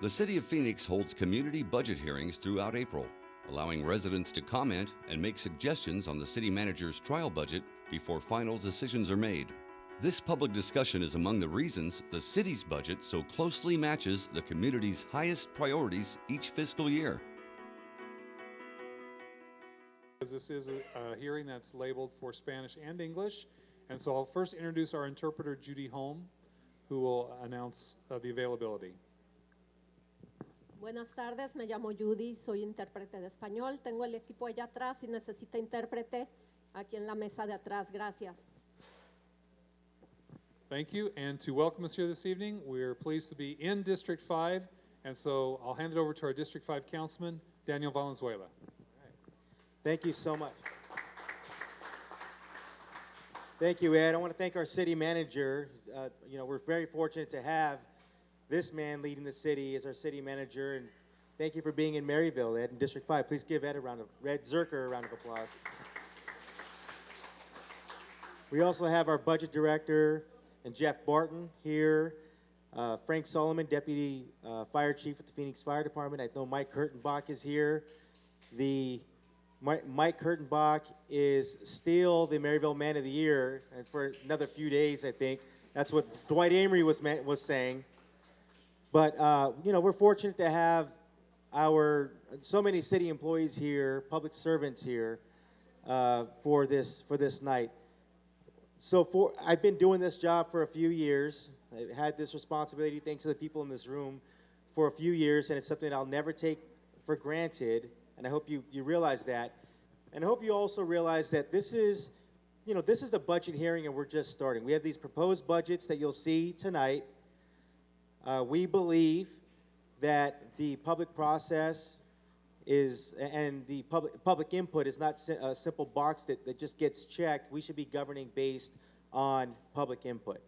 The City of Phoenix holds community budget hearings throughout April, allowing residents to comment and make suggestions on the city manager's trial budget before final decisions are made. This public discussion is among the reasons the city's budget so closely matches the community's highest priorities each fiscal year. This is a hearing that's labeled for Spanish and English, and so I'll first introduce our interpreter, Judy Holm, who will announce the availability. Buenas tardes, me llamo Judy, soy intérprete de español. Tengo el equipo allá atrás si necesita intérprete aquí en la mesa de atrás. Gracias. Thank you, and to welcome us here this evening, we're pleased to be in District 5, and so I'll hand it over to our District 5 Councilman, Daniel Valenzuela. Thank you so much. Thank you, Ed. I want to thank our city manager. We're very fortunate to have this man leading the city as our city manager, and thank you for being in Maryville, Ed, in District 5. Please give Ed Zerker a round of applause. We also have our budget director and Jeff Barton here, Frank Solomon, deputy fire chief at the Phoenix Fire Department. I know Mike Kurtenbach is here. Mike Kurtenbach is still the Maryville Man of the Year, and for another few days, I think. That's what Dwight Amory was saying. But, we're fortunate to have so many city employees here, public servants here for this night. So I've been doing this job for a few years. I've had this responsibility, thanks to the people in this room, for a few years, and it's something I'll never take for granted. And I hope you realize that. And I hope you also realize that this is the budget hearing and we're just starting. We have these proposed budgets that you'll see tonight. We believe that the public process and the public input is not a simple box that just gets checked. We should be governing based on public input.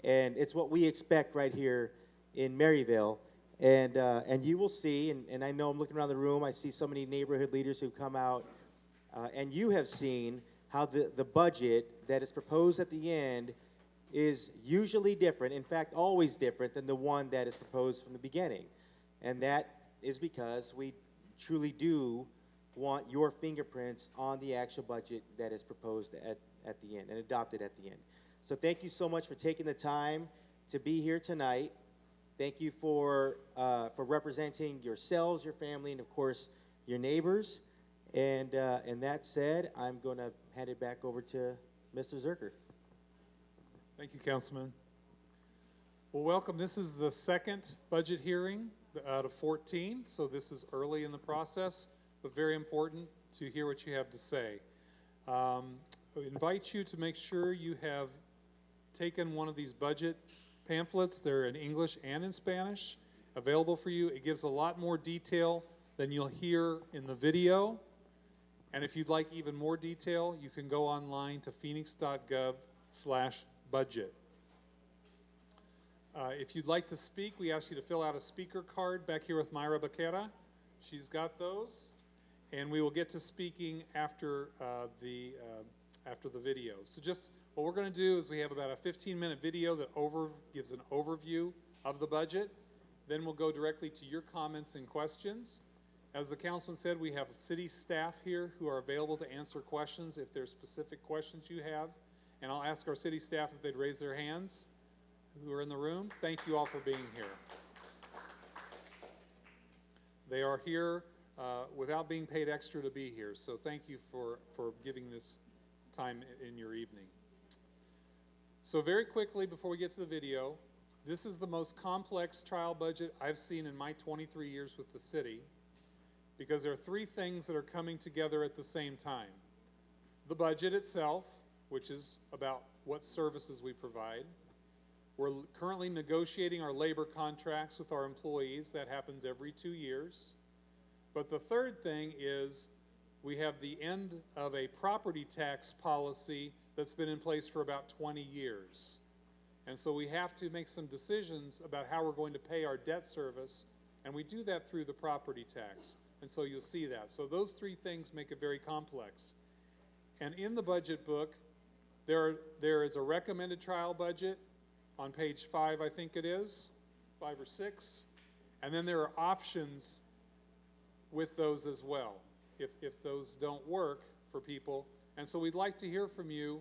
And it's what we expect right here in Maryville. And you will see, and I know I'm looking around the room, I see so many neighborhood leaders who've come out, and you have seen how the budget that is proposed at the end is usually different, in fact, always different than the one that is proposed from the beginning. And that is because we truly do want your fingerprints on the actual budget that is proposed at the end and adopted at the end. So thank you so much for taking the time to be here tonight. Thank you for representing yourselves, your family, and of course, your neighbors. And that said, I'm going to hand it back over to Mr. Zerker. Thank you, Councilman. Well, welcome. This is the second budget hearing out of 14, so this is early in the process, but very important to hear what you have to say. I invite you to make sure you have taken one of these budget pamphlets. They're in English and in Spanish, available for you. It gives a lot more detail than you'll hear in the video. And if you'd like even more detail, you can go online to phoenix.gov/budget. If you'd like to speak, we ask you to fill out a speaker card back here with Myra Becerra. She's got those. And we will get to speaking after the video. So just what we're going to do is we have about a 15-minute video that gives an overview of the budget. Then we'll go directly to your comments and questions. As the councilman said, we have city staff here who are available to answer questions if there's specific questions you have. And I'll ask our city staff if they'd raise their hands who are in the room. Thank you all for being here. They are here without being paid extra to be here, so thank you for giving this time in your evening. So very quickly, before we get to the video, this is the most complex trial budget I've seen in my 23 years with the city, because there are three things that are coming together at the same time. The budget itself, which is about what services we provide. We're currently negotiating our labor contracts with our employees. That happens every 2 years. But the third thing is we have the end of a property tax policy that's been in place for about 20 years. And so we have to make some decisions about how we're going to pay our debt service, and we do that through the property tax. And so you'll see that. So those three things make it very complex. And in the budget book, there is a recommended trial budget on page 5, I think it is, 5 or 6. And then there are options with those as well, if those don't work for people. And so we'd like to hear from you.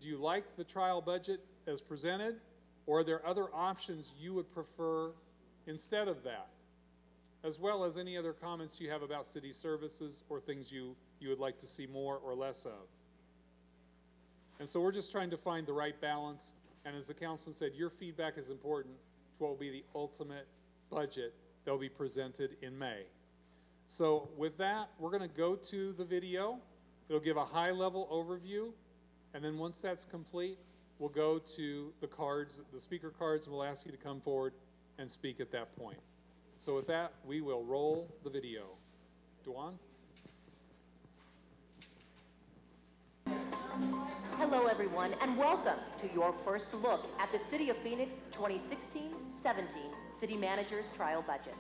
Do you like the trial budget as presented, or are there other options you would prefer instead of that? As well as any other comments you have about city services or things you would like to see more or less of. And so we're just trying to find the right balance. And as the councilman said, your feedback is important to what will be the ultimate budget that will be presented in May. So with that, we're going to go to the video. It'll give a high-level overview. And then once that's complete, we'll go to the cards, the speaker cards, and we'll ask you to come forward and speak at that point. So with that, we will roll the video. Duan? Hello, everyone, and welcome to your first look at the City of Phoenix 2016-17 City Manager's Trial Budget.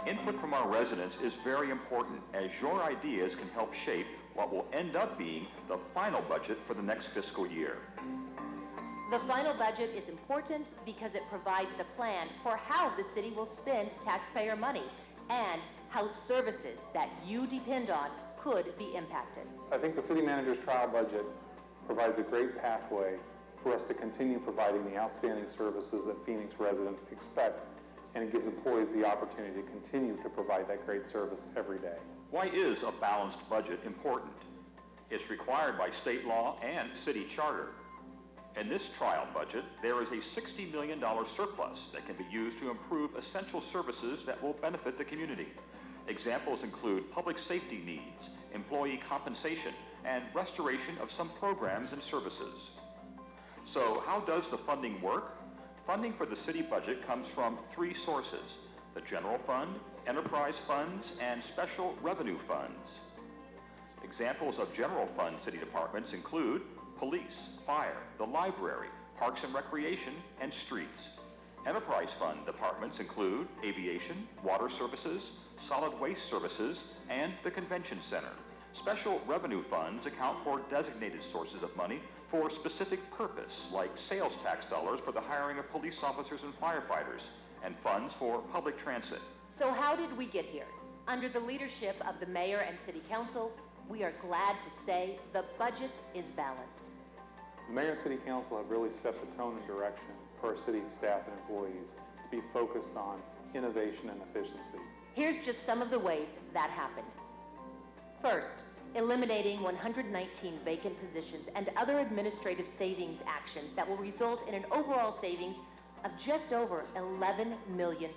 Input from our residents is very important, as your ideas can help shape what will end up being the final budget for the next fiscal year. The final budget is important because it provides the plan for how the city will spend taxpayer money and how services that you depend on could be impacted. I think the city manager's trial budget provides a great pathway for us to continue providing the outstanding services that Phoenix residents expect, and it gives employees the opportunity to continue to provide that great service every day. Why is a balanced budget important? It's required by state law and city charter. In this trial budget, there is a $60 million surplus that can be used to improve essential services that will benefit the community. Examples include public safety needs, employee compensation, and restoration of some programs and services. So how does the funding work? Funding for the city budget comes from three sources: the general fund, enterprise funds, and special revenue funds. Examples of general fund city departments include police, fire, the library, parks and recreation, and streets. Enterprise fund departments include aviation, water services, solid waste services, and the convention center. Special revenue funds account for designated sources of money for a specific purpose, like sales tax dollars for the hiring of police officers and firefighters, and funds for public transit. So how did we get here? Under the leadership of the mayor and city council, we are glad to say the budget is balanced. The mayor and city council have really set the tone and direction for our city staff and employees to be focused on innovation and efficiency. Here's just some of the ways that happened. First, eliminating 119 vacant positions and other administrative savings actions that will result in an overall savings of just over $11 million.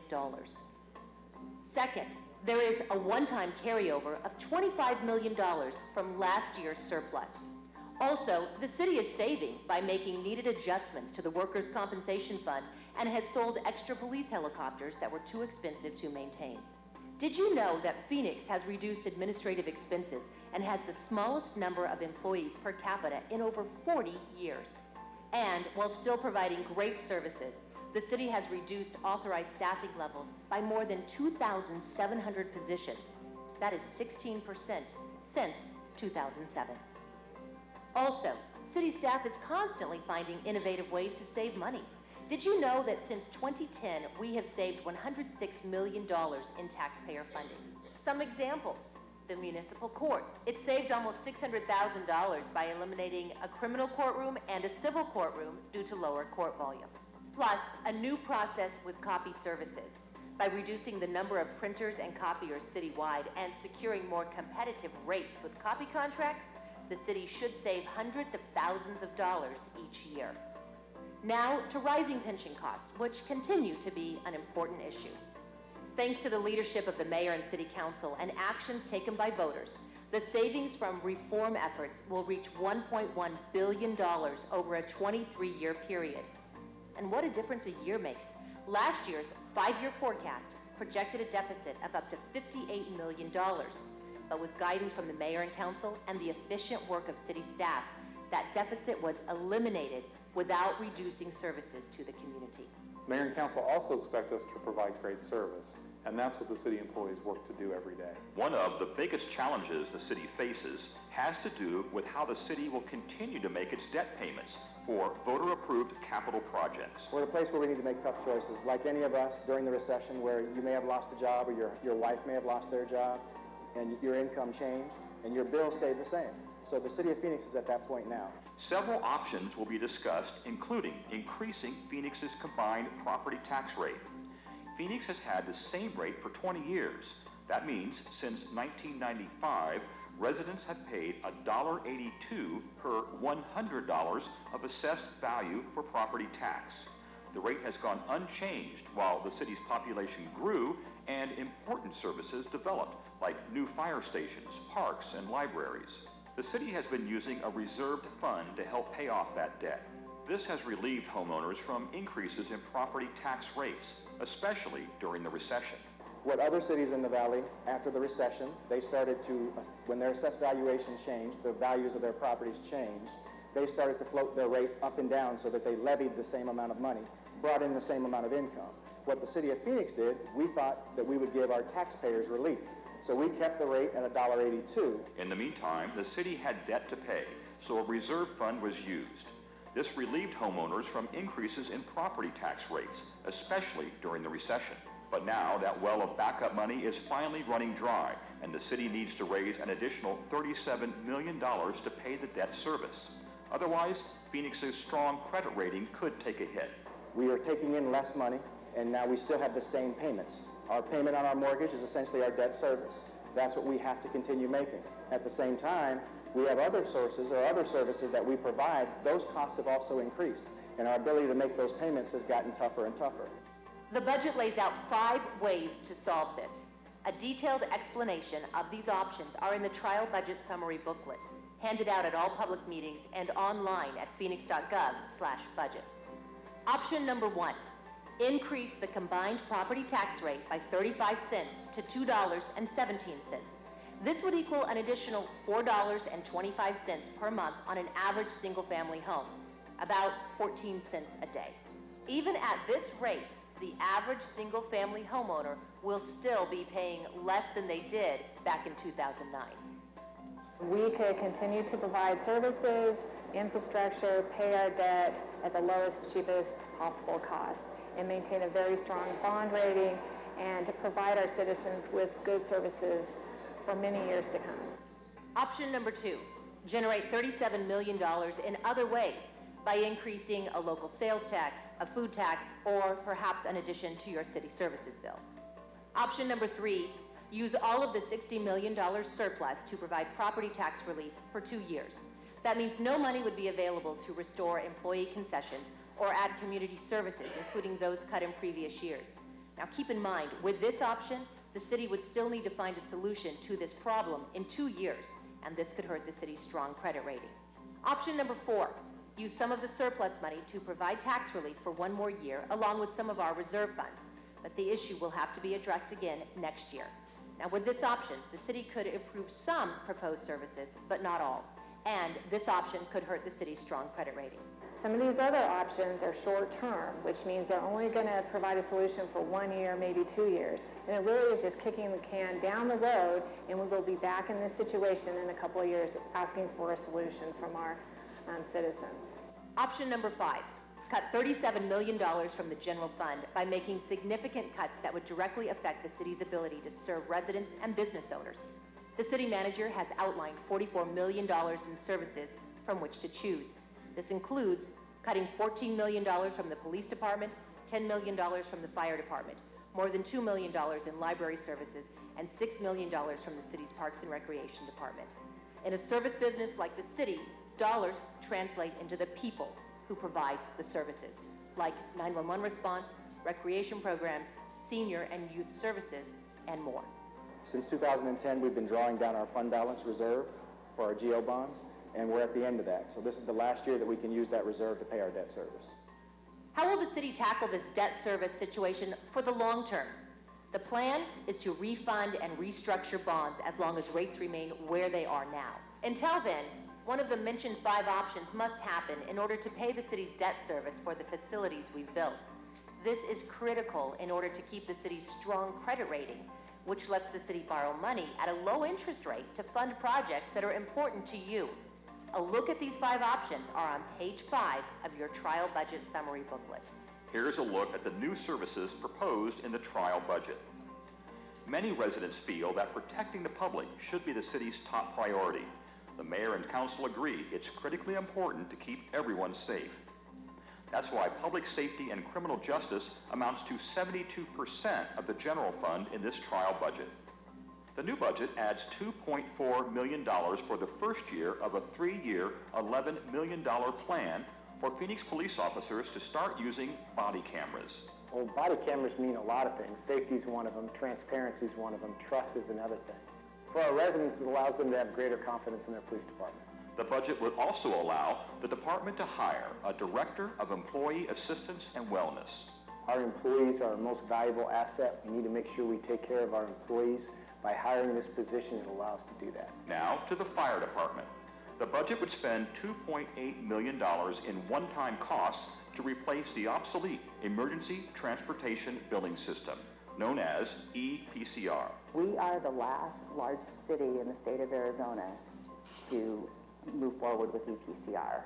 Second, there is a one-time carryover of $25 million from last year's surplus. Also, the city is saving by making needed adjustments to the workers' compensation fund and has sold extra police helicopters that were too expensive to maintain. Did you know that Phoenix has reduced administrative expenses and has the smallest number of employees per capita in over 40 years? And while still providing great services, the city has reduced authorized staffing levels by more than 2,700 positions. That is 16% since 2007. Also, city staff is constantly finding innovative ways to save money. Did you know that since 2010, we have saved $106 million in taxpayer funding? Some examples: the municipal court. It saved almost $600,000 by eliminating a criminal courtroom and a civil courtroom due to lower court volume. Plus, a new process with copy services. By reducing the number of printers and copiers citywide and securing more competitive rates with copy contracts, the city should save hundreds of thousands of dollars each year. Now to rising pension costs, which continue to be an important issue. Thanks to the leadership of the mayor and city council and actions taken by voters, the savings from reform efforts will reach $1.1 billion over a 23-year period. And what a difference a year makes. Last year's 5-year forecast projected a deficit of up to $58 million. But with guidance from the mayor and council and the efficient work of city staff, that deficit was eliminated without reducing services to the community. Mayor and council also expect us to provide great service, and that's what the city employees work to do every day. One of the biggest challenges the city faces has to do with how the city will continue to make its debt payments for voter-approved capital projects. We're at a place where we need to make tough choices. Like any of us during the recession where you may have lost a job or your wife may have lost their job and your income changed and your bill stayed the same. So the city of Phoenix is at that point now. Several options will be discussed, including increasing Phoenix's combined property tax rate. Phoenix has had the same rate for 20 years. That means since 1995, residents have paid $1.82 per $100 of assessed value for property tax. The rate has gone unchanged while the city's population grew and important services developed, like new fire stations, parks, and libraries. The city has been using a reserved fund to help pay off that debt. This has relieved homeowners from increases in property tax rates, especially during the recession. What other cities in the valley, after the recession, they started to, when their assessed valuation changed, the values of their properties changed, they started to float their rate up and down so that they levied the same amount of money, brought in the same amount of income. What the city of Phoenix did, we thought that we would give our taxpayers relief. So we kept the rate at $1.82. In the meantime, the city had debt to pay, so a reserve fund was used. This relieved homeowners from increases in property tax rates, especially during the recession. But now that well of backup money is finally running dry, and the city needs to raise an additional $37 million to pay the debt service. Otherwise, Phoenix's strong credit rating could take a hit. We are taking in less money, and now we still have the same payments. Our payment on our mortgage is essentially our debt service. That's what we have to continue making. At the same time, we have other sources or other services that we provide. Those costs have also increased, and our ability to make those payments has gotten tougher and tougher. The budget lays out 5 ways to solve this. A detailed explanation of these options are in the trial budget summary booklet, handed out at all public meetings and online at phoenix.gov/budget. Option number 1, increase the combined property tax rate by 35 cents to $2.17. This would equal an additional $4.25 per month on an average single-family home, about 14 cents a day. Even at this rate, the average single-family homeowner will still be paying less than they did back in 2009. We could continue to provide services, infrastructure, pay our debt at the lowest, cheapest possible cost, and maintain a very strong bond rating, and to provide our citizens with good services for many years to come. Option number 2, generate $37 million in other ways by increasing a local sales tax, a food tax, or perhaps an addition to your city services bill. Option number 3, use all of the $60 million surplus to provide property tax relief for 2 years. That means no money would be available to restore employee concessions or add community services, including those cut in previous years. Now keep in mind, with this option, the city would still need to find a solution to this problem in 2 years, and this could hurt the city's strong credit rating. Option number 4, use some of the surplus money to provide tax relief for 1 more year, along with some of our reserve funds. But the issue will have to be addressed again next year. Now with this option, the city could improve some proposed services, but not all. And this option could hurt the city's strong credit rating. Some of these other options are short-term, which means they're only going to provide a solution for 1 year, maybe 2 years. And it really is just kicking the can down the road, and we will be back in this situation in a couple of years asking for a solution from our citizens. Option number 5, cut $37 million from the general fund by making significant cuts that would directly affect the city's ability to serve residents and business owners. The city manager has outlined $44 million in services from which to choose. This includes cutting $14 million from the police department, $10 million from the fire department, more than $2 million in library services, and $6 million from the city's parks and recreation department. In a service business like the city, dollars translate into the people who provide the services, like 911 response, recreation programs, senior and youth services, and more. Since 2010, we've been drawing down our fund balance reserve for our GO bonds, and we're at the end of that. So this is the last year that we can use that reserve to pay our debt service. How will the city tackle this debt service situation for the long term? The plan is to refund and restructure bonds as long as rates remain where they are now. Until then, one of the mentioned 5 options must happen in order to pay the city's debt service for the facilities we've built. This is critical in order to keep the city's strong credit rating, which lets the city borrow money at a low interest rate to fund projects that are important to you. A look at these 5 options are on page 5 of your trial budget summary booklet. Here's a look at the new services proposed in the trial budget. Many residents feel that protecting the public should be the city's top priority. The mayor and council agree it's critically important to keep everyone safe. That's why public safety and criminal justice amounts to 72% of the general fund in this trial budget. The new budget adds $2.4 million for the first year of a 3-year, $11 million plan for Phoenix police officers to start using body cameras. Well, body cameras mean a lot of things. Safety is one of them, transparency is one of them, trust is another thing. For our residents, it allows them to have greater confidence in their police department. The budget would also allow the department to hire a director of employee assistance and wellness. Our employees are our most valuable asset. We need to make sure we take care of our employees. By hiring this position, it allows us to do that. Now to the fire department. The budget would spend $2.8 million in one-time costs to replace the obsolete Emergency Transportation Billing System, known as EPCR. We are the last large city in the state of Arizona to move forward with EPCR.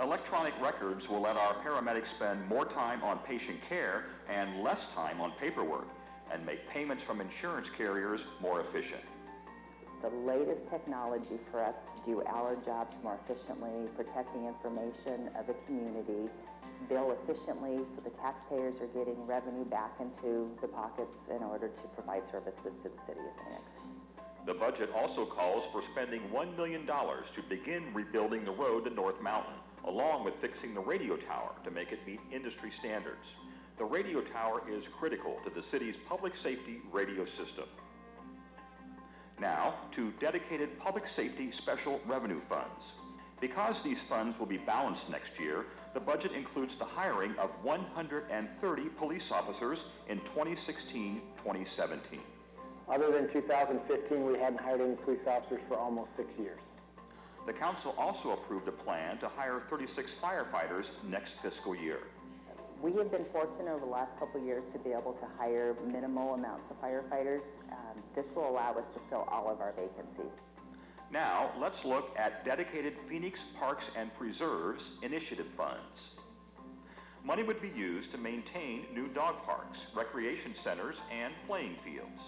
Electronic records will let our paramedics spend more time on patient care and less time on paperwork, and make payments from insurance carriers more efficient. The latest technology for us to do our jobs more efficiently, protect the information of the community, bill efficiently so the taxpayers are getting revenue back into the pockets in order to provide services to the city of Phoenix. The budget also calls for spending $1 million to begin rebuilding the road to North Mountain, along with fixing the radio tower to make it meet industry standards. The radio tower is critical to the city's public safety radio system. Now, to dedicated public safety special revenue funds. Because these funds will be balanced next year, the budget includes the hiring of 130 police officers in 2016-2017. Other than 2015, we hadn't hired any police officers for almost 6 years. The council also approved a plan to hire 36 firefighters next fiscal year. We have been fortunate over the last couple of years to be able to hire minimal amounts of firefighters. This will allow us to fill all of our vacancies. Now, let's look at dedicated Phoenix Parks and Preserves initiative funds. Money would be used to maintain new dog parks, recreation centers, and playing fields.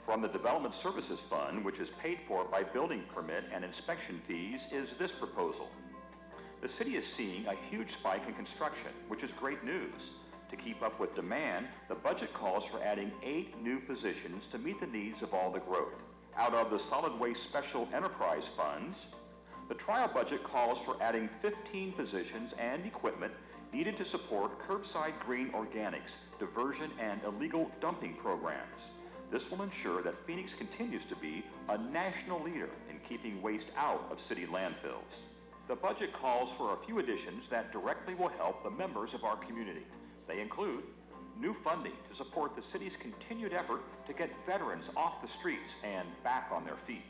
From the Development Services Fund, which is paid for by building permit and inspection fees, is this proposal. The city is seeing a huge spike in construction, which is great news. To keep up with demand, the budget calls for adding 8 new positions to meet the needs of all the growth. Out of the Solid Waste Special Enterprise Funds, the trial budget calls for adding 15 positions and equipment needed to support curbside green organics, diversion, and illegal dumping programs. This will ensure that Phoenix continues to be a national leader in keeping waste out of city landfills. The budget calls for a few additions that directly will help the members of our community. They include new funding to support the city's continued effort to get veterans off the streets and back on their feet.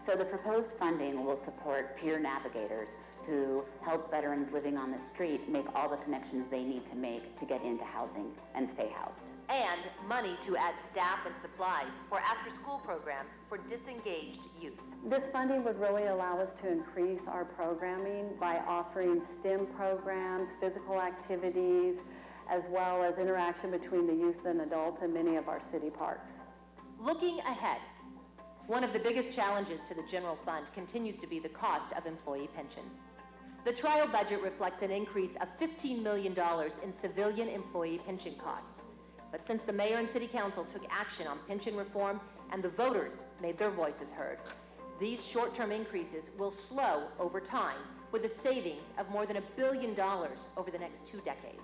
So the proposed funding will support peer navigators who help veterans living on the street make all the connections they need to make to get into housing and stay housed. And money to add staff and supplies for after-school programs for disengaged youth. This funding would really allow us to increase our programming by offering STEM programs, physical activities, as well as interaction between the youth and adults in many of our city parks. Looking ahead, one of the biggest challenges to the general fund continues to be the cost of employee pensions. The trial budget reflects an increase of $15 million in civilian employee pension costs. But since the mayor and city council took action on pension reform and the voters made their voices heard, these short-term increases will slow over time with a savings of more than $1 billion over the next 2 decades.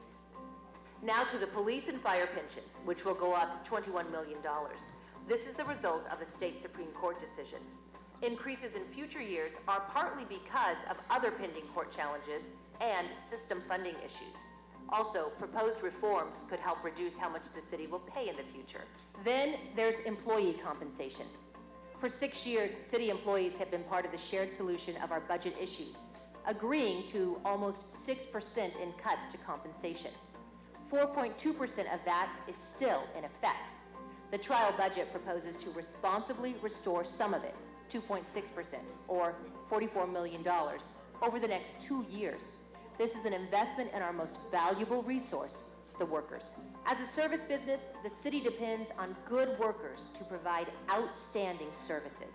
Now to the police and fire pensions, which will go up $21 million. This is the result of a state Supreme Court decision. Increases in future years are partly because of other pending court challenges and system funding issues. Also, proposed reforms could help reduce how much the city will pay in the future. Then there's employee compensation. For 6 years, city employees have been part of the shared solution of our budget issues, agreeing to almost 6% in cuts to compensation. 4.2% of that is still in effect. The trial budget proposes to responsibly restore some of it, 2.6%, or $44 million, over the next 2 years. This is an investment in our most valuable resource, the workers. As a service business, the city depends on good workers to provide outstanding services.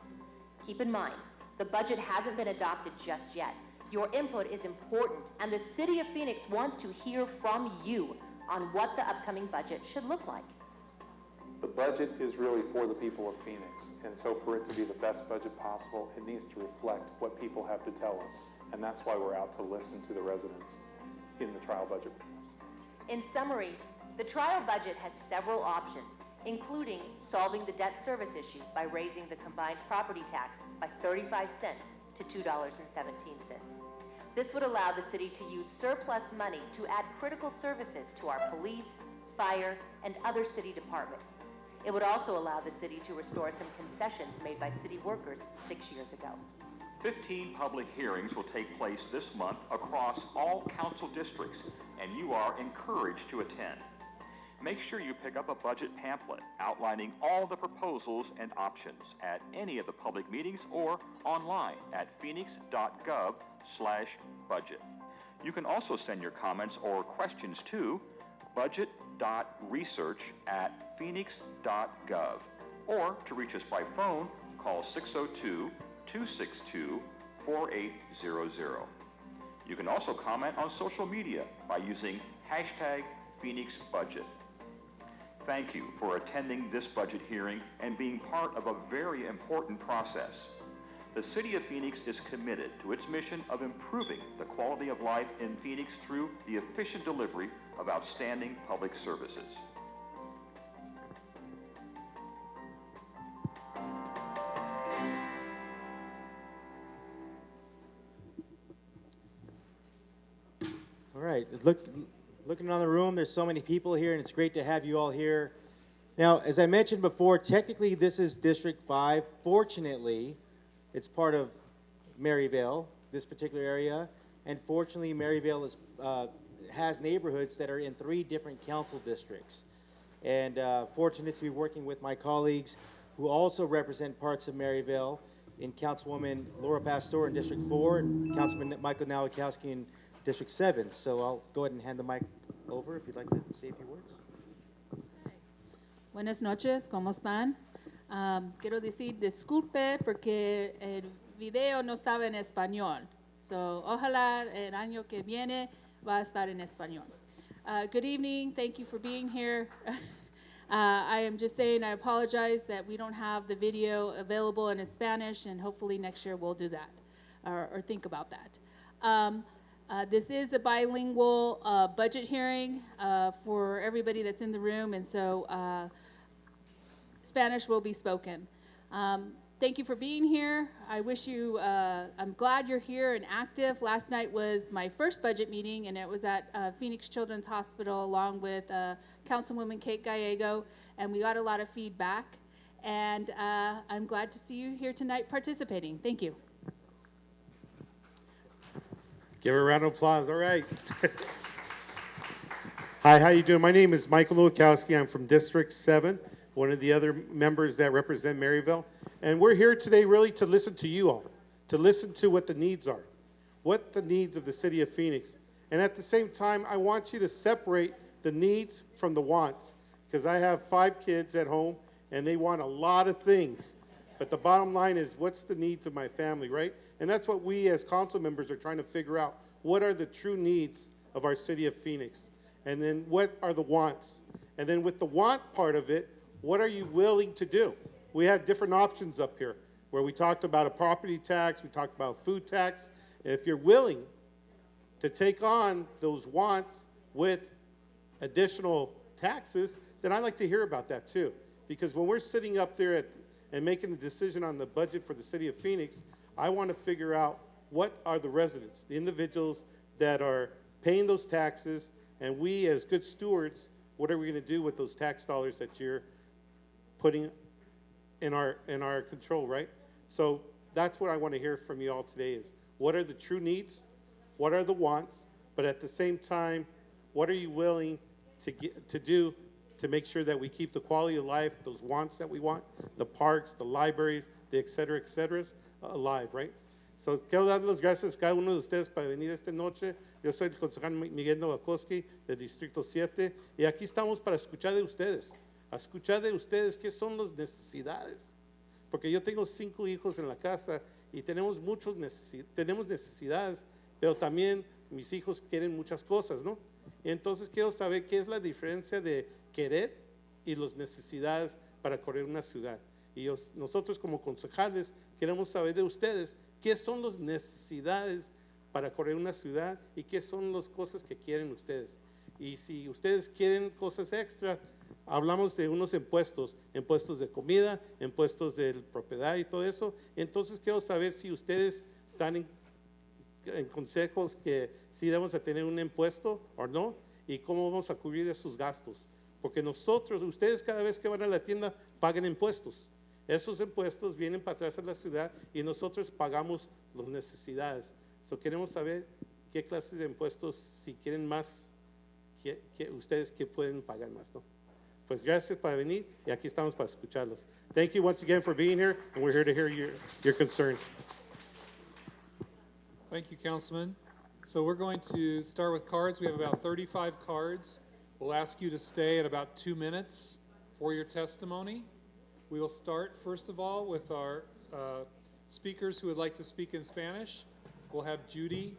Keep in mind, the budget hasn't been adopted just yet. Your input is important, and the City of Phoenix wants to hear from you on what the upcoming budget should look like. The budget is really for the people of Phoenix, and so for it to be the best budget possible, it needs to reflect what people have to tell us, and that's why we're out to listen to the residents in the trial budget. In summary, the trial budget has several options, including solving the debt service issue by raising the combined property tax by 35 cents to $2.17. This would allow the city to use surplus money to add critical services to our police, fire, and other city departments. It would also allow the city to restore some concessions made by city workers 6 years ago. 15 public hearings will take place this month across all council districts, and you are encouraged to attend. Make sure you pick up a budget pamphlet outlining all the proposals and options at any of the public meetings or online at phoenix.gov/budget. You can also send your comments or questions to budget.research@phoenix.gov, or to reach us by phone, call 602-262-4800. You can also comment on social media by using #PhoenixBudget. Thank you for attending this budget hearing and being part of a very important process. The City of Phoenix is committed to its mission of improving the quality of life in Phoenix through the efficient delivery of outstanding public services. All right, looking around the room, there's so many people here, and it's great to have you all here. Now, as I mentioned before, technically this is District 5. Fortunately, it's part of Maryvale, this particular area, and fortunately, Maryvale has neighborhoods that are in 3 different council districts. And fortunate to be working with my colleagues who also represent parts of Maryvale, in Councilwoman Laura Pastor in District 4 and Councilman Michael Nowakowski in District 7. So I'll go ahead and hand the mic over if you'd like to say a few words. Buenas noches, ¿cómo están? Quiero decir disculpe porque el video no estaba en español. So, ojalá el año que viene va a estar en español. Good evening, thank you for being here. I am just saying I apologize that we don't have the video available in Spanish, and hopefully next year we'll do that, or think about that. This is a bilingual budget hearing for everybody that's in the room, and so Spanish will be spoken. Thank you for being here. I wish you, I'm glad you're here and active. Last night was my first budget meeting, and it was at Phoenix Children's Hospital along with Councilwoman Kate Gallego, and we got a lot of feedback. And I'm glad to see you here tonight participating. Thank you. Give her a round of applause. All right. Hi, how you doing? My name is Michael Nowakowski. I'm from District 7, one of the other members that represent Maryvale. And we're here today really to listen to you all, to listen to what the needs are, what the needs of the city of Phoenix. And at the same time, I want you to separate the needs from the wants, because I have 5 kids at home and they want a lot of things. But the bottom line is, what's the needs of my family, right? And that's what we as council members are trying to figure out. What are the true needs of our city of Phoenix? And then what are the wants? And then with the want part of it, what are you willing to do? We had different options up here where we talked about a property tax, we talked about food tax. And if you're willing to take on those wants with additional taxes, then I'd like to hear about that too. Because when we're sitting up there and making the decision on the budget for the city of Phoenix, I want to figure out what are the residents, the individuals that are paying those taxes, and we as good stewards, what are we going to do with those tax dollars that you're putting in our control, right? So that's what I want to hear from you all today is, what are the true needs? What are the wants? But at the same time, what are you willing to do to make sure that we keep the quality of life, those wants that we want, the parks, the libraries, the et cetera, alive, right? So, quiero dar las gracias a cada uno de ustedes para venir esta noche. Yo soy el concejal Miguel Novakowski del Distrito 7 y aquí estamos para escuchar de ustedes, a escuchar de ustedes qué son las necesidades. Porque yo tengo 5 hijos en la casa y tenemos tenemos necesidades, pero también mis hijos quieren muchas cosas, ¿no? Entonces quiero saber qué es la diferencia de querer y las necesidades para correr una ciudad. Y nosotros como concejales queremos saber de ustedes qué son las necesidades para correr una ciudad y qué son las cosas que quieren ustedes. Y si ustedes quieren cosas extra, hablamos de unos impuestos de comida, impuestos de propiedad y todo eso. Entonces quiero saber si ustedes están en consejos que si debemos de tener un impuesto o no y cómo vamos a cubrir esos gastos. Porque ustedes cada vez que van a la tienda pagan impuestos. Esos impuestos vienen para atrás a la ciudad y nosotros pagamos las necesidades. So queremos saber qué clases de impuestos, si quieren más, que ustedes que pueden pagar más, ¿no? Pues gracias por venir y aquí estamos para escucharlos. Thank you once again for being here, and we're here to hear your concerns. Thank you, Councilman. So we're going to start with cards. We have about 35 cards. We'll ask you to stay at about 2 minutes for your testimony. We will start, first of all, with our speakers who would like to speak in Spanish. We'll have Judy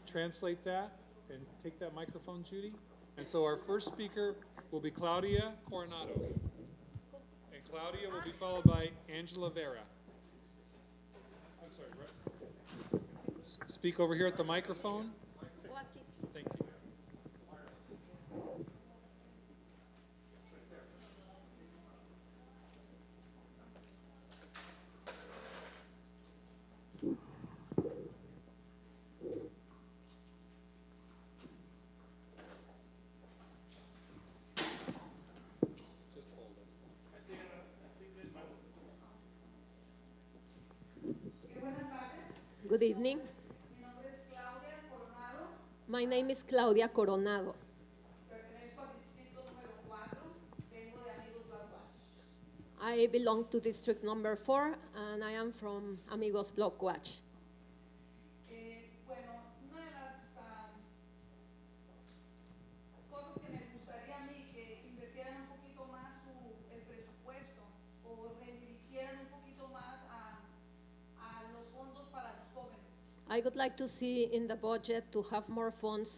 translate that and take that microphone, Judy. And so our first speaker will be Claudia Coronado. And Claudia will be followed by Angela Vera. I'm sorry, right? Speak over here at the microphone. Thank you. Good evening. My name is Claudia Coronado. I belong to district number 4 and I am from Amigos Block Watch. I would like to see in the budget to have more funds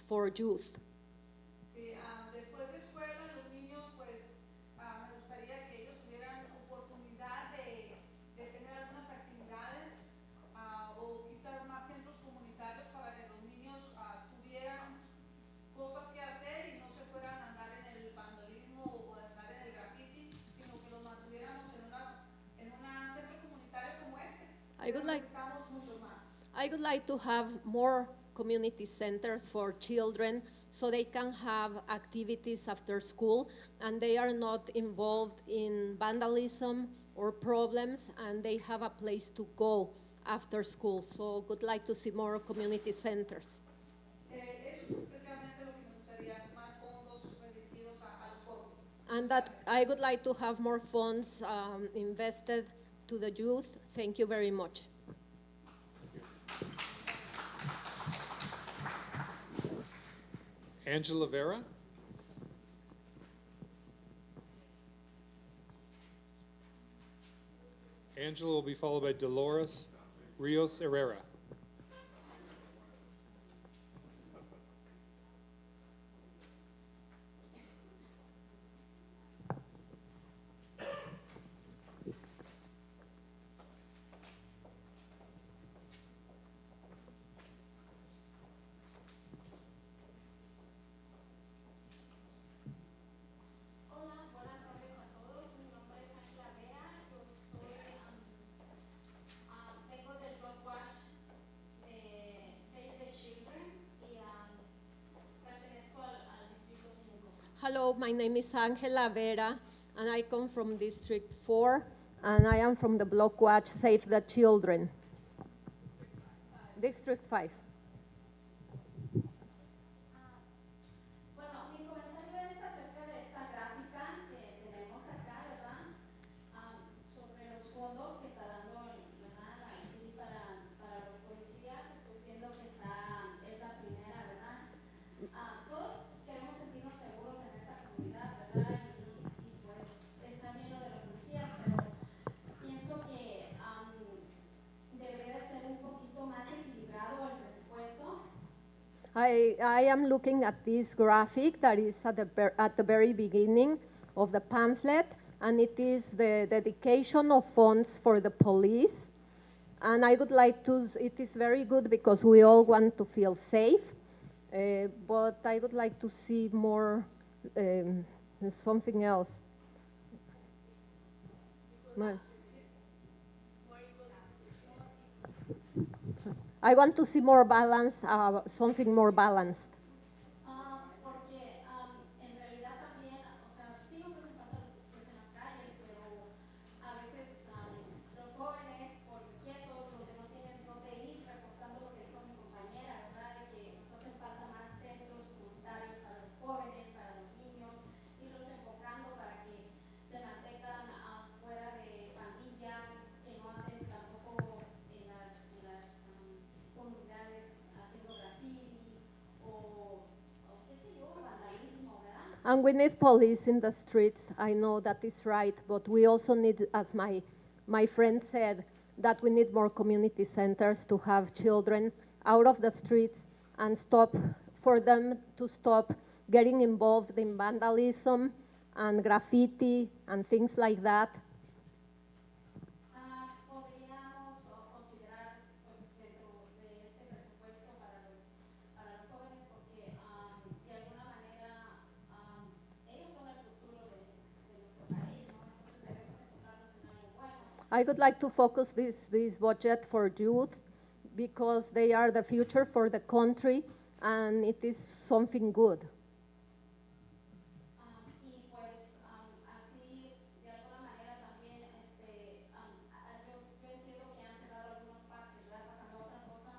for youth. I would like to have more community centers for children so they can have activities after school and they are not involved in vandalism or problems and they have a place to go after school. So would like to see more community centers. And that I would like to have more funds invested to the youth. Thank you very much. Angela Vera. Angela will be followed by Dolores Rios Herrera. Hello, my name is Angela Vera, and I come from District 4, and I am from the Block Watch Save the Children. District 5. I am looking at this graphic that is at the very beginning of the pamphlet, and it is the dedication of funds for the police. And I would like to, it is very good because we all want to feel safe, but I would like to see more, something else. No. I want to see more balance, something more balanced. Porque en realidad también, o sea, sí nos hacen falta los policías en las calles, pero a veces los jóvenes, por inquietos, donde no tienen dónde ir, reportando lo que dijo mi compañera, ¿verdad? De que nos hacen falta más centros comunitarios para los jóvenes, para los niños, irlos enfocando para que se mantengan fuera de pandillas, que no anden tampoco en las comunidades haciendo graffiti o qué sé yo, vandalismo, ¿verdad? And we need police in the streets. I know that is right, but we also need, as my friend said, that we need more community centers to have children out of the streets and for them to stop getting involved in vandalism and graffiti and things like that. Podríamos considerar dentro de este presupuesto para los jóvenes porque de alguna manera ellos son el futuro de nuestro país, ¿no? Entonces debemos enfocarnos en algo bueno. I would like to focus this budget for youth because they are the future for the country and it is something good. Y pues así de alguna manera también yo entiendo que han cerrado algunos parques, ¿verdad? Pasando a otra cosa,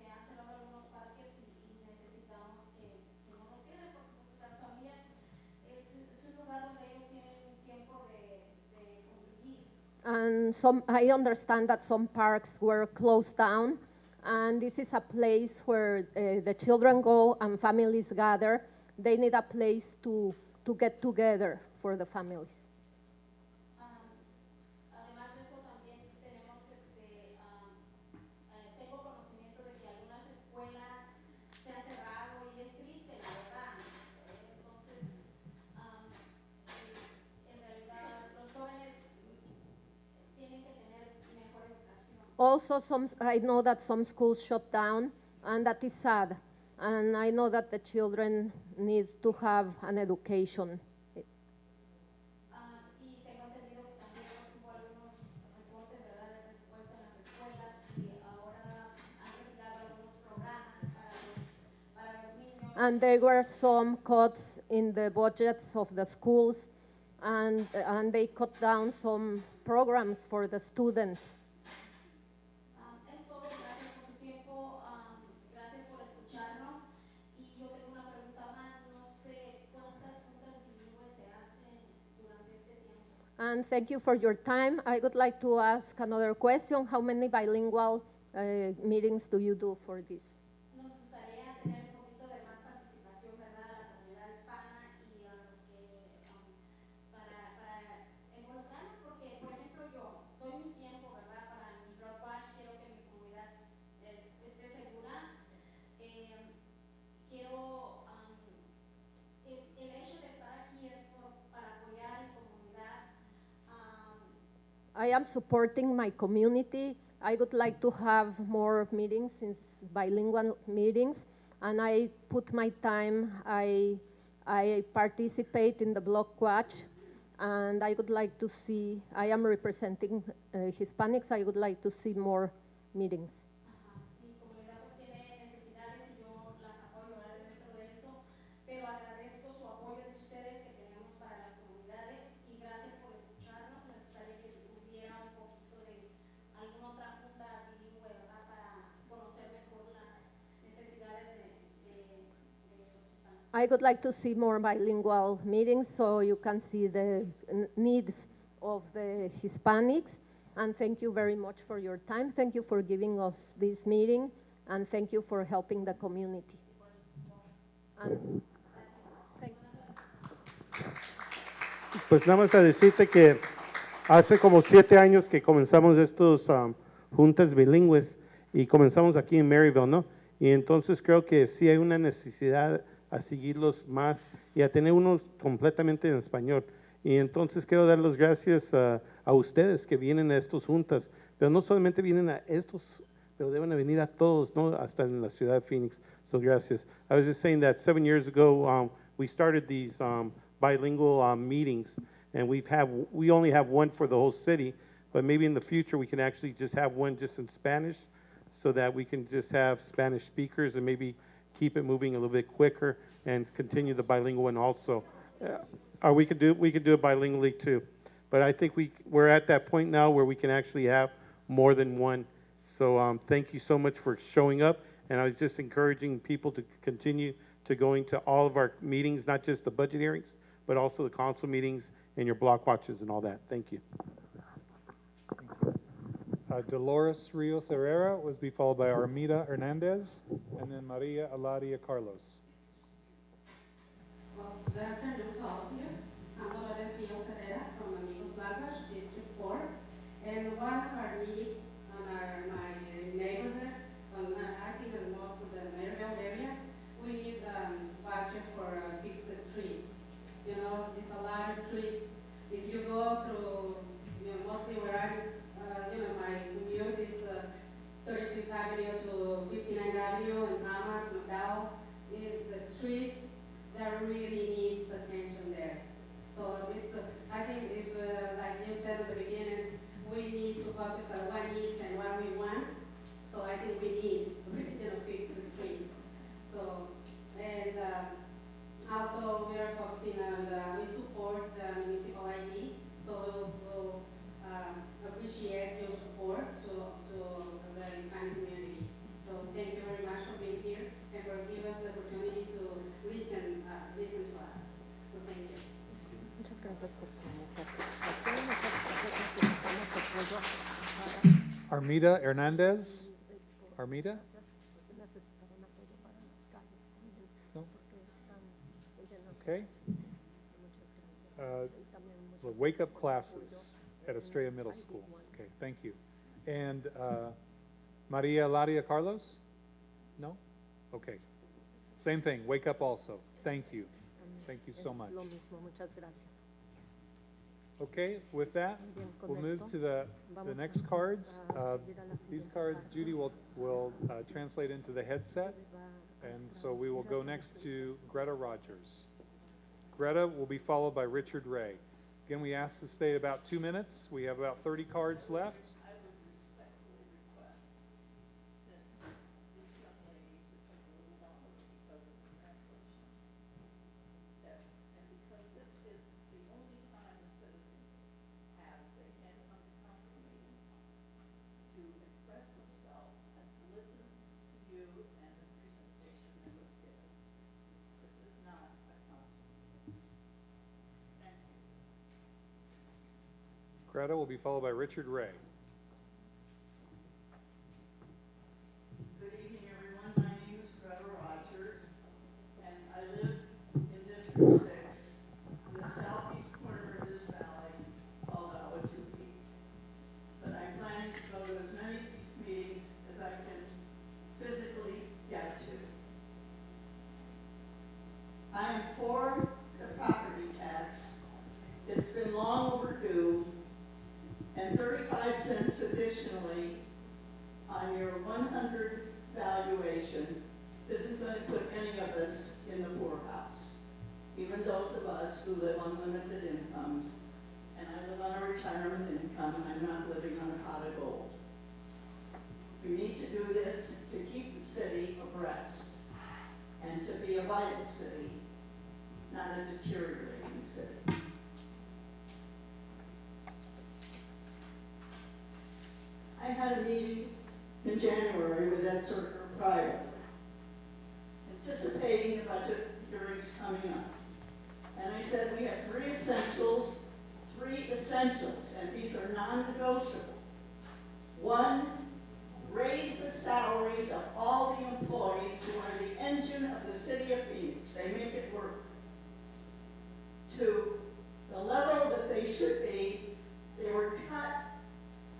han cerrado algunos parques y necesitamos que no los cierren porque pues, las familias es un lugar donde ellos tienen un tiempo de convivir. And I understand that some parks were closed down, and this is a place where the children go and families gather. They need a place to get together for the families. Además de eso también tenemos tengo conocimiento de que algunas escuelas se han cerrado y es triste, la verdad. Entonces, en realidad los jóvenes tienen que tener mejor educación. Also, I know that some schools shut down, and that is sad. And I know that the children need to have an education. Y tengo entendido que también hubo algunos recortes, ¿verdad?, de presupuesto en las escuelas y ahora han retirado algunos programas para los niños. And there were some cuts in the budgets of the schools, and they cut down some programs for the students. Es todo, gracias por su tiempo, gracias por escucharnos. Y yo tengo una pregunta más, no sé cuántas juntas bilingües se hacen durante este tiempo. And thank you for your time. I would like to ask another question. How many bilingual meetings do you do for this? Nos gustaría tener un poquito de más participación, ¿verdad?, a la comunidad hispana y a los que, para involucrarnos, porque, por ejemplo, yo doy mi tiempo, ¿verdad?, para mi Blood Wash, quiero que mi comunidad esté segura. Quiero, el hecho de estar aquí es para apoyar a mi comunidad. I am supporting my community. I would like to have more meetings, bilingual meetings, and I put my time. I participate in the Block Watch, and I would like to see, I am representing Hispanics, I would like to see more meetings. Mi comunidad pues tiene necesidades y yo las apoyo dentro de eso, pero agradezco su apoyo de ustedes que tenemos para las comunidades y gracias por escucharnos. Me gustaría que hubiera un poquito de alguna otra junta bilingüe, ¿verdad?, para conocer mejor las necesidades de los hispanos. I would like to see more bilingual meetings so you can see the needs of the Hispanics. And thank you very much for your time. Thank you for giving us this meeting, and thank you for helping the community. And thank you. Pues nada más a decirte que hace como 7 años que comenzamos estos juntas bilingües y comenzamos aquí en Maryville, ¿no? Y entonces creo que sí hay una necesidad a seguirlos más y a tener unos completamente en español. Y entonces quiero dar las gracias a ustedes que vienen a estas juntas, pero no solamente vienen a estos, pero deben venir a todos, ¿no? Hasta en la ciudad de Phoenix. So gracias. I was just saying that 7 years ago, we started these bilingual meetings, and we only have one for the whole city, but maybe in the future we can actually just have one just in Spanish, so that we can just have Spanish speakers and maybe keep it moving a little bit quicker and continue the bilingual one also. Or we could do it bilingually too. But I think we're at that point now where we can actually have more than one. So thank you so much for showing up. And I was just encouraging people to continue to going to all of our meetings, not just the budget hearings, but also the council meetings and your block watches and all that. Thank you. Dolores Rios Herrera was be followed by Armida Hernandez, and then Maria Aladia Carlos. Well, good afternoon to all of you. I'm Dolores Rios Herrera from Amigos Blancos, District 4. And one of our needs on my neighborhood, I think in most of the Maryville area, we need budget for fix the streets. You know, there's a lot of streets. If you go through, mostly where I'm, my commute is 35th Avenue to 59th Avenue and Thomas, McDowell. The streets, that really needs attention there. So it's, I think if, like you said at the beginning, we need to focus on what needs and what we want. So I think we need to fix the streets. So, and also we are focusing on we support the municipal ID. So we'll appreciate your support to the Hispanic community. So thank you very much for being here and for giving us the opportunity to listen to us. So thank you. Armida Hernandez. Armida? No? Okay. The wake-up classes at Estrella Middle School. Okay, thank you. And Maria Ladia Carlos? No? Okay. Same thing, wake up also. Thank you. Thank you so much. Okay, with that, we'll move to the next cards. These cards, Judy will translate into the headset. And so we will go next to Greta Rogers. Greta will be followed by Richard Ray. Again, we ask to stay about 2 minutes. We have about 30 cards left. Greta will be followed by Richard Ray. Good evening, everyone. My name is Greta Rogers, and I live in District 6, in the southeast corner of this valley called Ahwatukee. But I'm planning to go to as many of these meetings as I can physically get to. I am for the property tax. It's been long overdue. And 35 cents additionally on your 100 valuation isn't going to put any of us in the poorhouse. Even those of us who live on limited incomes, and I live on a retirement income, and I'm not living on a pot of gold. We need to do this to keep the city abreast and to be a vital city, not a deteriorating city. I had a meeting in January with Ed Cirker prior, anticipating the budget hearings coming up. And I said, we have three essentials, and these are non-negotiable. One, raise the salaries of all the employees who are the engine of the city of Phoenix. They make it work. To the level that they should be. They were cut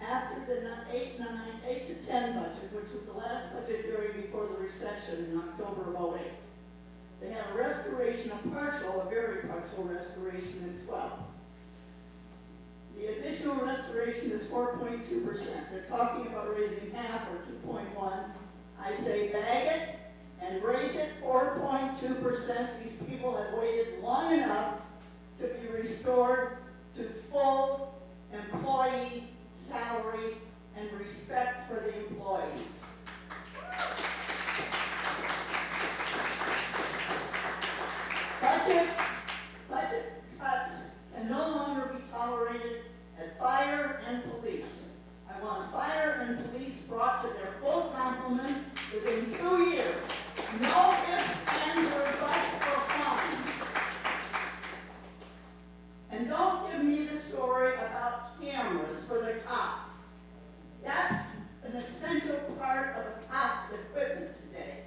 after the 8 to 10 budget, which was the last budget hearing before the recession. restoration, a very partial restoration in 12. The additional restoration is 4.2%. They're talking about raising half or 2.1. I say bag it and raise it 4.2%. These people have waited long enough to be restored to full employee salary and respect for the employees. Budget cuts can no longer be tolerated at fire and police. I want fire and police brought to their full complement within 2 years. No ifs, ands, or buts, or fines. And don't give me the story about cameras for the cops. That's an essential part of a cop's equipment today,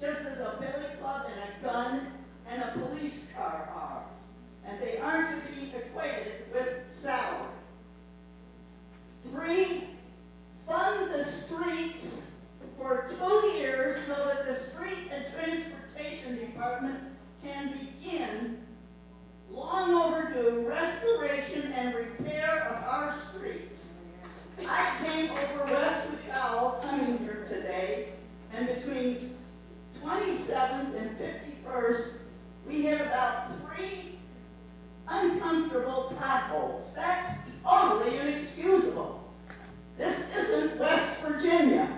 just as a billy club and a gun and a police car are. And they aren't to be equated with salary. 3, fund the streets for 2 years so that the street and transportation department can begin long overdue restoration and repair of our streets. I came over West McDowell coming here today, and between 27th and 51st, we hit about 3 uncomfortable potholes. That's totally inexcusable. This isn't West Virginia.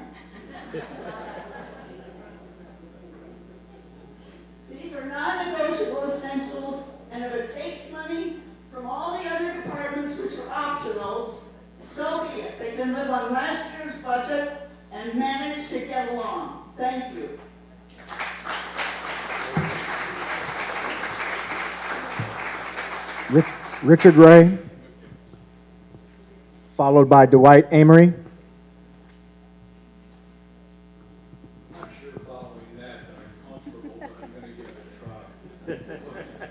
These are non-negotiable essentials, and if it takes money from all the other departments which are optionals, so be it. They can live on last year's budget and manage to get along. Thank you. Richard Ray, followed by Dwight Amory. I'm not sure following that, but I'm comfortable, but I'm going to give it a try.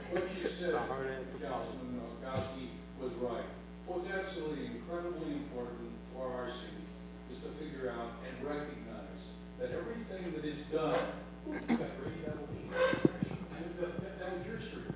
What you said, Councilman Nowakowski, was right. What's absolutely incredibly important for our city is to figure out and recognize that everything that is done, that was your street.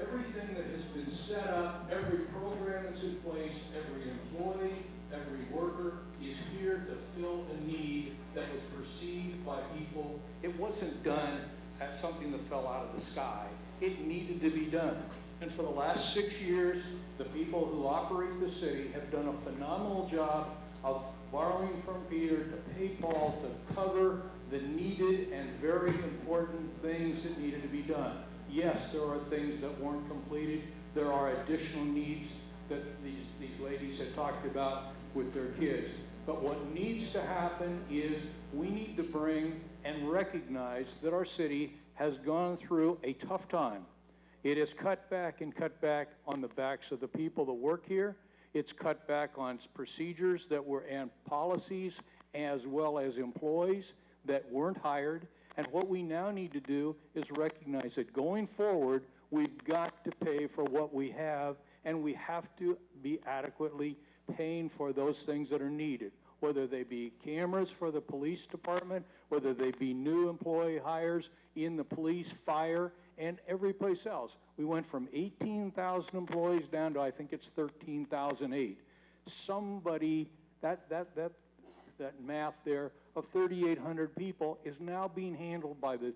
Everything that has been set up, every program that's in place, every employee, every worker is here to fill a need that was perceived by people. It wasn't done as something that fell out of the sky. It needed to be done. And for the last 6 years, the people who operate the city have done a phenomenal job of borrowing from Peter to pay Paul to cover the needed and very important things that needed to be done. Yes, there are things that weren't completed. There are additional needs that these ladies had talked about with their kids. But what needs to happen is we need to bring and recognize that our city has gone through a tough time. It has cut back on the backs of the people that work here. It's cut back on procedures that were and policies as well as employees that weren't hired. And what we now need to do is recognize that going forward, we've got to pay for what we have, and we have to be adequately paying for those things that are needed, whether they be cameras for the police department, whether they be new employee hires in the police, fire, and every place else. We went from 18,000 employees down to, I think it's 13,008. Somebody, that math there of 3,800 people is now being handled by the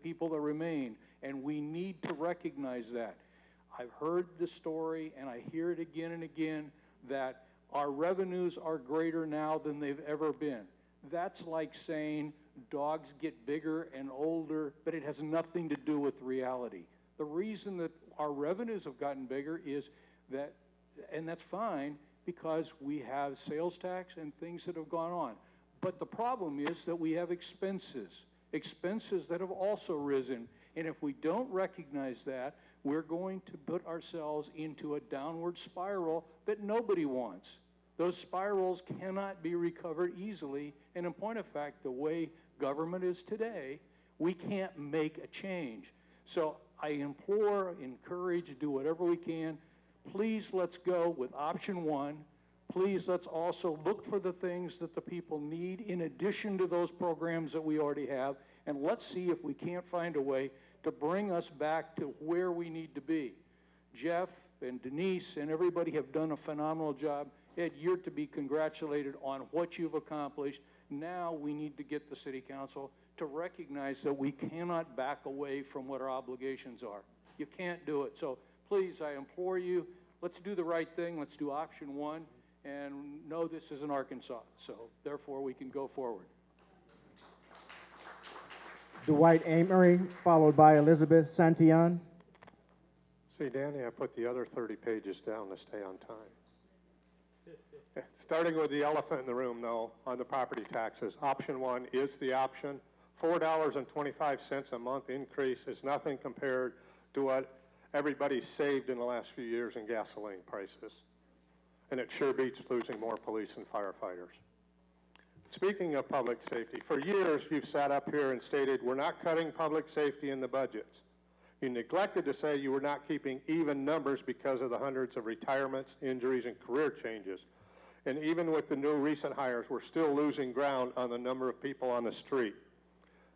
people that remain, and we need to recognize that. I've heard the story, and I hear it again and again, that our revenues are greater now than they've ever been. That's like saying dogs get bigger and older, but it has nothing to do with reality. The reason that our revenues have gotten bigger is that, and that's fine, because we have sales tax and things that have gone on. But the problem is that we have expenses that have also risen. And if we don't recognize that, we're going to put ourselves into a downward spiral that nobody wants. Those spirals cannot be recovered easily. And in point of fact, the way government is today, we can't make a change. So I implore, encourage, do whatever we can. Please, let's go with option 1. Please, let's also look for the things that the people need in addition to those programs that we already have, and let's see if we can't find a way to bring us back to where we need to be. Jeff and Denise and everybody have done a phenomenal job. Ed, you're to be congratulated on what you've accomplished. Now we need to get the city council to recognize that we cannot back away from what our obligations are. You can't do it. So please, I implore you, let's do the right thing. Let's do option one, and know this isn't Arkansas. So therefore, we can go forward. Dwight Amory, followed by Elizabeth Santillan. See, Danny, I put the other 30 pages down to stay on time. Starting with the elephant in the room, though, on the property taxes. Option one is the option. $4.25 a month increase is nothing compared to what everybody's saved in the last few years in gasoline prices. And it sure beats losing more police and firefighters. Speaking of public safety, for years you've sat up here and stated we're not cutting public safety in the budgets. You neglected to say you were not keeping even numbers because of the hundreds of retirements, injuries, and career changes. And even with the new recent hires, we're still losing ground on the number of people on the street.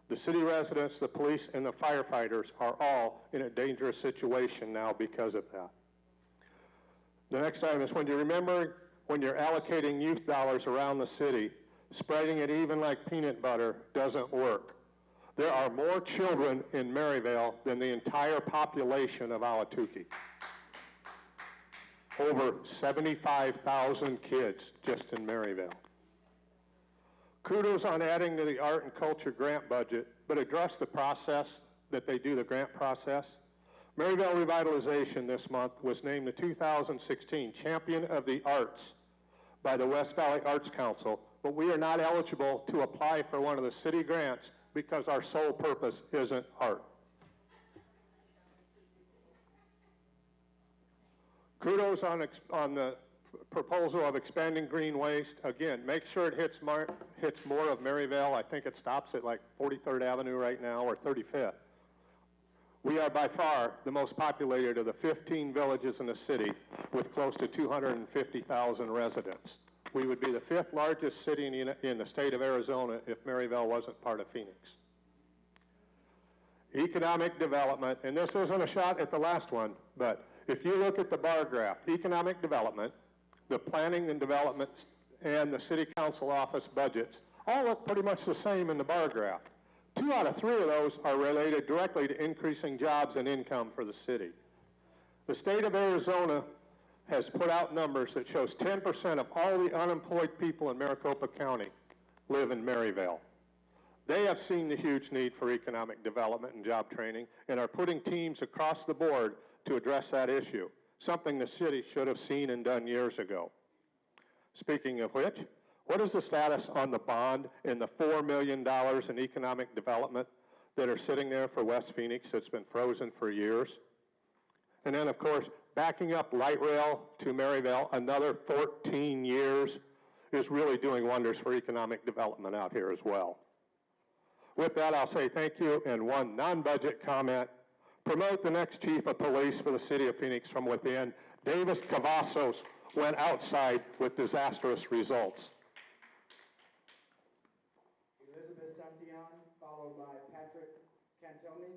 The city residents, the police, and the firefighters are all in a dangerous situation now because of that. The next item is when you remember when you're allocating youth dollars around the city, spreading it even like peanut butter doesn't work. There are more children in Maryvale than the entire population of Ahwatukee. Over 75,000 kids just in Maryvale. Kudos on adding to the art and culture grant budget, but address the process that they do, the grant process. Maryvale Revitalization this month was named the 2016 Champion of the Arts by the West Valley Arts Council, but we are not eligible to apply for one of the city grants because our sole purpose isn't art. Kudos on the proposal of expanding green waste. Again, make sure it hits more of Maryvale. I think it stops at like 43rd Avenue right now, or 35th. We are by far the most populated of the 15 villages in the city with close to 250,000 residents. We would be the 5th largest city in the state of Arizona if Maryvale wasn't part of Phoenix. Economic development, and this isn't a shot at the last one, but if you look at the bar graph, economic development, the planning and development, and the city council office budgets all look pretty much the same in the bar graph. 2 out of 3 of those are related directly to increasing jobs and income for the city. The state of Arizona has put out numbers that shows 10% of all the unemployed people in Maricopa County live in Maryvale. They have seen the huge need for economic development and job training and are putting teams across the board to address that issue, something the city should have seen and done years ago. Speaking of which, what is the status on the bond and the $4 million in economic development that are sitting there for West Phoenix that's been frozen for years? And then, of course, backing up light rail to Maryvale another 14 years is really doing wonders for economic development out here as well. With that, I'll say thank you, and one non-budget comment. Promote the next chief of police for the city of Phoenix from within. Davis Cavazos went outside with disastrous results. Elizabeth Santillan, followed by Patrick Cantoni.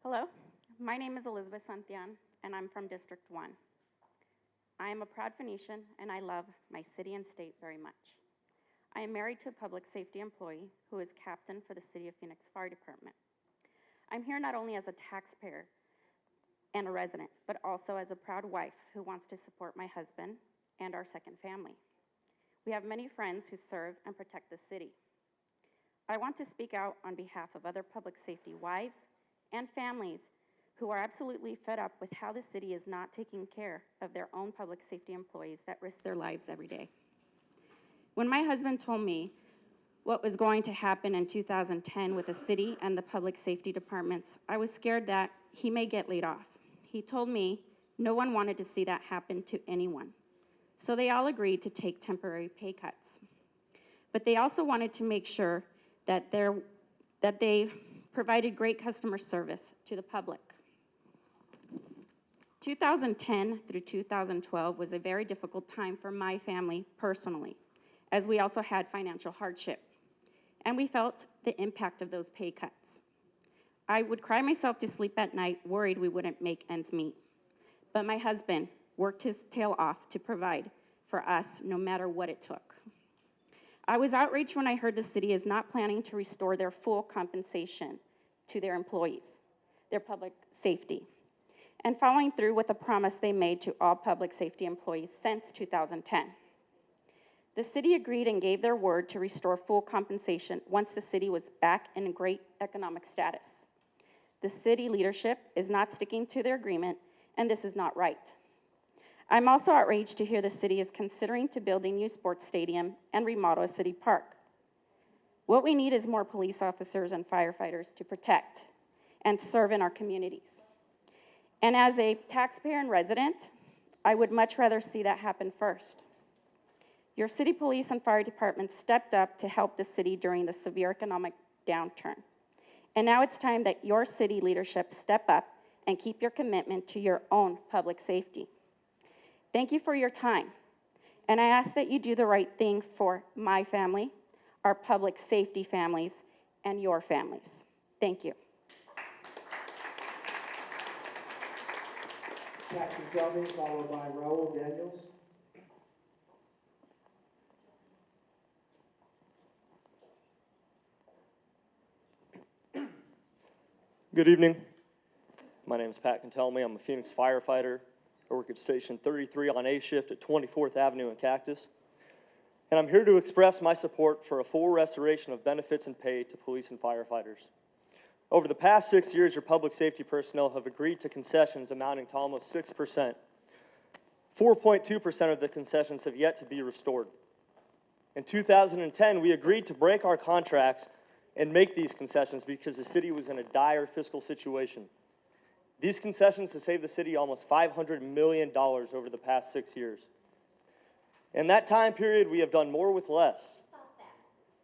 Hello, my name is Elizabeth Santillan, and I'm from District 1. I am a proud Phoenician, and I love my city and state very much. I am married to a public safety employee who is captain for the City of Phoenix Fire Department. I'm here not only as a taxpayer and a resident, but also as a proud wife who wants to support my husband and our second family. We have many friends who serve and protect the city. I want to speak out on behalf of other public safety wives and families who are absolutely fed up with how the city is not taking care of their own public safety employees that risk their lives every day. When my husband told me what was going to happen in 2010 with the city and the public safety departments, I was scared that he may get laid off. He told me no one wanted to see that happen to anyone. So they all agreed to take temporary pay cuts. But they also wanted to make sure that they provided great customer service to the public. 2010 through 2012 was a very difficult time for my family personally, as we also had financial hardship. And we felt the impact of those pay cuts. I would cry myself to sleep at night, worried we wouldn't make ends meet. But my husband worked his tail off to provide for us no matter what it took. I was outraged when I heard the city is not planning to restore their full compensation to their employees, their public safety, and following through with a promise they made to all public safety employees since 2010. The city agreed and gave their word to restore full compensation once the city was back in great economic status. The city leadership is not sticking to their agreement, and this is not right. I'm also outraged to hear the city is considering to build a new sports stadium and remodel a city park. What we need is more police officers and firefighters to protect and serve in our communities. And as a taxpayer and resident, I would much rather see that happen first. Your city police and fire departments stepped up to help the city during the severe economic downturn. And now it's time that your city leadership step up and keep your commitment to your own public safety. Thank you for your time. And I ask that you do the right thing for my family, our public safety families, and your families. Thank you. Captain Kelby, followed by Raul Daniels. Good evening. My name is Pat Cantelme. I'm a Phoenix firefighter. I work at Station 33 on A shift at 24th Avenue in Cactus. And I'm here to express my support for a full restoration of benefits and pay to police and firefighters. Over the past 6 years, your public safety personnel have agreed to concessions amounting to almost 6%. 4.2% of the concessions have yet to be restored. In 2010, we agreed to break our contracts and make these concessions because the city was in a dire fiscal situation. These concessions have saved the city almost $500 million over the past 6 years. In that time period, we have done more with less.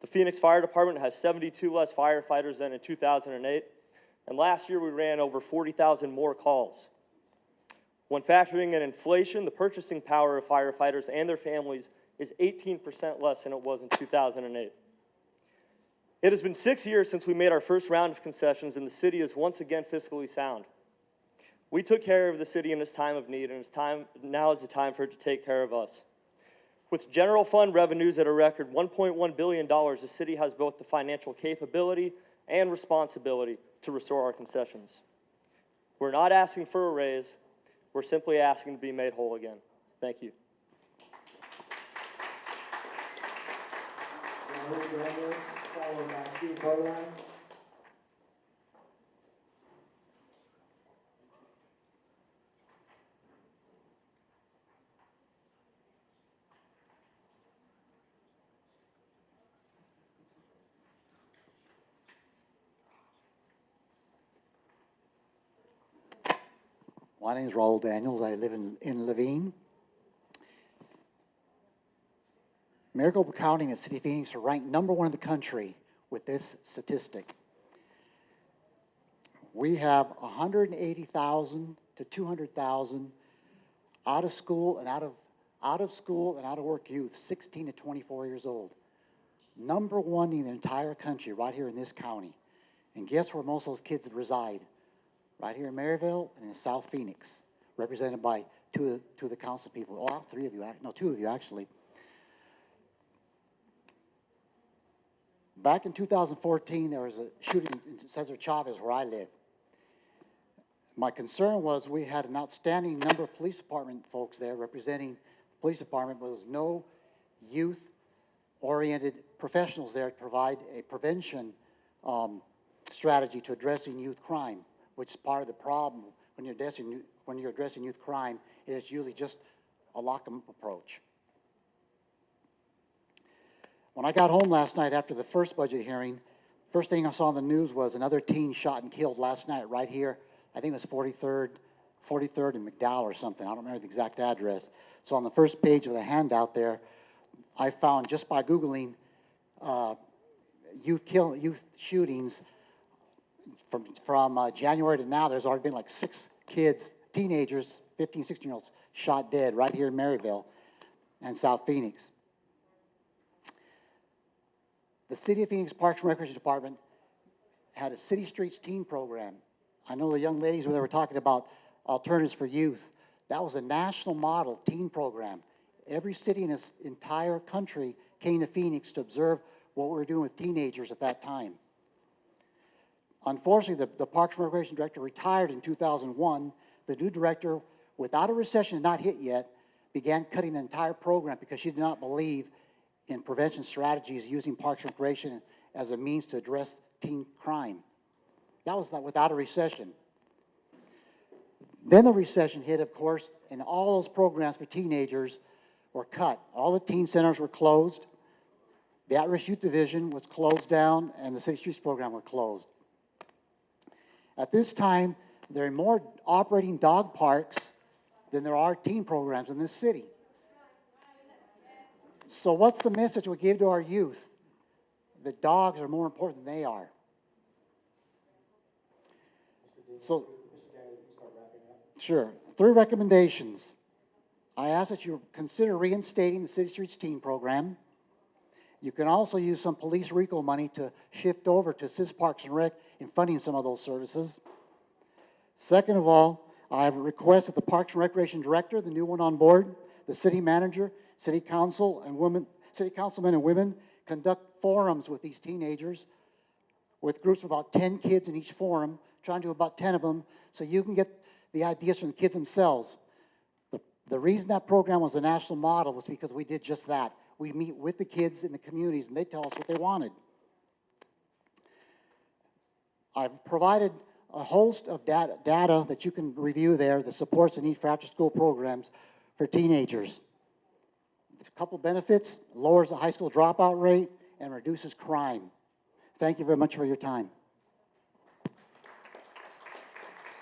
The Phoenix Fire Department has 72 less firefighters than in 2008, and last year we ran over 40,000 more calls. When factoring in inflation, the purchasing power of firefighters and their families is 18% less than it was in 2008. It has been 6 years since we made our first round of concessions, and the city is once again fiscally sound. We took care of the city in its time of need, and now is the time for it to take care of us. With general fund revenues at a record $1.1 billion, the city has both the financial capability and responsibility to restore our concessions. We're not asking for a raise, we're simply asking to be made whole again. Thank you. Raul Daniels, followed by Steve Butler. My name is Raul Daniels. I live in Levine. Maricopa County and the City of Phoenix are ranked #1 in the country with this statistic. We have 180,000 to 200,000 out of school and out of work youth, 16 to 24 years old. #1 in the entire country, right here in this county. And guess where most of those kids reside? Right here in Maryville and in South Phoenix, represented by two of the council people. Oh, 3 of you, no, 2 of you actually. Back in 2014, there was a shooting in Cesar Chavez where I live. My concern was we had an outstanding number of police department folks there representing the police department, but there was no youth-oriented professionals there to provide a prevention strategy to addressing youth crime, which is part of the problem when you're addressing youth crime. It's usually just a lock-em-up approach. When I got home last night after the first budget hearing, first thing I saw on the news was another teen shot and killed last night right here. I think it was 43rd and McDowell or something. I don't remember the exact address. So on the first page of the handout there, I found just by Googling youth shootings from January to now, there's already been like 6 kids, teenagers, 15, 16-year-olds shot dead right here in Maryville and South Phoenix. The City of Phoenix Parks and Recreation Department had a City Streets Teen Program. I know the young ladies, when they were talking about alternatives for youth, that was a national model teen program. Every city in this entire country came to Phoenix to observe what we were doing with teenagers at that time. Unfortunately, the Parks and Recreation Director retired in 2001. The new director, without a recession had not hit yet, began cutting the entire program because she did not believe in prevention strategies using Parks and Recreation as a means to address teen crime. That was not without a recession. Then the recession hit, of course, and all those programs for teenagers were cut. All the teen centers were closed. The At-Risk Youth Division was closed down, and the City Streets program were closed. At this time, there are more operating dog parks than there are teen programs in this city. So what's the message we give to our youth? That dogs are more important than they are. So, sure. 3 recommendations. I ask that you consider reinstating the City Streets Teen Program. You can also use some police RICO money to shift over to assist Parks and Rec in funding some of those services. Second of all, I have a request that the Parks and Recreation Director, the new one on board, the City Manager, City Council and women, City Councilmen and women conduct forums with these teenagers with groups of about 10 kids in each forum, trying to do about 10 of them, so you can get the ideas from the kids themselves. The reason that program was a national model was because we did just that. We meet with the kids in the communities, and they tell us what they wanted. I've provided a host of data that you can review there that supports the need for after-school programs for teenagers. A couple benefits: lowers the high school dropout rate and reduces crime. Thank you very much for your time.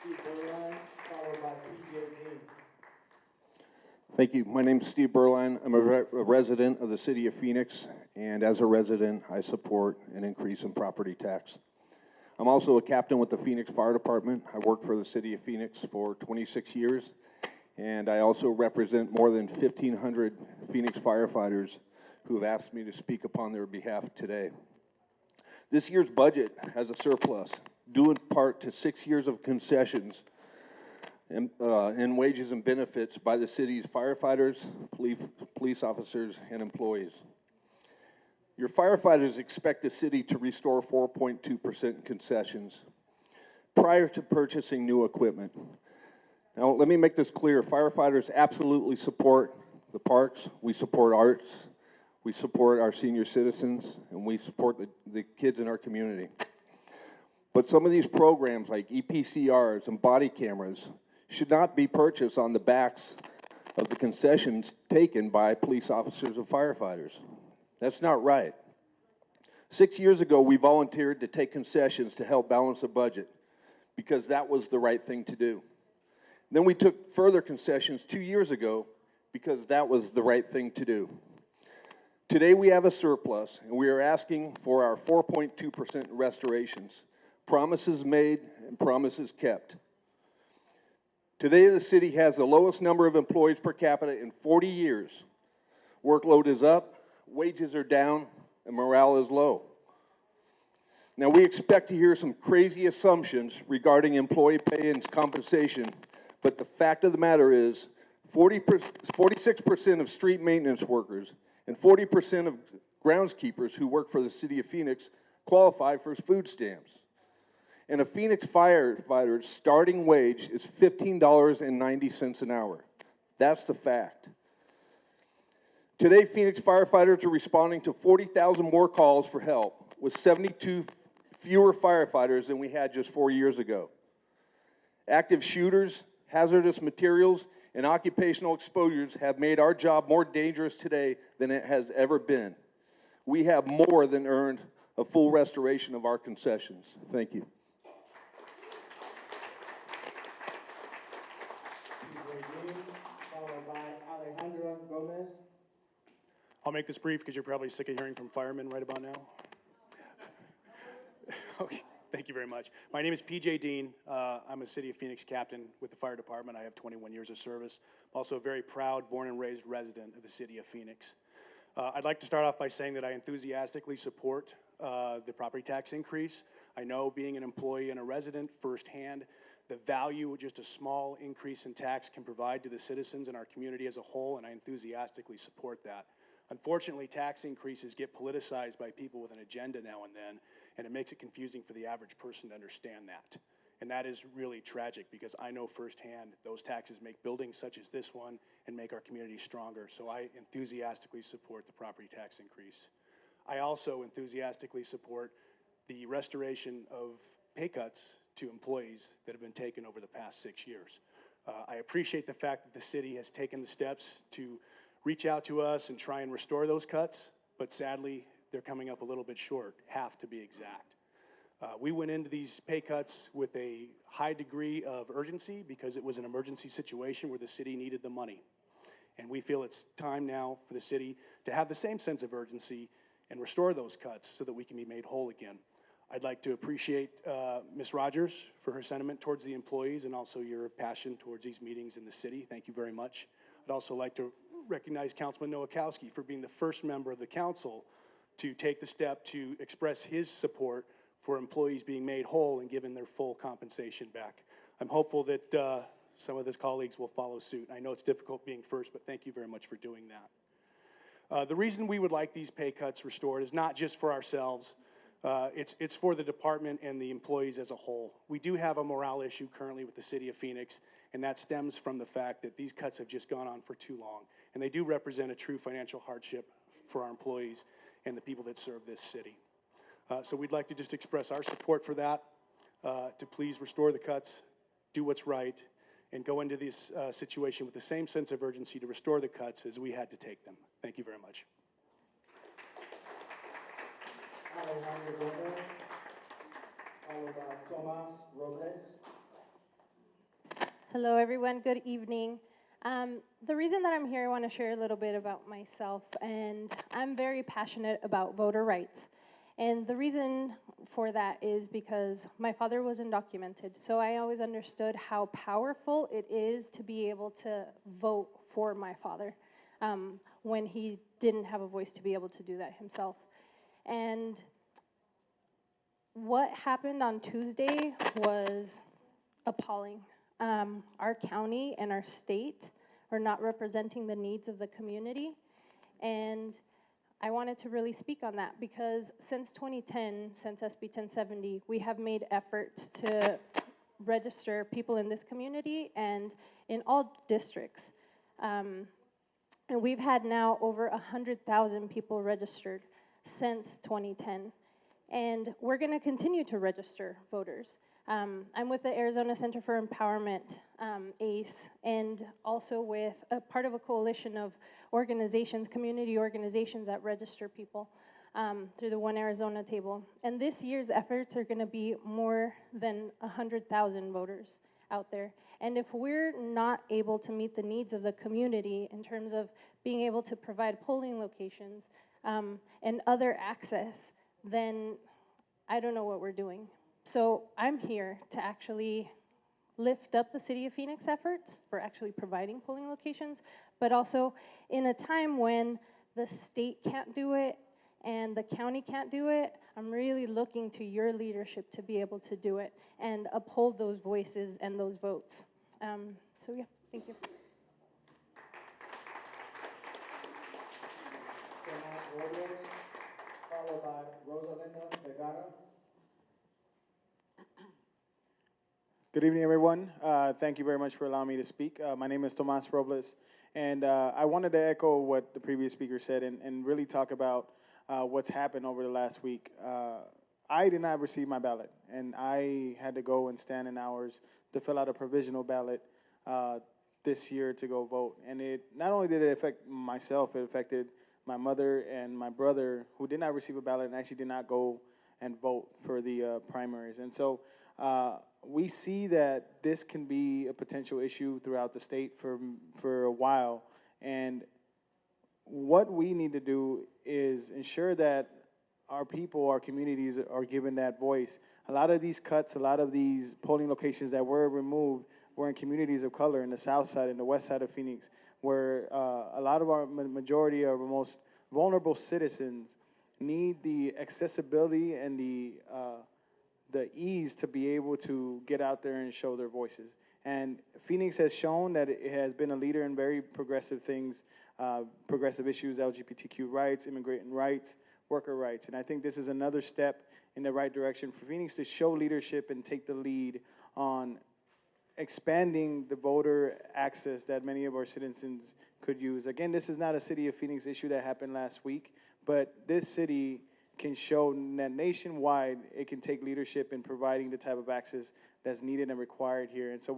Steve Berline, followed by PJ Dean. Thank you. My name is Steve Berline. I'm a resident of the city of Phoenix, and as a resident, I support an increase in property tax. I'm also a captain with the Phoenix Fire Department. I worked for the city of Phoenix for 26 years, and I also represent more than 1,500 Phoenix firefighters who have asked me to speak upon their behalf today. This year's budget has a surplus, due in part to 6 years of concessions in wages and benefits by the city's firefighters, police officers, and employees. Your firefighters expect the city to restore 4.2% concessions prior to purchasing new equipment. Now, let me make this clear. Firefighters absolutely support the parks. We support arts. We support our senior citizens, and we support the kids in our community. But some of these programs, like EPCRs and body cameras, should not be purchased on the backs of the concessions taken by police officers and firefighters. That's not right. 6 years ago, we volunteered to take concessions to help balance the budget because that was the right thing to do. Then we took further concessions 2 years ago because that was the right thing to do. Today we have a surplus, and we are asking for our 4.2% restorations. Promises made and promises kept. Today the city has the lowest number of employees per capita in 40 years. Workload is up, wages are down, and morale is low. Now we expect to hear some crazy assumptions regarding employee pay and compensation, but the fact of the matter is 46% of street maintenance workers and 40% of groundskeepers who work for the city of Phoenix qualify for food stamps. And a Phoenix firefighter's starting wage is $15.90 an hour. That's the fact. Today, Phoenix firefighters are responding to 40,000 more calls for help, with 72 fewer firefighters than we had just 4 years ago. Active shooters, hazardous materials, and occupational exposures have made our job more dangerous today than it has ever been. We have more than earned a full restoration of our concessions. Thank you. Followed by Alejandra Gomez. I'll make this brief because you're probably sick of hearing from firemen right about now. Okay, thank you very much. My name is PJ Dean. I'm a City of Phoenix captain with the fire department. I have 21 years of service. I'm also a very proud, born and raised resident of the City of Phoenix. I'd like to start off by saying that I enthusiastically support the property tax increase. I know, being an employee and a resident firsthand, the value just a small increase in tax can provide to the citizens and our community as a whole, and I enthusiastically support that. Unfortunately, tax increases get politicized by people with an agenda now and then, and it makes it confusing for the average person to understand that. And that is really tragic, because I know firsthand those taxes make buildings such as this one and make our community stronger. So I enthusiastically support the property tax increase. I also enthusiastically support the restoration of pay cuts to employees that have been taken over the past 6 years. I appreciate the fact that the city has taken the steps to reach out to us and try and restore those cuts, but sadly, they're coming up a little bit short, half to be exact. We went into these pay cuts with a high degree of urgency because it was an emergency situation where the city needed the money. And we feel it's time now for the city to have the same sense of urgency and restore those cuts so that we can be made whole again. I'd like to appreciate Ms. Rogers for her sentiment towards the employees and also your passion towards these meetings in the city. Thank you very much. I'd also like to recognize Councilman Nowakowski for being the first member of the council to take the step to express his support for employees being made whole and given their full compensation back. I'm hopeful that some of his colleagues will follow suit. I know it's difficult being first, but thank you very much for doing that. The reason we would like these pay cuts restored is not just for ourselves. It's for the department and the employees as a whole. We do have a morale issue currently with the city of Phoenix, and that stems from the fact that these cuts have just gone on for too long. And they do represent a true financial hardship for our employees and the people that serve this city. So we'd like to just express our support for that, to please restore the cuts, do what's right, and go into this situation with the same sense of urgency to restore the cuts as we had to take them. Thank you very much. Alejandro Gomez, followed by Tomas Robles. Hello, everyone. Good evening. The reason that I'm here, I want to share a little bit about myself, and I'm very passionate about voter rights. And the reason for that is because my father was undocumented, so I always understood how powerful it is to be able to vote for my father when he didn't have a voice to be able to do that himself. And what happened on Tuesday was appalling. Our county and our state are not representing the needs of the community, and I wanted to really speak on that because since 2010, since SB 1070, we have made efforts to register people in this community and in all districts. And we've had now over 100,000 people registered since 2010. And we're going to continue to register voters. I'm with the Arizona Center for Empowerment, ACE, and also with a part of a coalition of organizations, community organizations that register people through the One Arizona table. And this year's efforts are going to be more than 100,000 voters out there. And if we're not able to meet the needs of the community in terms of being able to provide polling locations and other access, then I don't know what we're doing. So I'm here to actually lift up the City of Phoenix efforts for actually providing polling locations, but also in a time when the state can't do it and the county can't do it, I'm really looking to your leadership to be able to do it and uphold those voices and those votes. So yeah, thank you. Tomas Robles, followed by Rosalinda Vergara. Good evening, everyone. Thank you very much for allowing me to speak. My name is Tomas Robles, and I wanted to echo what the previous speaker said and really talk about what's happened over the last week. I did not receive my ballot, and I had to go and stand in hours to fill out a provisional ballot this year to go vote. And it not only did it affect myself, it affected my mother and my brother, who did not receive a ballot and actually did not go and vote for the primaries. And so we see that this can be a potential issue throughout the state for a while. And what we need to do is ensure that our people, our communities are given that voice. A lot of these cuts, a lot of these polling locations that were removed were in communities of color in the south side and the west side of Phoenix, where a lot of our majority of our most vulnerable citizens need the accessibility and the ease to be able to get out there and show their voices. And Phoenix has shown that it has been a leader in very progressive things, progressive issues, LGBTQ rights, immigrant rights, worker rights. And I think this is another step in the right direction for Phoenix to show leadership and take the lead on expanding the voter access that many of our citizens could use. Again, this is not a City of Phoenix issue that happened last week, but this city can show that nationwide it can take leadership in providing the type of access that's needed and required here. And so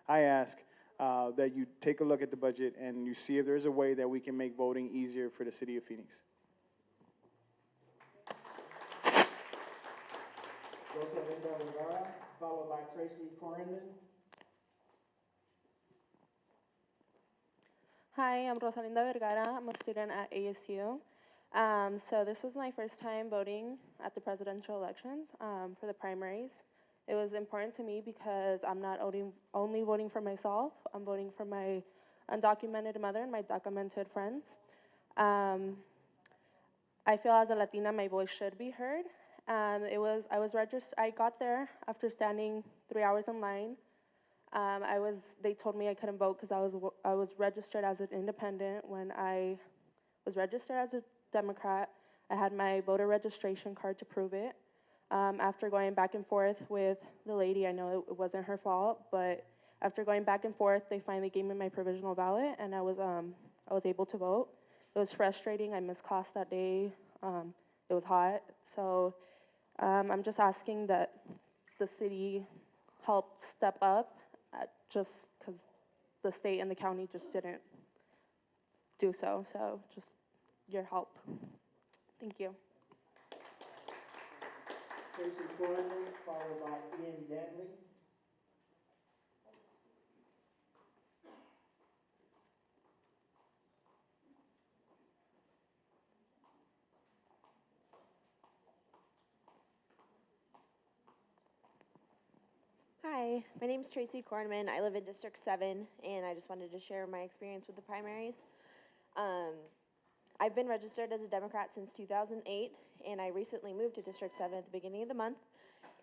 I ask that you take a look at the budget and you see if there's a way that we can make voting easier for the City of Phoenix. Rosalinda Vergara, followed by Tracy Corrigan. Hi, I'm Rosalinda Vergara. I'm a student at ASU. So this was my first time voting at the presidential elections for the primaries. It was important to me because I'm not only voting for myself, I'm voting for my undocumented mother and my documented friends. I feel as a Latina, my voice should be heard. I was registered. I got there after standing 3 hours in line. They told me I couldn't vote because I was registered as an independent. When I was registered as a Democrat, I had my voter registration card to prove it. After going back and forth with the lady, I know it wasn't her fault, but after going back and forth, they finally gave me my provisional ballot, and I was able to vote. It was frustrating. I missed class that day. It was hot, so I'm just asking that the city help step up, just because the state and the county just didn't do so. So just your help. Thank you. Tracy Corrigan, followed by Ian Dantley. Hi, my name is Tracy Kornman. I live in District 7, and I just wanted to share my experience with the primaries. I've been registered as a Democrat since 2008, and I recently moved to District 7 at the beginning of the month,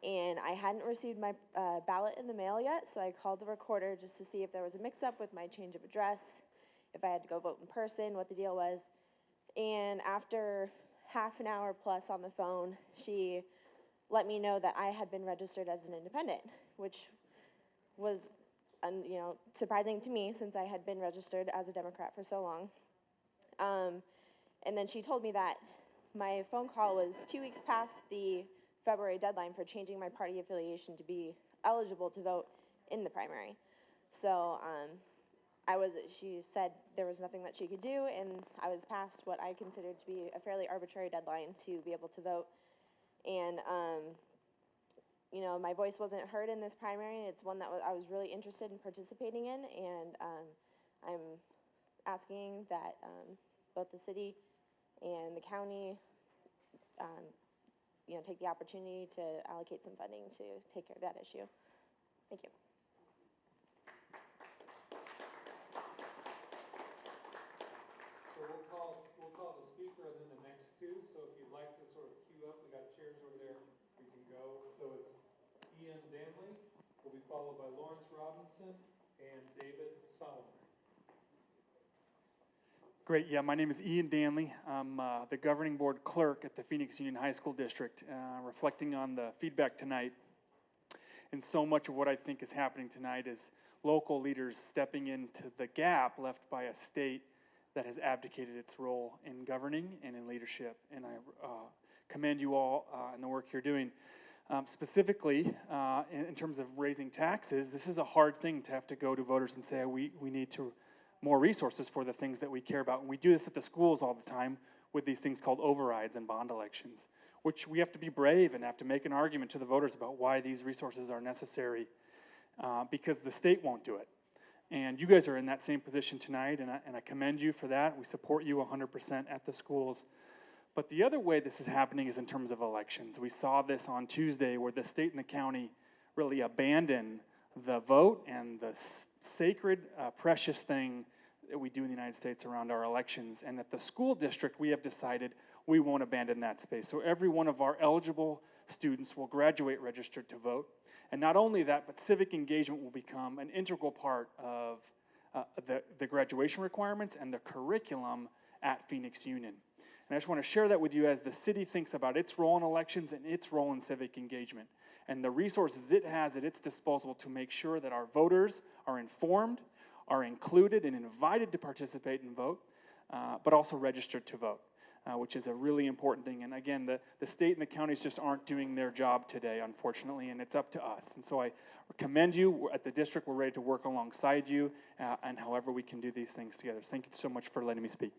and I hadn't received my ballot in the mail yet, so I called the recorder just to see if there was a mix-up with my change of address, if I had to go vote in person, what the deal was. And after half an hour plus on the phone, she let me know that I had been registered as an independent, which was surprising to me since I had been registered as a Democrat for so long. And then she told me that my phone call was 2 weeks past the February deadline for changing my party affiliation to be eligible to vote in the primary. So she said there was nothing that she could do, and I was past what I considered to be a fairly arbitrary deadline to be able to vote. And my voice wasn't heard in this primary. It's one that I was really interested in participating in, and I'm asking that both the city and the county, take the opportunity to allocate some funding to take care of that issue. Thank you. So we'll call the speaker and then the next two. So if you'd like to sort of queue up, we got chairs over there. We can go. So it's Ian Danley will be followed by Lawrence Robinson and David Solomon. Great. Yeah, my name is Ian Danley. I'm the governing board clerk at the Phoenix Union High School District, reflecting on the feedback tonight. And so much of what I think is happening tonight is local leaders stepping into the gap left by a state that has abdicated its role in governing and in leadership. And I commend you all in the work you're doing. Specifically, in terms of raising taxes, this is a hard thing to have to go to voters and say, we need to more resources for the things that we care about. And we do this at the schools all the time with these things called overrides and bond elections, which we have to be brave and have to make an argument to the voters about why these resources are necessary because the state won't do it. And you guys are in that same position tonight, and I commend you for that. We support you 100% at the schools. But the other way this is happening is in terms of elections. We saw this on Tuesday where the state and the county really abandoned the vote and the sacred, precious thing that we do in the United States around our elections. And at the school district, we have decided we won't abandon that space. So every one of our eligible students will graduate registered to vote. And not only that, but civic engagement will become an integral part of the graduation requirements and the curriculum at Phoenix Union. And I just want to share that with you as the city thinks about its role in elections and its role in civic engagement and the resources it has at its disposal to make sure that our voters are informed, are included and invited to participate and vote, but also registered to vote, which is a really important thing. And again, the state and the counties just aren't doing their job today, unfortunately, and it's up to us. And so I commend you. At the district, we're ready to work alongside you, and however we can do these things together. Thank you so much for letting me speak.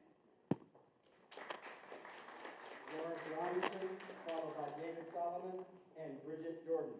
Lawrence Robinson, followed by David Solomon and Bridget Jordan.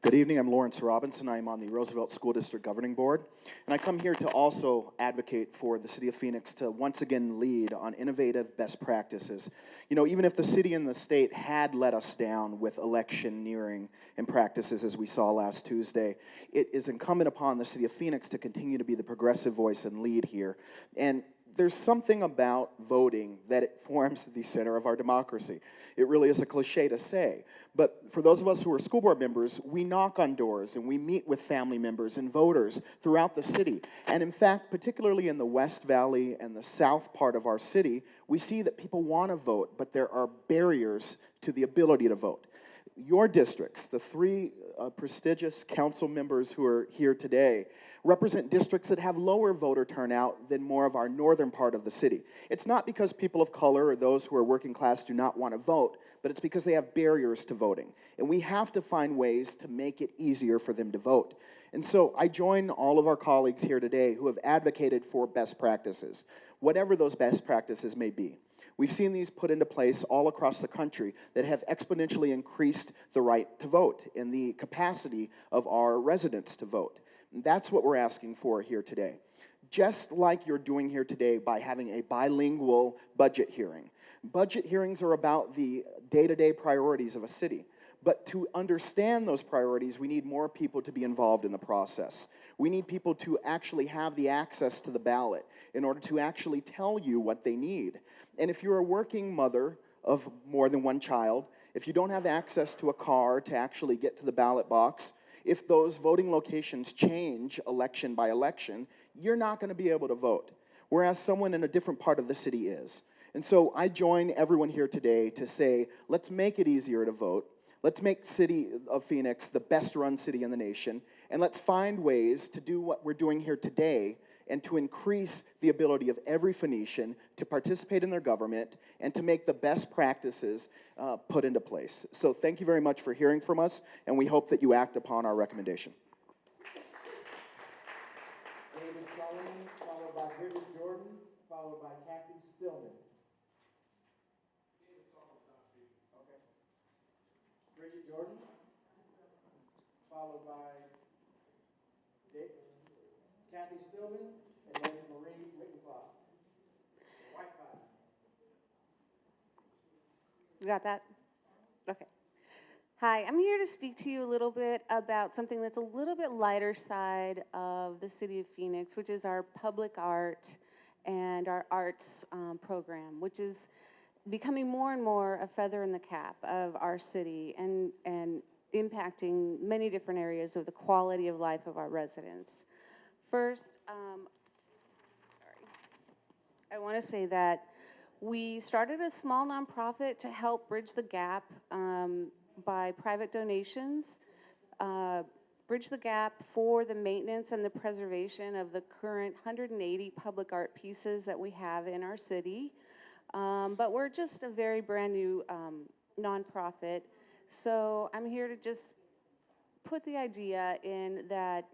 Good evening, I'm Lawrence Robinson. I'm on the Roosevelt School District Governing Board, and I come here to also advocate for the City of Phoenix to once again lead on innovative best practices. You know, even if the city and the state had let us down with electioneering and practices as we saw last Tuesday, it is incumbent upon the City of Phoenix to continue to be the progressive voice and lead here. And there's something about voting that it forms the center of our democracy. It really is a cliche to say, but for those of us who are school board members, we knock on doors and we meet with family members and voters throughout the city. And in fact, particularly in the West Valley and the south part of our city, we see that people want to vote, but there are barriers to the ability to vote. Your districts, the three prestigious council members who are here today, represent districts that have lower voter turnout than more of our northern part of the city. It's not because people of color or those who are working class do not want to vote, but it's because they have barriers to voting. And we have to find ways to make it easier for them to vote. And so I join all of our colleagues here today who have advocated for best practices, whatever those best practices may be. We've seen these put into place all across the country that have exponentially increased the right to vote and the capacity of our residents to vote. And that's what we're asking for here today. Just like you're doing here today by having a bilingual budget hearing. Budget hearings are about the day-to-day priorities of a city. But to understand those priorities, we need more people to be involved in the process. We need people to actually have the access to the ballot in order to actually tell you what they need. And if you're a working mother of more than one child, if you don't have access to a car to actually get to the ballot box, if those voting locations change election by election, you're not going to be able to vote, whereas someone in a different part of the city is. And so I join everyone here today to say, let's make it easier to vote. Let's make City of Phoenix the best run city in the nation, and let's find ways to do what we're doing here today and to increase the ability of every Phoenician to participate in their government and to make the best practices put into place. So thank you very much for hearing from us, and we hope that you act upon our recommendation. David Solomon, followed by Bridget Jordan, followed by Kathy Stillman. Okay. Bridget Jordan, followed by Kathy Stillman, and then Marie Wittencloth. White Cloud. You got that? Okay. Hi, I'm here to speak to you a little bit about something that's a little bit lighter side of the City of Phoenix, which is our public art and our arts program, which is becoming more and more a feather in the cap of our city and impacting many different areas of the quality of life of our residents. First, I want to say that we started a small nonprofit to help bridge the gap by private donations, bridge the gap for the maintenance and the preservation of the current 180 public art pieces that we have in our city. But we're just a very brand new nonprofit. So I'm here to just put the idea in that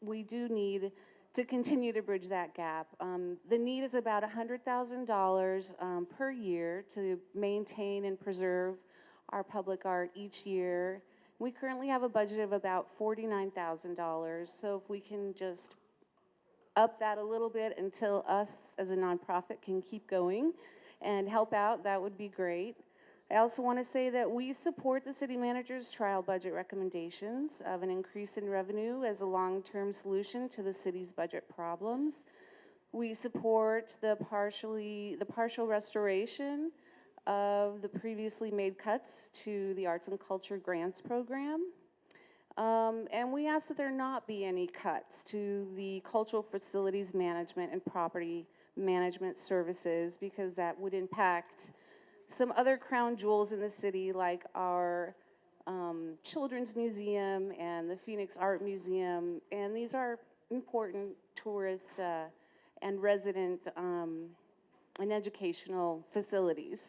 we do need to continue to bridge that gap. The need is about $100,000 per year to maintain and preserve our public art each year. We currently have a budget of about $49,000, so if we can just up that a little bit until us as a nonprofit can keep going and help out, that would be great. I also want to say that we support the city manager's trial budget recommendations of an increase in revenue as a long-term solution to the city's budget problems. We support the partial restoration of the previously made cuts to the Arts and Culture Grants Program. And we ask that there not be any cuts to the cultural facilities management and property management services, because that would impact some other crown jewels in the city, like our Children's Museum and the Phoenix Art Museum. And these are important tourist and resident and educational facilities.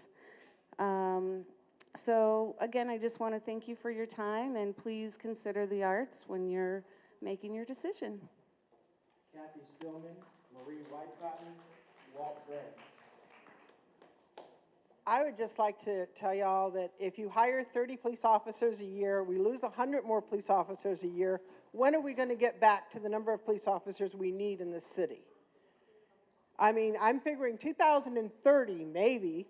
So again, I just want to thank you for your time, and please consider the arts when you're making your decision. Kathy Stillman, Marie Whitecotton, Walt Gray. I would just like to tell y'all that if you hire 30 police officers a year, we lose 100 more police officers a year. When are we going to get back to the number of police officers we need in this city? I mean, I'm figuring 2030, maybe.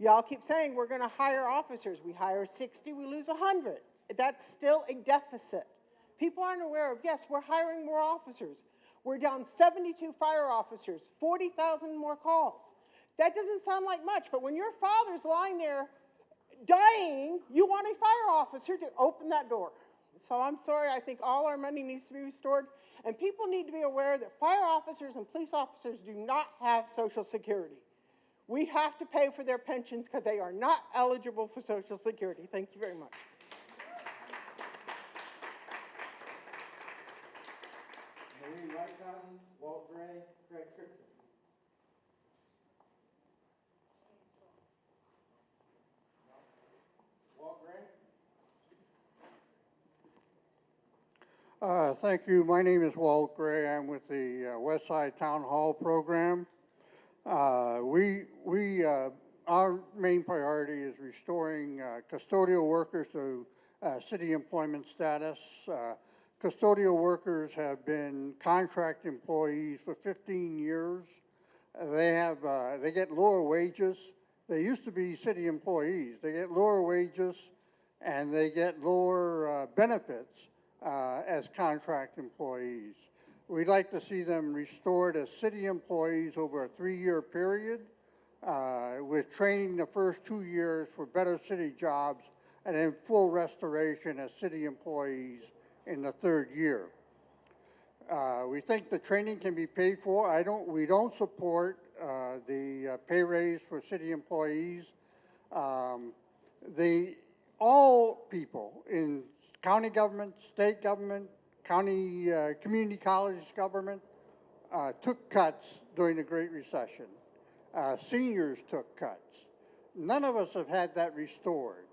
Y'all keep saying we're going to hire officers. We hire 60, we lose 100. That's still a deficit. People aren't aware of, yes, we're hiring more officers. We're down 72 fire officers, 40,000 more calls. That doesn't sound like much, but when your father's lying there dying, you want a fire officer to open that door. So I'm sorry, I think all our money needs to be restored, and people need to be aware that fire officers and police officers do not have Social Security. We have to pay for their pensions because they are not eligible for Social Security. Thank you very much. Marie Whitecotton, Walt Gray, Craig Tripton. Walt Gray. Thank you. My name is Walt Gray. I'm with the Westside Town Hall program. Our main priority is restoring custodial workers to city employment status. Custodial workers have been contract employees for 15 years. They get lower wages. They used to be city employees. They get lower wages and they get lower benefits as contract employees. We'd like to see them restored as city employees over a 3-year period, with training the first 2 years for better city jobs, and then full restoration as city employees in the 3rd year. We think the training can be paid for. We don't support the pay raise for city employees. All people in county government, state government, county community college government took cuts during the Great Recession. Seniors took cuts. None of us have had that restored.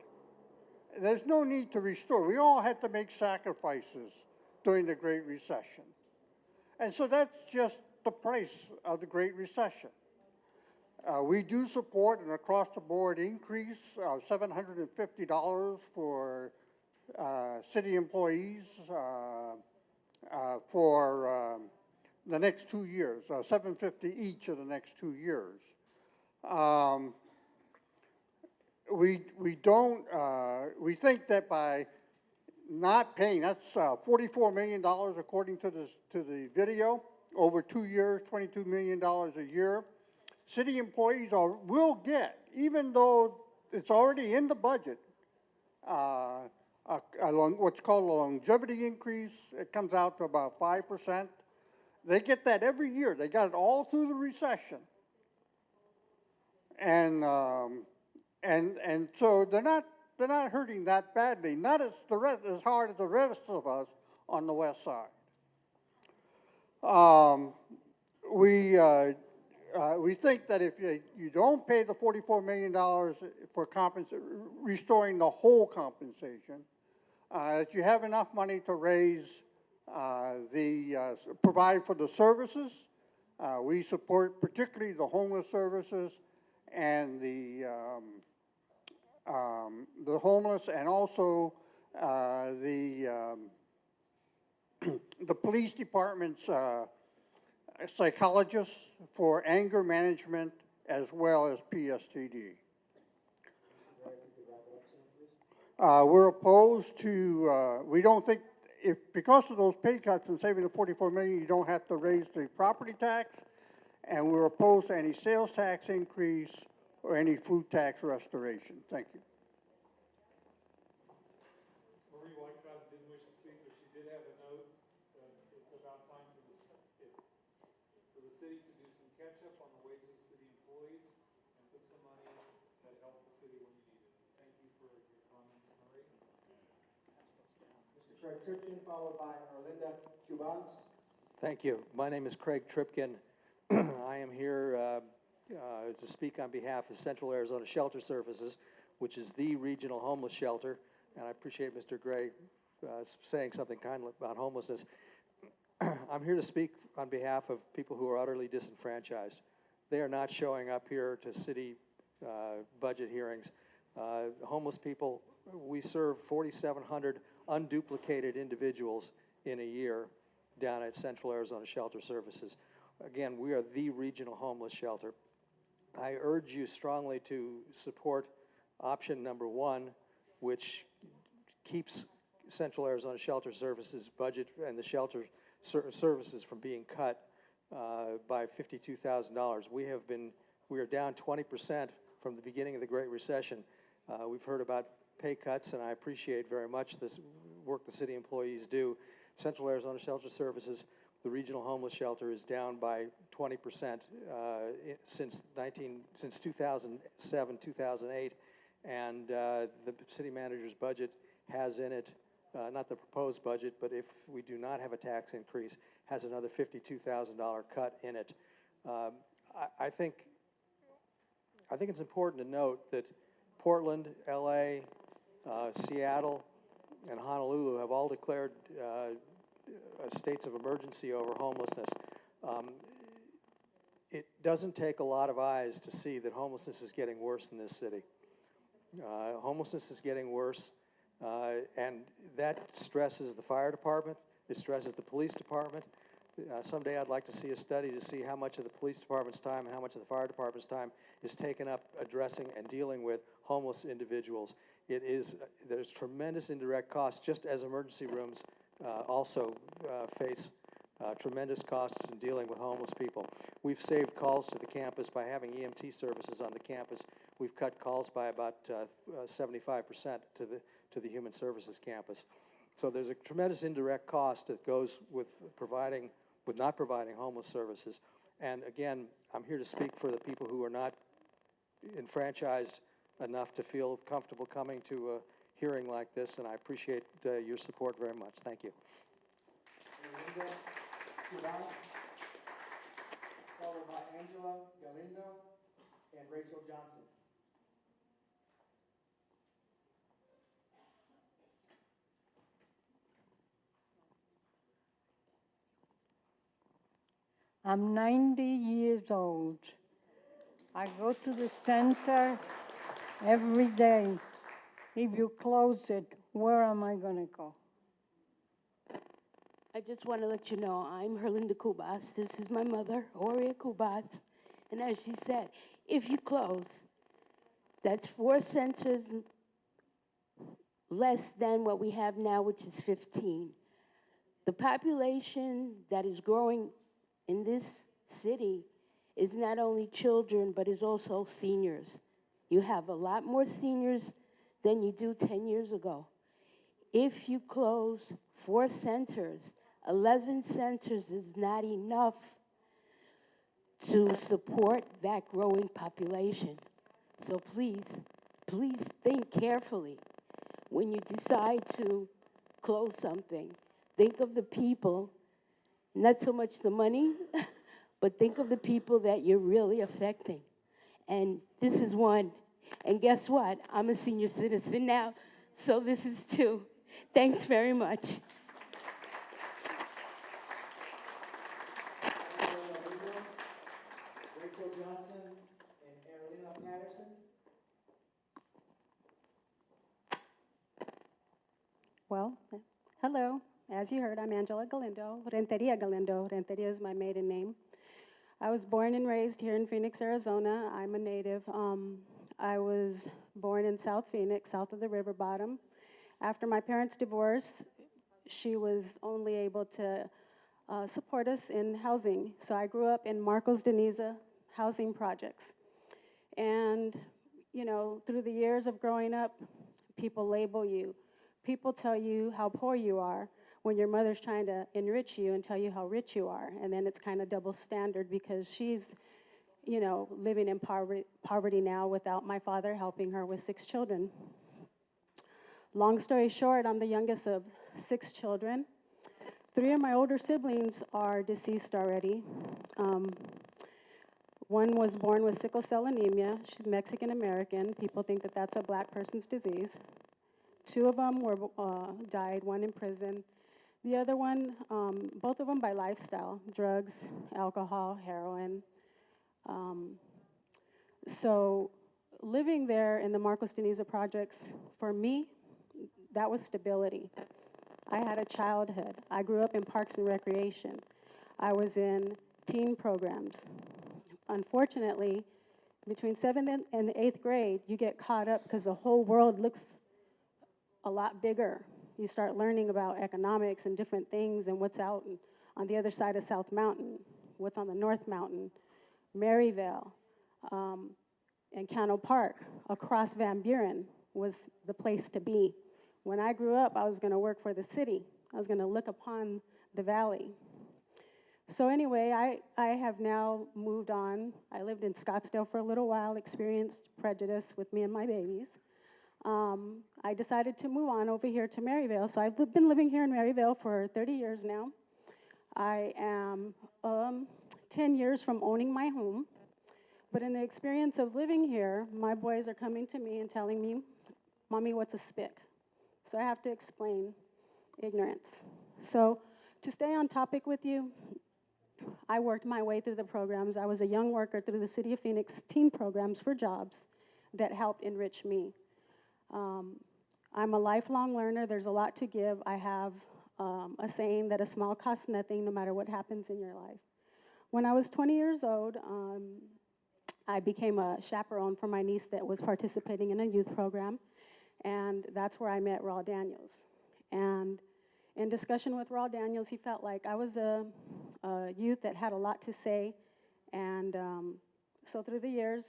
There's no need to restore. We all had to make sacrifices during the Great Recession. And so that's just the price of the Great Recession. We do support an across-the-board increase of $750 for city employees for the next 2 years, $750 each of the next 2 years. We think that by not paying, that's $44 million according to the video, over 2 years, $22 million a year. City employees will get, even though it's already in the budget, what's called a longevity increase. It comes out to about 5%. They get that every year. They got it all through the recession. And so they're not hurting that badly, not as hard as the rest of us on the west side. We think that if you don't pay the $44 million for restoring the whole compensation, that you have enough money to raise provide for the services. We support particularly the homeless services and the homeless, and also the police department's psychologists for anger management as well as PSTD. We're opposed to, we don't think, because of those pay cuts and saving the $44 million, you don't have to raise the property tax, and we're opposed to any sales tax increase or any food tax restoration. Thank you. Marie Whitecott didn't wish to speak, but she did have a note. It's about time for the city to do some catch-up on the wages of city employees and put some money that helped the city when you need it. Thank you for your comments, Marie. Mr. Craig Tripkin, followed by Erlinda Cubans. Thank you. My name is Craig Tripkin. I am here to speak on behalf of Central Arizona Shelter Services, which is the regional homeless shelter. And I appreciate Mr. Gray saying something kind about homelessness. I'm here to speak on behalf of people who are utterly disenfranchised. They are not showing up here to city budget hearings. Homeless people, we serve 4,700 unduplicated individuals in a year down at Central Arizona Shelter Services. Again, we are the regional homeless shelter. I urge you strongly to support option number 1, which keeps Central Arizona Shelter Services budget and the shelter services from being cut by $52,000. We are down 20% from the beginning of the Great Recession. We've heard about pay cuts, and I appreciate very much this work the city employees do. Central Arizona Shelter Services, the regional homeless shelter, is down by 20% since 2007, 2008, and the city manager's budget has in it, not the proposed budget, but if we do not have a tax increase, has another $52,000 cut in it. I think it's important to note that Portland, LA, Seattle, and Honolulu have all declared states of emergency over homelessness. It doesn't take a lot of eyes to see that homelessness is getting worse in this city. Homelessness is getting worse, and that stresses the fire department, it stresses the police department. Someday I'd like to see a study to see how much of the police department's time and how much of the fire department's time is taken up addressing and dealing with homeless individuals. There's tremendous indirect costs, just as emergency rooms also face tremendous costs in dealing with homeless people. We've saved calls to the campus by having EMT services on the campus. We've cut calls by about 75% to the Human Services campus. So there's a tremendous indirect cost that goes with not providing homeless services. And again, I'm here to speak for the people who are not enfranchised enough to feel comfortable coming to a hearing like this, and I appreciate your support very much. Thank you. Erlinda Cubans, followed by Angela Galindo and Rachel Johnson. I'm 90 years old. I go to the center every day. If you close it, where am I going to go? I just want to let you know I'm Herlinda Cubas. This is my mother, Horia Cubas. And as she said, if you close, that's 4 centers less than what we have now, which is 15. The population that is growing in this city is not only children, but is also seniors. You have a lot more seniors than you do 10 years ago. If you close 4 centers, 11 centers is not enough to support that growing population. So please, please think carefully when you decide to close something. Think of the people, not so much the money, but think of the people that you're really affecting. And this is one. And guess what? I'm a senior citizen now, so this is 2. Thanks very much. Rachel Johnson and Carolina Patterson. Well, hello. As you heard, I'm Angela Galindo, Renteria Galindo. Renteria is my maiden name. I was born and raised here in Phoenix, Arizona. I'm a native. I was born in South Phoenix, south of the river bottom. After my parents' divorce, she was only able to support us in housing. So I grew up in Marcos de Niza housing projects. And, you know, through the years of growing up, people label you. People tell you how poor you are when your mother's trying to enrich you and tell you how rich you are. And then it's kind of double standard because she's, you know, living in poverty now without my father helping her with 6 children. Long story short, I'm the youngest of 6 children. 3 of my older siblings are deceased already. One was born with sickle cell anemia. She's Mexican American. People think that that's a black person's disease. 2 of them were died, one in prison. The other one, both of them by lifestyle, drugs, alcohol, heroin. So living there in the Marcos de Niza projects, for me, that was stability. I had a childhood. I grew up in parks and recreation. I was in teen programs. Unfortunately, between 7th and 8th grade, you get caught up because the whole world looks a lot bigger. You start learning about economics and different things and what's out on the other side of South Mountain, what's on the North Mountain, Maryvale, and Cano Park, across Van Buren was the place to be. When I grew up, I was going to work for the city. I was going to look upon the valley. So anyway, I have now moved on. I lived in Scottsdale for a little while, experienced prejudice with me and my babies. I decided to move on over here to Maryvale. So I've been living here in Maryvale for 30 years now. I am 10 years from owning my home. But in the experience of living here, my boys are coming to me and telling me, Mommy, what's a spick? So I have to explain ignorance. So to stay on topic with you, I worked my way through the programs. I was a young worker through the City of Phoenix teen programs for jobs that helped enrich me. I'm a lifelong learner. There's a lot to give. I have a saying that a smile costs nothing no matter what happens in your life. When I was 20 years old, I became a chaperone for my niece that was participating in a youth program, and that's where I met Raul Daniels. And in discussion with Raul Daniels, he felt like I was a youth that had a lot to say, and so through the years,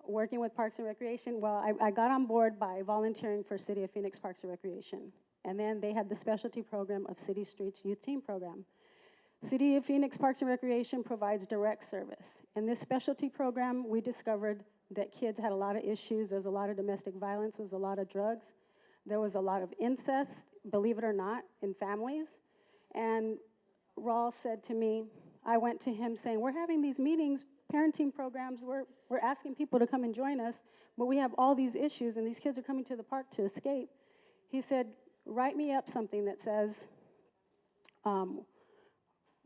working with Parks and Recreation, well, I got on board by volunteering for City of Phoenix Parks and Recreation, and then they had the specialty program of City Streets Youth Team Program. City of Phoenix Parks and Recreation provides direct service. In this specialty program, we discovered that kids had a lot of issues. There was a lot of domestic violence. There was a lot of drugs. There was a lot of incest, believe it or not, in families. And Raul said to me, I went to him saying, we're having these meetings, parenting programs, we're asking people to come and join us, but we have all these issues and these kids are coming to the park to escape. He said, write me up something that says,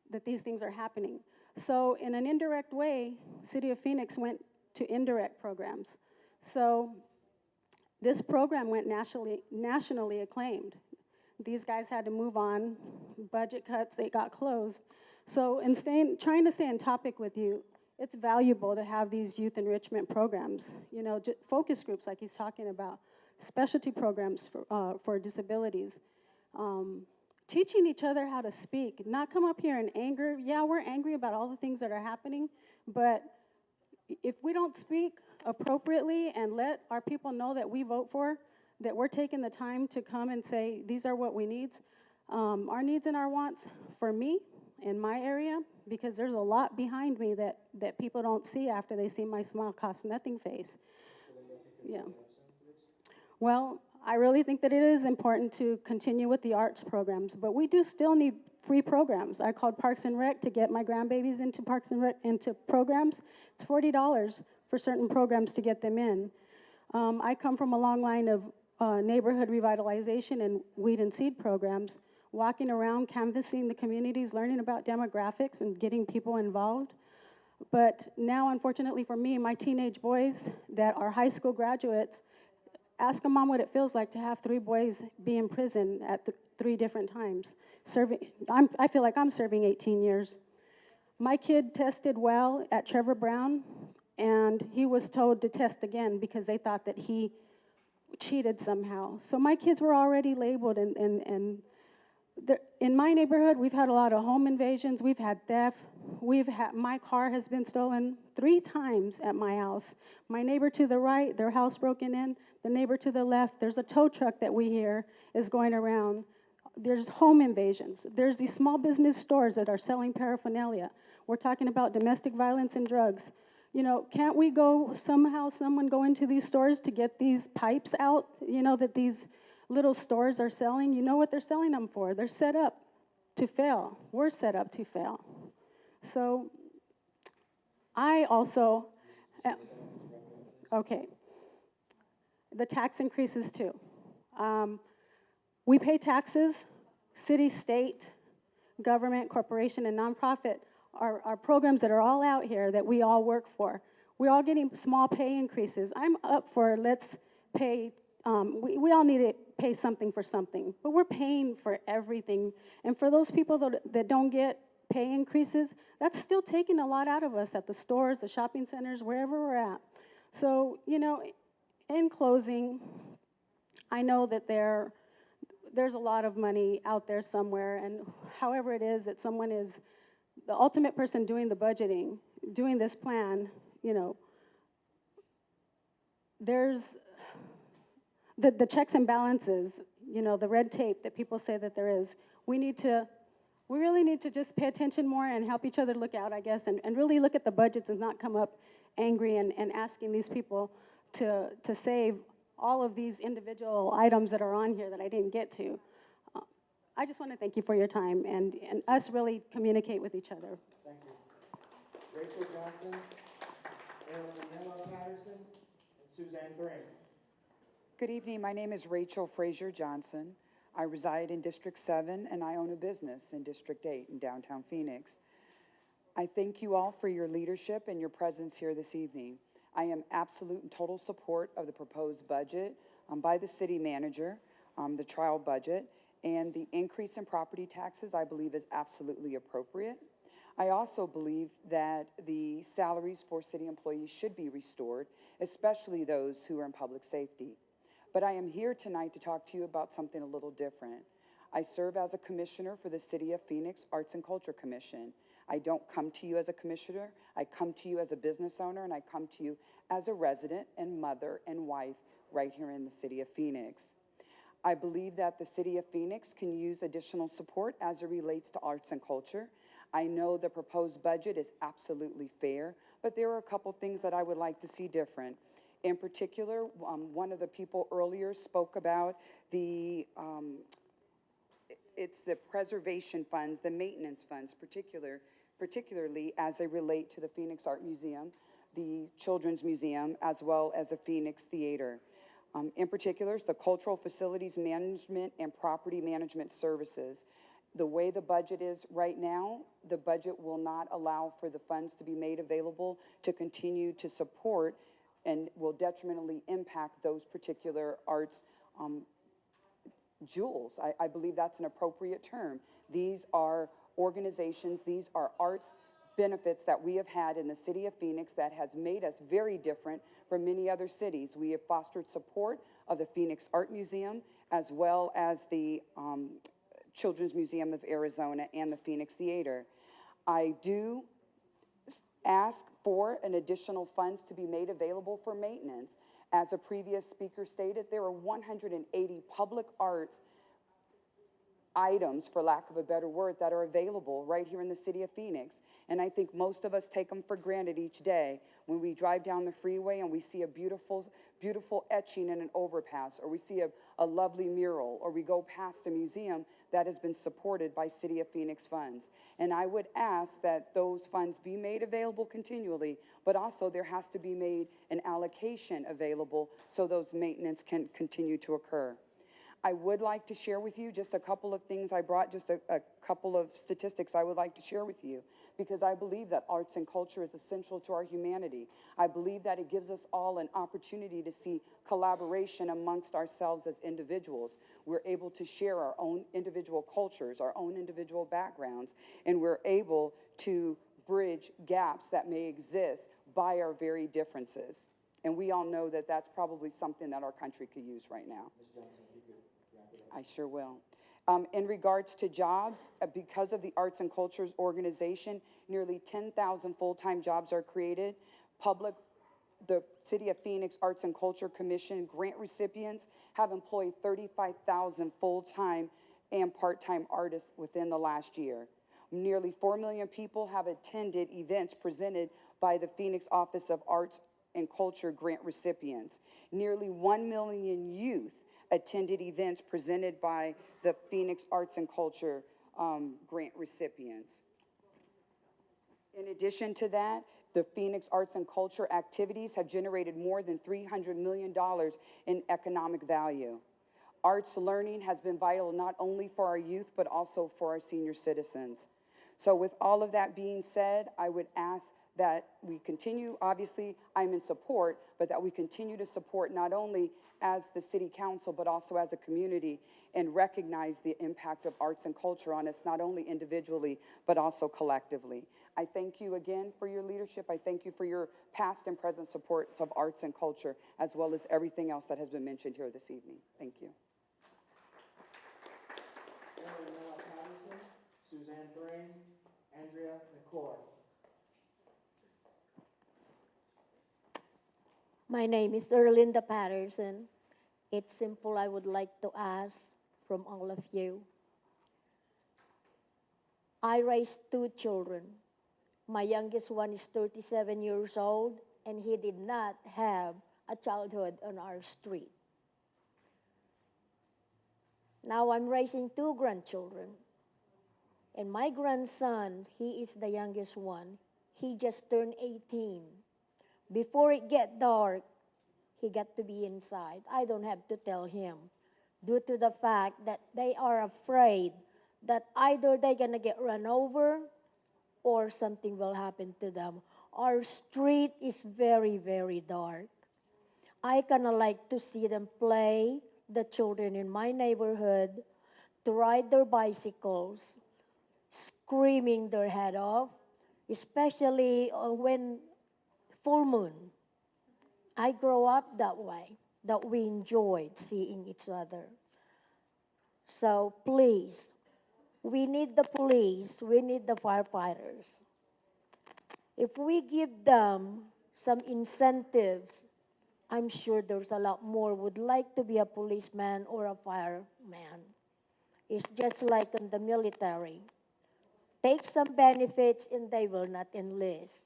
that these things are happening. So in an indirect way, City of Phoenix went to indirect programs. So this program went nationally acclaimed. These guys had to move on, budget cuts, they got closed. So in trying to stay on topic with you, it's valuable to have these youth enrichment programs, you know, focus groups like he's talking about, specialty programs for disabilities. Teaching each other how to speak, not come up here in anger. Yeah, we're angry about all the things that are happening, but if we don't speak appropriately and let our people know that we vote for, that we're taking the time to come and say, these are what we need, our needs and our wants for me in my area, because there's a lot behind me that people don't see after they see my smile costs nothing face. Yeah. Well, I really think that it is important to continue with the arts programs, but we do still need free programs. I called Parks and Rec to get my grandbabies into Parks and Rec, into programs. It's $40 for certain programs to get them in. I come from a long line of neighborhood revitalization and weed and seed programs, walking around, canvassing the communities, learning about demographics and getting people involved. But now, unfortunately for me, my teenage boys that are high school graduates, ask a mom what it feels like to have 3 boys be in prison at 3 different times. I feel like I'm serving 18 years. My kid tested well at Trevor Brown, and he was told to test again because they thought that he cheated somehow. So my kids were already labeled and In my neighborhood, we've had a lot of home invasions, we've had theft, my car has been stolen 3 times at my house. My neighbor to the right, their house broken in. The neighbor to the left, there's a tow truck that we hear is going around. There's home invasions. There's these small business stores that are selling paraphernalia. We're talking about domestic violence and drugs. You know, can't we someone go into these stores to get these pipes out, you know, that these little stores are selling? You know what they're selling them for? They're set up to fail. We're set up to fail. So I also, okay, the tax increases too. We pay taxes, city, state, government, corporation, and nonprofit are programs that are all out here that we all work for. We're all getting small pay increases. I'm up for let's pay, we all need to pay something for something, but we're paying for everything. And for those people that don't get pay increases, that's still taking a lot out of us at the stores, the shopping centers, wherever we're at. So, you know, in closing, I know that there's a lot of money out there somewhere, and however it is that someone is the ultimate person doing the budgeting, doing this plan, you know, there's the checks and balances, you know, the red tape that people say that there is. We really need to just pay attention more and help each other look out, I guess, and really look at the budgets and not come up angry and asking these people to save all of these individual items that are on here that I didn't get to. I just want to thank you for your time and us really communicate with each other. Thank you. Rachel Johnson, Ariella Patterson, and Suzanne Green. Good evening. My name is Rachel Frazier Johnson. I reside in District 7 and I own a business in District 8 in downtown Phoenix. I thank you all for your leadership and your presence here this evening. I am absolute and total support of the proposed budget by the city manager, the trial budget, and the increase in property taxes I believe is absolutely appropriate. I also believe that the salaries for city employees should be restored, especially those who are in public safety. But I am here tonight to talk to you about something a little different. I serve as a commissioner for the City of Phoenix Arts and Culture Commission. I don't come to you as a commissioner, I come to you as a business owner, and I come to you as a resident and mother and wife right here in the City of Phoenix. I believe that the City of Phoenix can use additional support as it relates to arts and culture. I know the proposed budget is absolutely fair, but there are a couple things that I would like to see different. In particular, one of the people earlier spoke about it's the preservation funds, the maintenance funds, particularly as they relate to the Phoenix Art Museum, the Children's Museum, as well as the Phoenix Theater. In particular, the Cultural Facilities Management and Property Management Services. The way the budget is right now, the budget will not allow for the funds to be made available to continue to support and will detrimentally impact those particular arts jewels. I believe that's an appropriate term. These are organizations, these are arts benefits that we have had in the City of Phoenix that has made us very different from many other cities. We have fostered support of the Phoenix Art Museum as well as the Children's Museum of Arizona and the Phoenix Theater. I do ask for an additional funds to be made available for maintenance. As a previous speaker stated, there are 180 public arts items, for lack of a better word, that are available right here in the City of Phoenix. And I think most of us take them for granted each day when we drive down the freeway and we see a beautiful, beautiful etching in an overpass, or we see a lovely mural, or we go past a museum that has been supported by City of Phoenix funds. And I would ask that those funds be made available continually, but also there has to be made an allocation available so those maintenance can continue to occur. I would like to share with you just a couple of things. I brought just a couple of statistics I would like to share with you, because I believe that arts and culture is essential to our humanity. I believe that it gives us all an opportunity to see collaboration amongst ourselves as individuals. We're able to share our own individual cultures, our own individual backgrounds, and we're able to bridge gaps that may exist by our very differences. And we all know that that's probably something that our country could use right now. Ms. Johnson, you could wrap it up. I sure will. In regards to jobs, because of the Arts and Cultures Organization, nearly 10,000 full-time jobs are created. The City of Phoenix Arts and Culture Commission grant recipients have employed 35,000 full-time and part-time artists within the last year. Nearly 4 million people have attended events presented by the Phoenix Office of Arts and Culture grant recipients. Nearly 1 million youth attended events presented by the Phoenix Arts and Culture grant recipients. In addition to that, the Phoenix Arts and Culture activities have generated more than $300 million in economic value. Arts learning has been vital not only for our youth, but also for our senior citizens. So with all of that being said, I would ask that we continue, obviously I'm in support, but that we continue to support not only as the city council, but also as a community, and recognize the impact of arts and culture on us, not only individually, but also collectively. I thank you again for your leadership. I thank you for your past and present support of arts and culture, as well as everything else that has been mentioned here this evening. Thank you. Suzanne Thring, Andrea McCoy. My name is Erlinda Patterson. It's simple, I would like to ask from all of you. I raised 2 children. My youngest one is 37 years old, and he did not have a childhood on our street. Now I'm raising 2 grandchildren. And my grandson, he is the youngest one. He just turned 18. Before it get dark, he got to be inside. I don't have to tell him, due to the fact that they are afraid that either they're gonna get run over or something will happen to them. Our street is very, very dark. I kinda like to see them play, the children in my neighborhood, to ride their bicycles, screaming their head off, especially when full moon. I grew up that way, that we enjoyed seeing each other. So please, we need the police, we need the firefighters. If we give them some incentives, I'm sure there's a lot more would like to be a policeman or a fireman. It's just like in the military. Take some benefits and they will not enlist.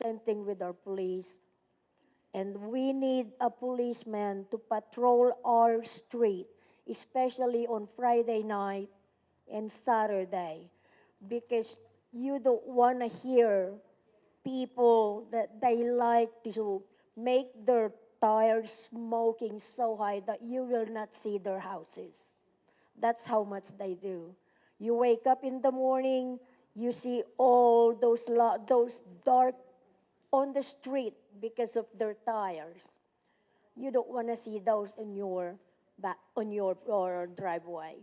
Same thing with our police. And we need a policeman to patrol our street, especially on Friday night and Saturday, because you don't want to hear people that they like to make their tires smoking so high that you will not see their houses. That's how much they do. You wake up in the morning, you see all those dark on the street because of their tires. You don't want to see those on your driveway.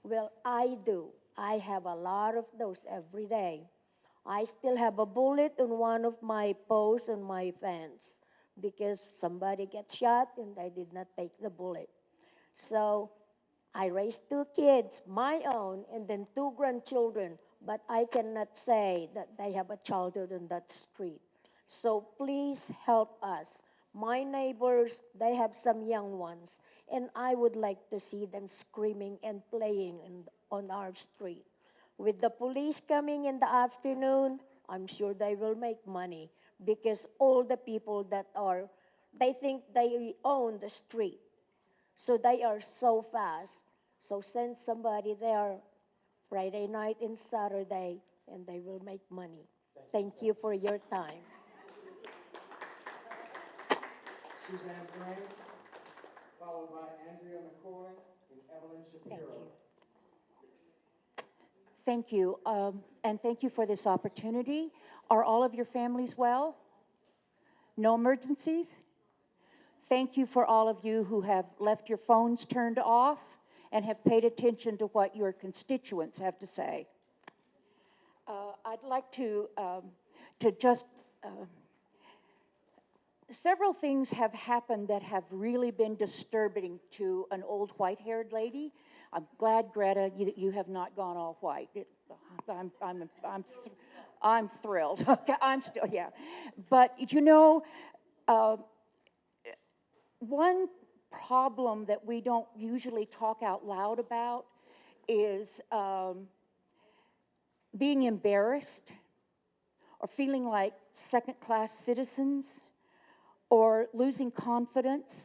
Well, I do. I have a lot of those every day. I still have a bullet on one of my posts on my fence because somebody got shot and I did not take the bullet. So I raised 2 kids, my own, and then 2 grandchildren, but I cannot say that they have a childhood on that street. So please help us. My neighbors, they have some young ones, and I would like to see them screaming and playing on our street. With the police coming in the afternoon, I'm sure they will make money because all the people they think they own the street. So they are so fast. So send somebody there Friday night and Saturday, and they will make money. Thank you for your time. Suzanne Thring, followed by Andrea McCoy and Evelyn Shapiro. Thank you, and thank you for this opportunity. Are all of your families well? No emergencies? Thank you for all of you who have left your phones turned off and have paid attention to what your constituents have to say. I'd like to just, several things have happened that have really been disturbing to an old white-haired lady. I'm glad, Greta, you have not gone all white. I'm thrilled. Okay, I'm still, yeah. But, one problem that we don't usually talk out loud about is being embarrassed or feeling like second-class citizens or losing confidence.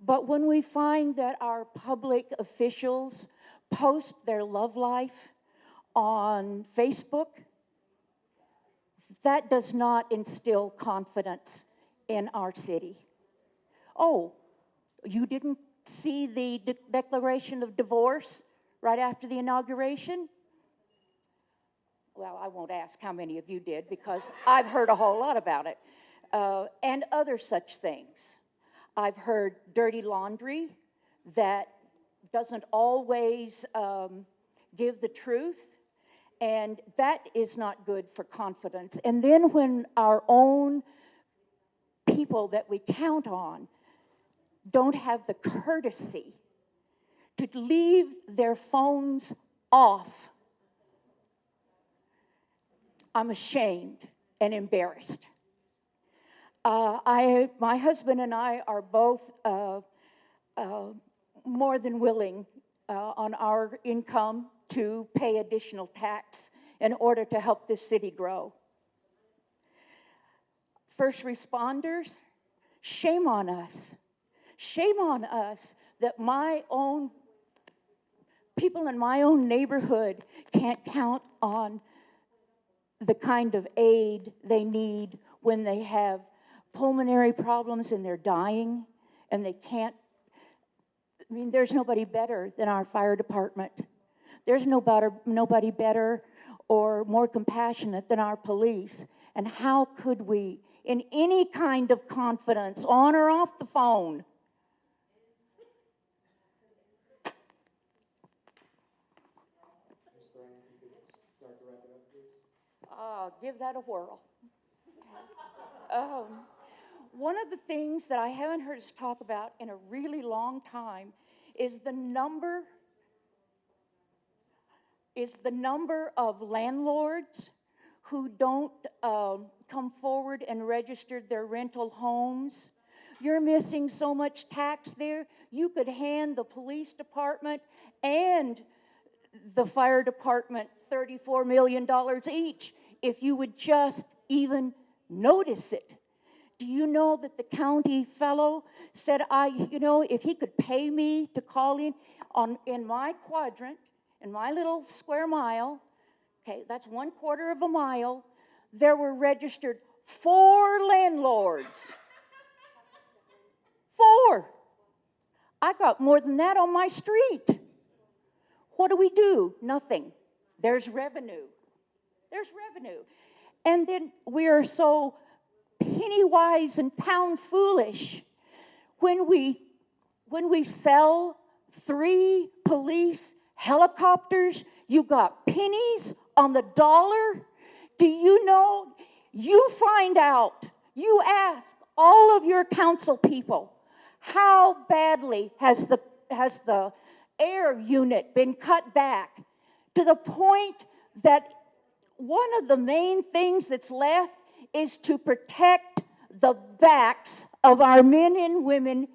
But when we find that our public officials post their love life on Facebook, that does not instill confidence in our city. Oh, you didn't see the declaration of divorce right after the inauguration? Well, I won't ask how many of you did because I've heard a whole lot about it. And other such things. I've heard dirty laundry that doesn't always give the truth, and that is not good for confidence. And then when our own people that we count on don't have the courtesy to leave their phones off, I'm ashamed and embarrassed. My husband and I are both more than willing on our income to pay additional tax in order to help this city grow. First responders, shame on us. Shame on us that my own people in my own neighborhood can't count on the kind of aid they need when they have pulmonary problems and they're dying and they can't. I mean, there's nobody better than our fire department. There's nobody better or more compassionate than our police. And how could we, in any kind of confidence, on or off the phone, give that a whirl. One of the things that I haven't heard us talk about in a really long time is the number of landlords who don't come forward and register their rental homes. You're missing so much tax there. You could hand the police department and the fire department $34 million each if you would just even notice it. Do you know that the county fellow said, if he could pay me to call in my quadrant, in my little square mile, okay, that's 1/4 of a mile, there were registered 4 landlords. 4. I got more than that on my street. What do? Nothing. There's revenue. There's revenue. And then we are so penny wise and pound foolish when we sell 3 police helicopters. You got pennies on the dollar. Do you know? You find out. You ask all of your council people, how badly has the air unit been cut back to the point that one of the main things that's left is to protect the backs of our men and women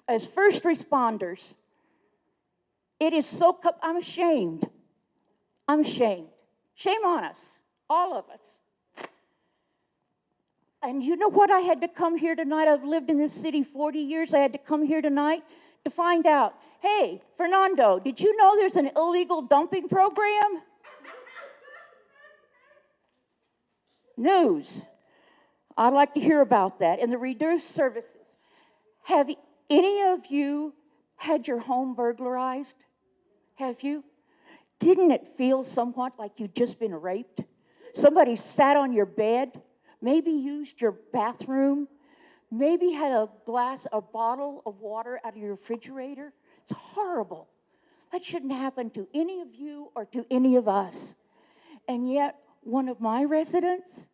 as first responders. It is so, I'm ashamed. I'm ashamed. Shame on us, all of us. And you know what? I had to come here tonight. I've lived in this city 40 years. I had to come here tonight to find out, hey, Fernando, did you know there's an illegal dumping program? News. I'd like to hear about that. And the reduced services. Have any of you had your home burglarized? Have you? Didn't it feel somewhat like you'd just been raped? Somebody sat on your bed, maybe used your bathroom, maybe had a bottle of water out of your refrigerator. It's horrible. That shouldn't happen to any of you or to any of us. And yet, one of my residents,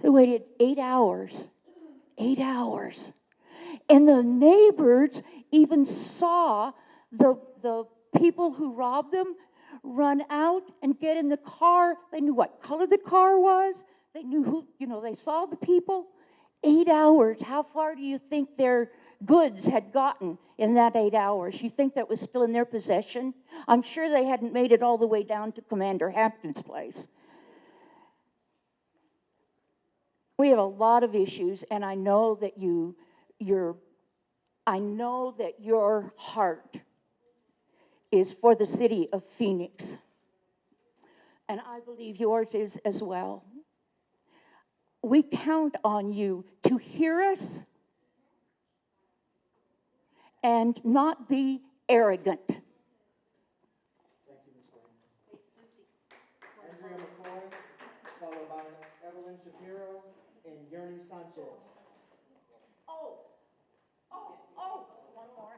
they waited 8 hours. 8 hours. And the neighbors even saw the people who robbed them run out and get in the car. They knew what color the car was. They knew who, they saw the people. 8 hours. How far do you think their goods had gotten in that 8 hours? You think that was still in their possession? I'm sure they hadn't made it all the way down to Commander Hampton's place. We have a lot of issues, and I know that I know that your heart is for the city of Phoenix. And I believe yours is as well. We count on you to hear us and not be arrogant. Thank you, Ms. Lane. Andrea McCoy, followed by Evelyn Shapiro and Yerny Sanchez.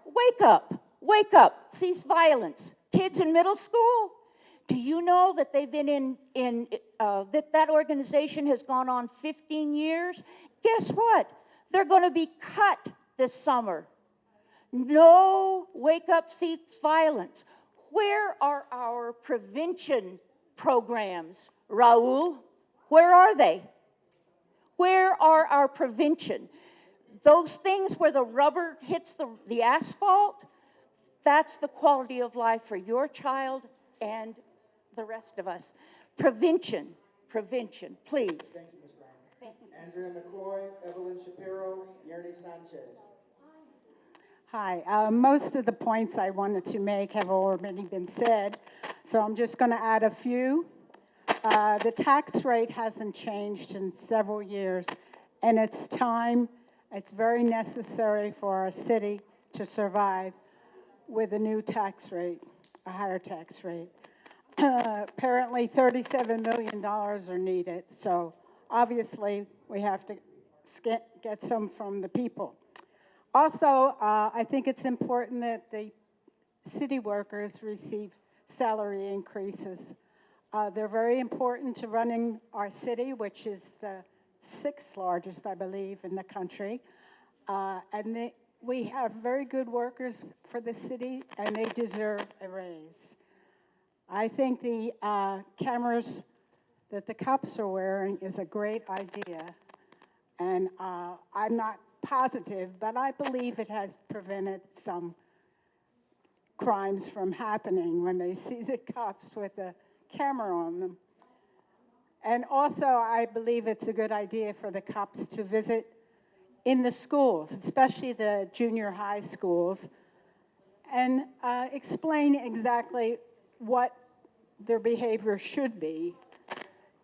Wake up, wake up, cease violence. Kids in middle school, do you know that they've been that organization has gone on 15 years? Guess what? They're going to be cut this summer. No, wake up, cease violence. Where are our prevention programs, Raul? Where are they? Where are our prevention? Those things where the rubber hits the asphalt, that's the quality of life for your child and the rest of us. Prevention, prevention, please. Thank you, Ms. Brown. Andrea McCoy, Evelyn Shapiro, Yerny Sanchez. Hi, most of the points I wanted to make have already been said, so I'm just going to add a few. The tax rate hasn't changed in several years, and it's time, it's very necessary for our city to survive with a new tax rate, a higher tax rate. Apparently $37 million are needed, so obviously we have to get some from the people. Also, I think it's important that the city workers receive salary increases. They're very important to running our city, which is the 6th largest, I believe, in the country. We have very good workers for the city, and they deserve a raise. I think the cameras that the cops are wearing is a great idea, and I'm not positive, but I believe it has prevented some crimes from happening when they see the cops with a camera on them. And also, I believe it's a good idea for the cops to visit in the schools, especially the junior high schools, and explain exactly what their behavior should be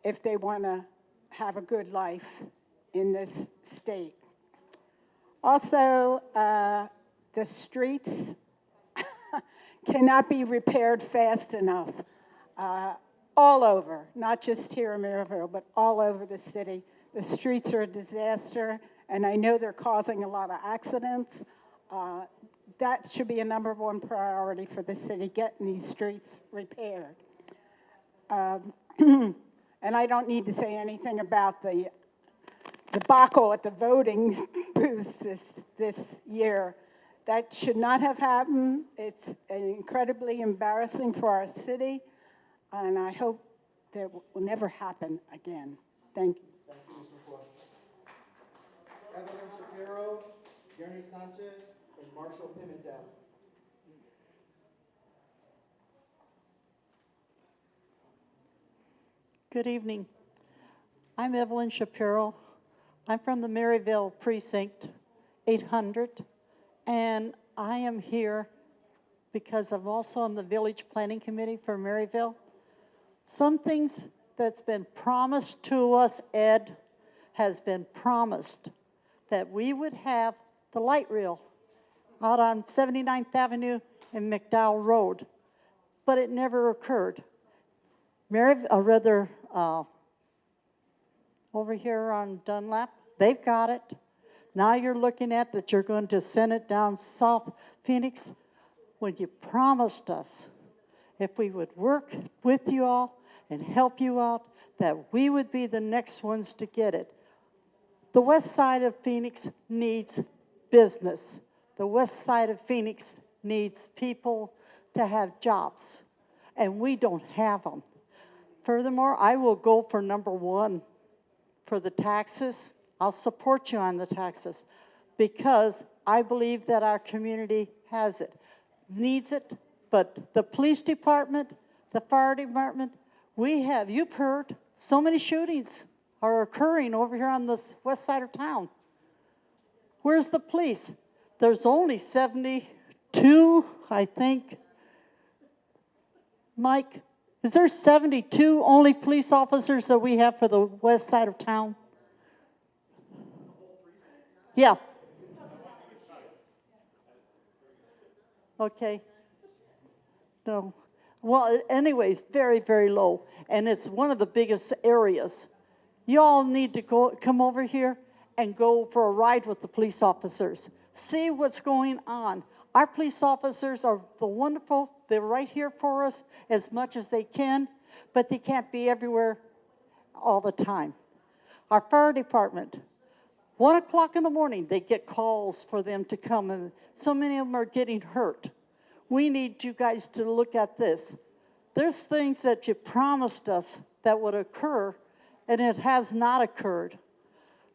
if they want to have a good life in this state. Also, the streets cannot be repaired fast enough. All over, not just here in Maryville, but all over the city. The streets are a disaster, and I know they're causing a lot of accidents. That should be a #1 priority for the city, getting these streets repaired. And I don't need to say anything about the debacle at the voting booths this year. That should not have happened. It's incredibly embarrassing for our city, and I hope that will never happen again. Thank you. Thank you, Ms. McCoy. Evelyn Shapiro, Yerny Sanchez, and Marshall Pimentel. Good evening. I'm Evelyn Shapiro. I'm from the Maryville Precinct 800, and I am here because I'm also on the Village Planning Committee for Maryville. Some things that's been promised to us, Ed, has been promised that we would have the light rail out on 79th Avenue and McDowell Road, but it never occurred. Over here on Dunlap, they've got it. Now you're looking at that you're going to send it down South Phoenix. When you promised us, if we would work with you all and help you out, that we would be the next ones to get it. The west side of Phoenix needs business. The west side of Phoenix needs people to have jobs, and we don't have them. Furthermore, I will go for number one for the taxes. I'll support you on the taxes because I believe that our community has it, needs it. But the police department, the fire department, you've heard, so many shootings are occurring over here on the west side of town. Where's the police? There's only 72, I think. Mike, is there 72 only police officers that we have for the west side of town? Yeah. Okay. No. Well, anyways, very, very low. And it's one of the biggest areas. You all need to come over here and go for a ride with the police officers. See what's going on. Our police officers are wonderful. They're right here for us as much as they can, but they can't be everywhere all the time. Our fire department, 1 o'clock in the morning, they get calls for them to come, and so many of them are getting hurt. We need you guys to look at this. There's things that you promised us that would occur, and it has not occurred.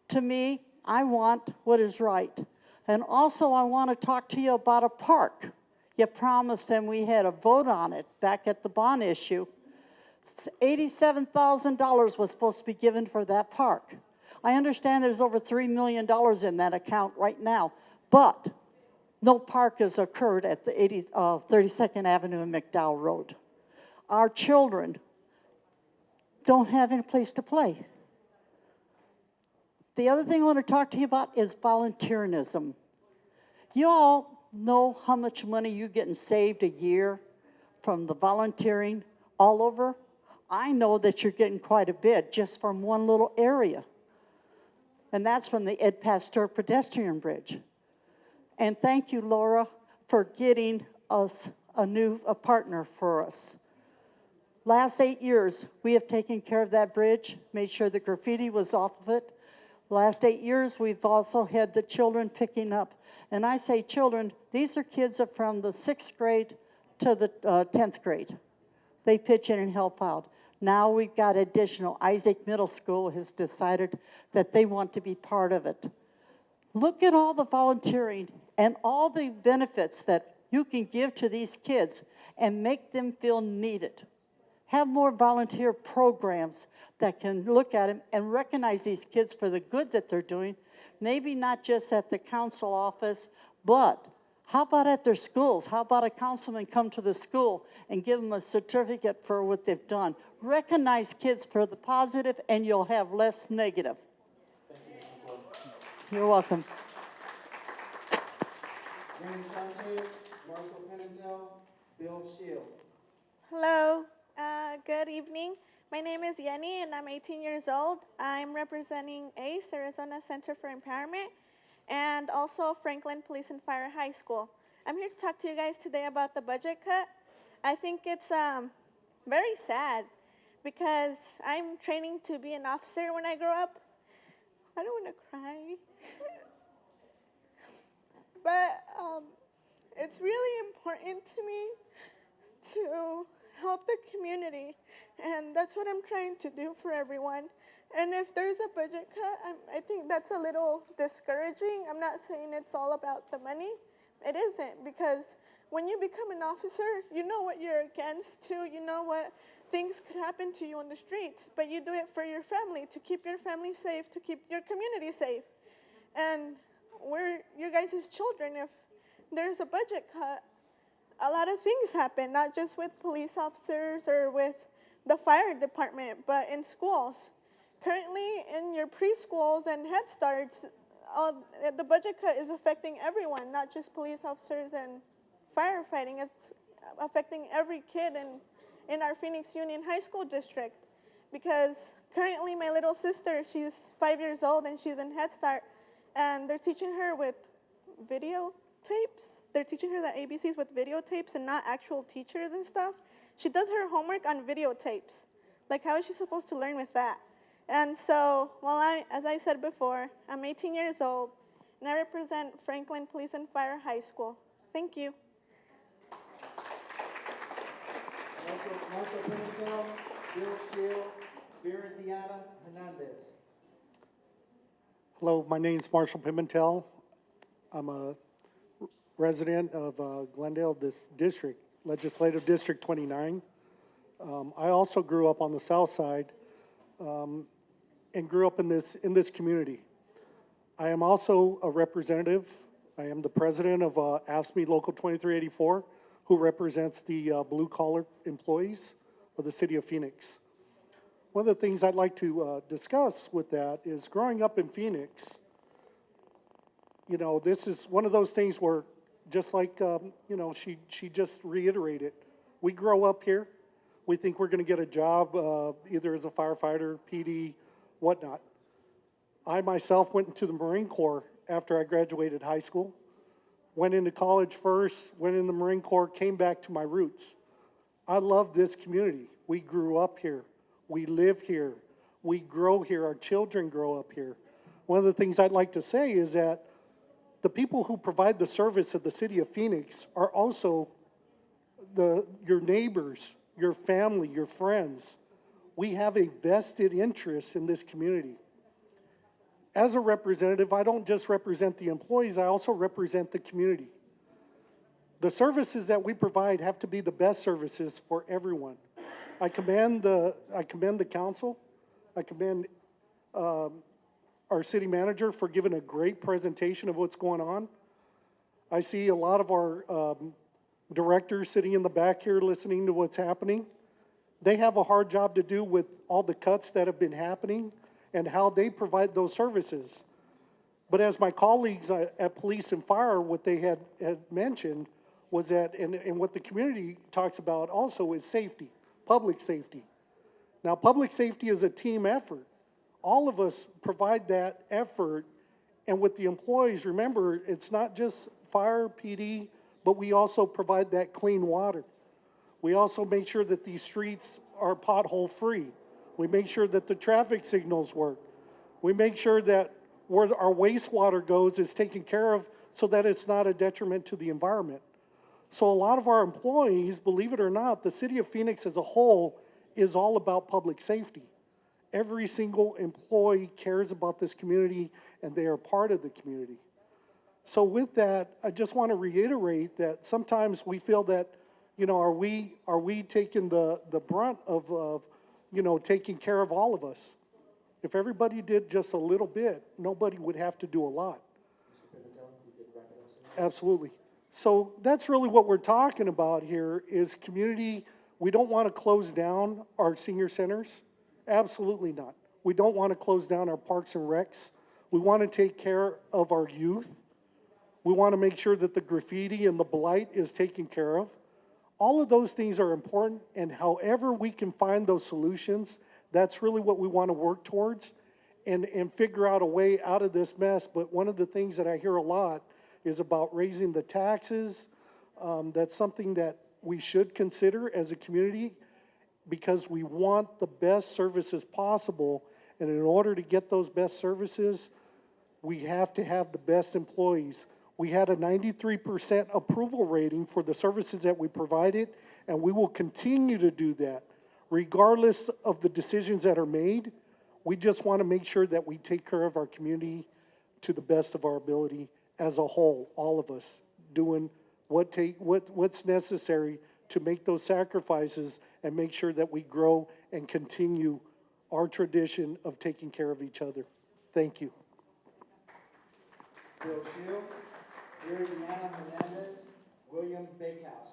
To me, I want what is right. And also, I want to talk to you about a park. You promised, and we had a vote on it back at the bond issue. $87,000 was supposed to be given for that park. I understand there's over $3 million in that account right now, but no park has occurred at the 32nd Avenue and McDowell Road. Our children don't have any place to play. The other thing I want to talk to you about is volunteerism. You all know how much money you're getting saved a year from the volunteering all over? I know that you're getting quite a bit just from one little area. And that's from the Ed Pasteur pedestrian bridge. And thank you, Laura, for getting us a partner for us. Last 8 years, we have taken care of that bridge, made sure the graffiti was off of it. Last 8 years, we've also had the children picking up. And I say children, these are kids that from the 6th grade to the 10th grade. They pitch in and help out. Now we've got additional. Isaac Middle School has decided that they want to be part of it. Look at all the volunteering and all the benefits that you can give to these kids and make them feel needed. Have more volunteer programs that can look at them and recognize these kids for the good that they're doing. Maybe not just at the council office, but how about at their schools? How about a councilman come to the school and give them a certificate for what they've done? Recognize kids for the positive, and you'll have less negative. You're welcome. Randy Sanchez, Marshall Pimentel, Bill Shield. Hello, good evening. My name is Yenny and I'm 18 years old. I'm representing ACE, Arizona Center for Empowerment, and also Franklin Police and Fire High School. I'm here to talk to you guys today about the budget cut. I think it's very sad because I'm training to be an officer when I grow up. I don't want to cry. But it's really important to me to help the community, and that's what I'm trying to do for everyone. And if there's a budget cut, I think that's a little discouraging. I'm not saying it's all about the money. It isn't, because when you become an officer, you know what you're against too. You know what things could happen to you on the streets, but you do it for your family, to keep your family safe, to keep your community safe. And we're your guys' children. If there's a budget cut, a lot of things happen, not just with police officers or with the fire department, but in schools. Currently, in your preschools and Head Starts, the budget cut is affecting everyone, not just police officers and firefighting. It's affecting every kid in our Phoenix Union High School district. Because currently, my little sister, she's 5 years old and she's in Head Start, and they're teaching her with videotapes. They're teaching her the ABCs with videotapes and not actual teachers and stuff. She does her homework on videotapes. Like, how is she supposed to learn with that? And so, as I said before, I'm 18 years old, and I represent Franklin Police and Fire High School. Thank you. Marshall Pimentel, Bill Shield, Vera Diana Hernandez. Hello, my name is Marshall Pimentel. I'm a resident of Glendale, this district, Legislative District 29. I also grew up on the south side and grew up in this community. I am also a representative. I am the president of AFSCME Local 2384, who represents the blue-collar employees of the city of Phoenix. One of the things I'd like to discuss with that is growing up in Phoenix, you know, this is one of those things where, just like, you know, she just reiterated, we grow up here, we think we're going to get a job either as a firefighter, PD, whatnot. I myself went into the Marine Corps after I graduated high school, went into college first, went in the Marine Corps, came back to my roots. I love this community. We grew up here. We live here. We grow here. Our children grow up here. One of the things I'd like to say is that the people who provide the service of the city of Phoenix are also your neighbors, your family, your friends. We have a vested interest in this community. As a representative, I don't just represent the employees, I also represent the community. The services that we provide have to be the best services for everyone. I commend the council. I commend our city manager for giving a great presentation of what's going on. I see a lot of our directors sitting in the back here listening to what's happening. They have a hard job to do with all the cuts that have been happening and how they provide those services. But as my colleagues at Police and Fire, what they had mentioned was that, and what the community talks about also is safety, public safety. Now, public safety is a team effort. All of us provide that effort, and with the employees, remember, it's not just fire, PD, but we also provide that clean water. We also make sure that these streets are pothole-free. We make sure that the traffic signals work. We make sure that where our wastewater goes is taken care of so that it's not a detriment to the environment. So a lot of our employees, believe it or not, the city of Phoenix as a whole is all about public safety. Every single employee cares about this community and they are part of the community. So with that, I just want to reiterate that sometimes we feel that, you know, are we taking the brunt of you know, taking care of all of us? If everybody did just a little bit, nobody would have to do a lot. Absolutely. So that's really what we're talking about here is community. We don't want to close down our senior centers. Absolutely not. We don't want to close down our parks and recs. We want to take care of our youth. We want to make sure that the graffiti and the blight is taken care of. All of those things are important, and however we can find those solutions, that's really what we want to work towards and figure out a way out of this mess. But one of the things that I hear a lot is about raising the taxes. That's something that we should consider as a community because we want the best services possible. And in order to get those best services, we have to have the best employees. We had a 93% approval rating for the services that we provided, and we will continue to do that. Regardless of the decisions that are made, we just want to make sure that we take care of our community to the best of our ability as a whole, all of us, doing what's necessary to make those sacrifices and make sure that we grow and continue our tradition of taking care of each other. Thank you. Bill Shield, Vera Diana Hernandez, William Bakehouse.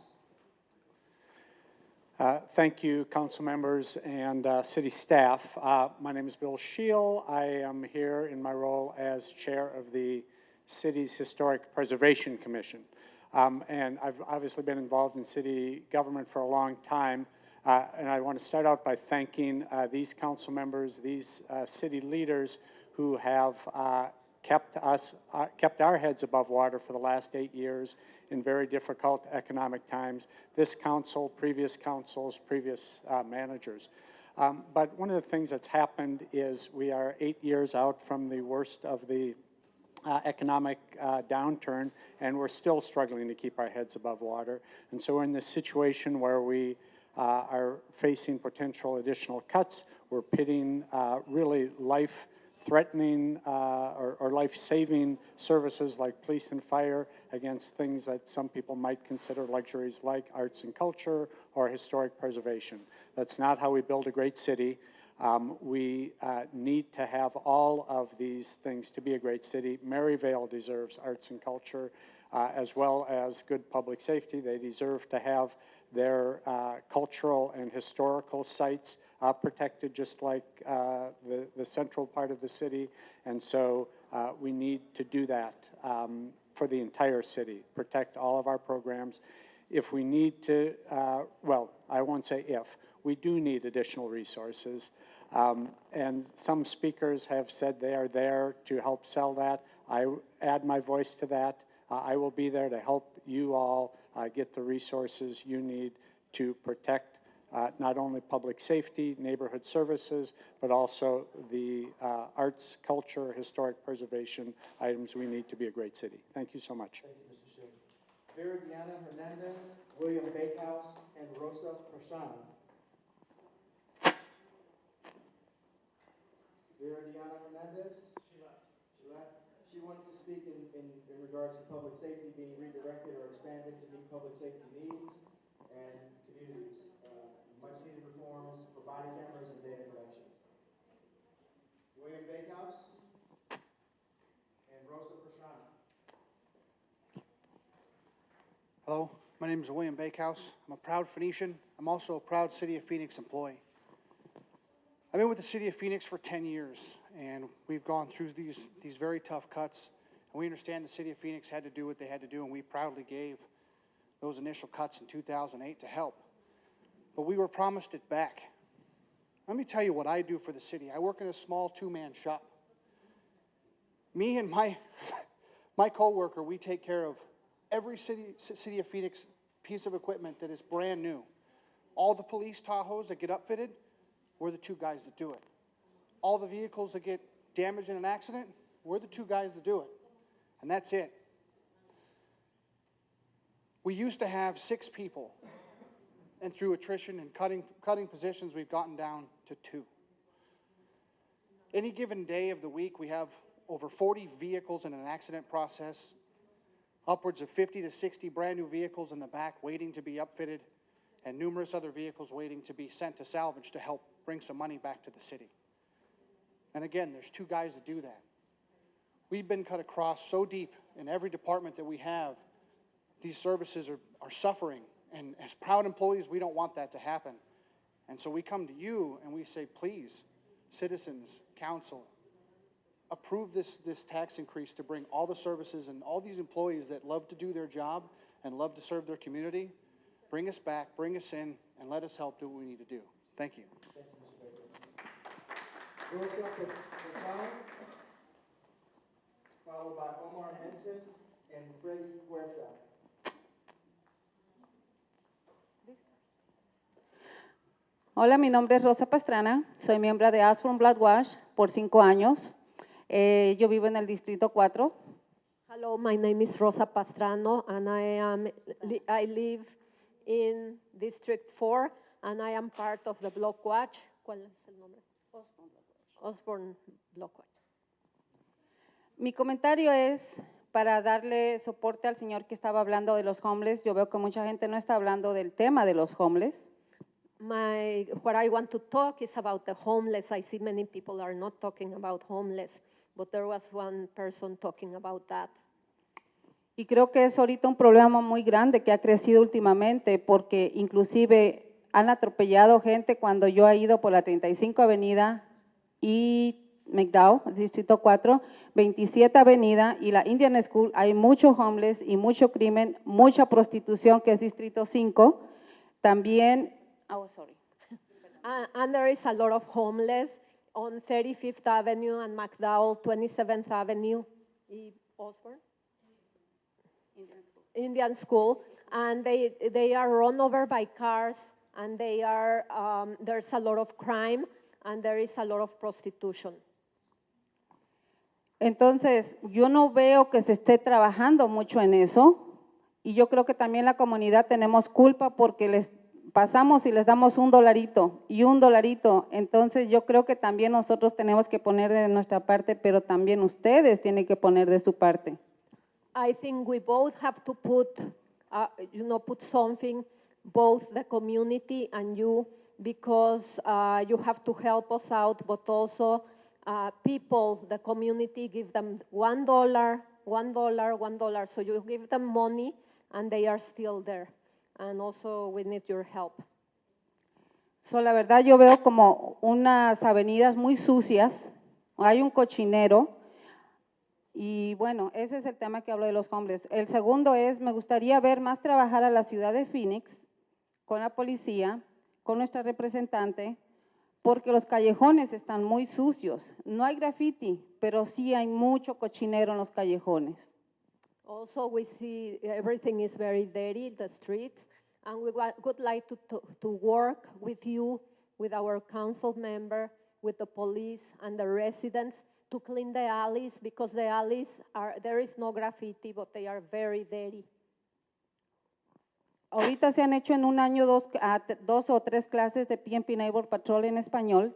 Thank you, council members and city staff. My name is Bill Shield. I am here in my role as chair of the city's Historic Preservation Commission. And I've obviously been involved in city government for a long time. And I want to start out by thanking these council members, these city leaders who have kept our heads above water for the last 8 years in very difficult economic times. This council, previous councils, previous managers. But one of the things that's happened is we are 8 years out from the worst of the economic downturn, and we're still struggling to keep our heads above water. And so we're in this situation where we are facing potential additional cuts. We're pitting really life-threatening or life-saving services like police and fire against things that some people might consider luxuries like arts and culture or historic preservation. That's not how we build a great city. We need to have all of these things to be a great city. Maryvale deserves arts and culture as well as good public safety. They deserve to have their cultural and historical sites protected just like the central part of the city. And so we need to do that for the entire city, protect all of our programs. If we need to, well, I won't say if, we do need additional resources. And some speakers have said they are there to help sell that. I add my voice to that. I will be there to help you all get the resources you need to protect not only public safety, neighborhood services, but also the arts, culture, historic preservation items we need to be a great city. Thank you so much. Thank you, Mr. Shield. Viridiana Hernandez, William Bakehouse, and Rosa Persano. Viridiana Hernandez? She left. She left. She wanted to speak in regards to public safety being redirected or expanded to meet public safety needs and communities. Much needed reforms for body cameras and data collection. William Bakehouse and Rosa Persano. Hello, my name is William Bakehouse. I'm a proud Phoenician. I'm also a proud City of Phoenix employee. I've been with the City of Phoenix for 10 years, and we've gone through these very tough cuts. And we understand the City of Phoenix had to do what they had to do, and we proudly gave those initial cuts in 2008 to help. But we were promised it back. Let me tell you what I do for the city. I work in a small two-man shop. Me and my coworker, we take care of every City of Phoenix piece of equipment that is brand new. All the police Tahoes that get upfitted, we're the two guys that do it. All the vehicles that get damaged in an accident, we're the two guys that do it. And that's it. We used to have 6 people, and through attrition and cutting positions, we've gotten down to 2. Any given day of the week, we have over 40 vehicles in an accident process, upwards of 50 to 60 brand new vehicles in the back waiting to be upfitted, and numerous other vehicles waiting to be sent to salvage to help bring some money back to the city. And again, there's 2 guys that do that. We've been cut across so deep in every department that we have. These services are suffering, and as proud employees, we don't want that to happen. And so we come to you and we say, please, citizens, council, approve this tax increase to bring all the services and all these employees that love to do their job and love to serve their community, bring us back, bring us in, and let us help do what we need to do. Thank you. Thank you, Mr. Baker. Rosa Persano, followed by Omar Henses and Freddy Huerta. Hola, mi nombre es Rosa Pastrana, soy miembro de Osborne Blood Wash por 5 años. Yo vivo en el Distrito 4. Hello, my name is Rosa Pastrano, and I live in District 4, and I am part of the Block Watch. ¿Cuál es el nombre? Osborne Block Watch. Mi comentario es para darle soporte al señor que estaba hablando de los homeless. Yo veo que mucha gente no está hablando del tema de los homeless. What I want to talk is about the homeless. I see many people are not talking about homeless, but there was one person talking about that. Y creo que es ahorita un problema muy grande que ha crecido últimamente porque inclusive han atropellado gente cuando yo he ido por la 35 Avenida y McDowell, Distrito 4, 27 Avenida y la Indian School. Hay mucho homeless y mucho crimen, mucha prostitución que es Distrito 5. También, And there is a lot of homeless on 35th Avenue and McDowell, 27th Avenue, Osborne? Indian School, and they are run over by cars, and they are there's a lot of crime, and there is a lot of prostitution. Entonces, yo no veo que se esté trabajando mucho en eso y yo creo que también la comunidad tenemos culpa porque pasamos y les damos $1 y $1. Entonces yo creo que también nosotros tenemos que poner de nuestra parte, pero también ustedes tienen que poner de su parte. I think we both have to put, put something, both the community and you, because you have to help us out, but also people, the community, give them $1, $1. So you give them money and they are still there. And also we need your help. So, la verdad yo veo como unas avenidas muy sucias, hay un cochinero y bueno, ese es el tema que hablo de los homeless. El segundo es, me gustaría ver más trabajar a la ciudad de Phoenix con la policía, con nuestra representante, porque los callejones están muy sucios. No hay graffiti, pero sí hay mucho cochinero en los callejones. Also, we see everything is very dirty, the streets, and we would like to work with you, with our council member, with the police and the residents to clean the alleys, because the alleys there is no graffiti, but they are very dirty. Ahorita se han hecho en un año dos o tres clases de PNP Neighbor Patrol en español,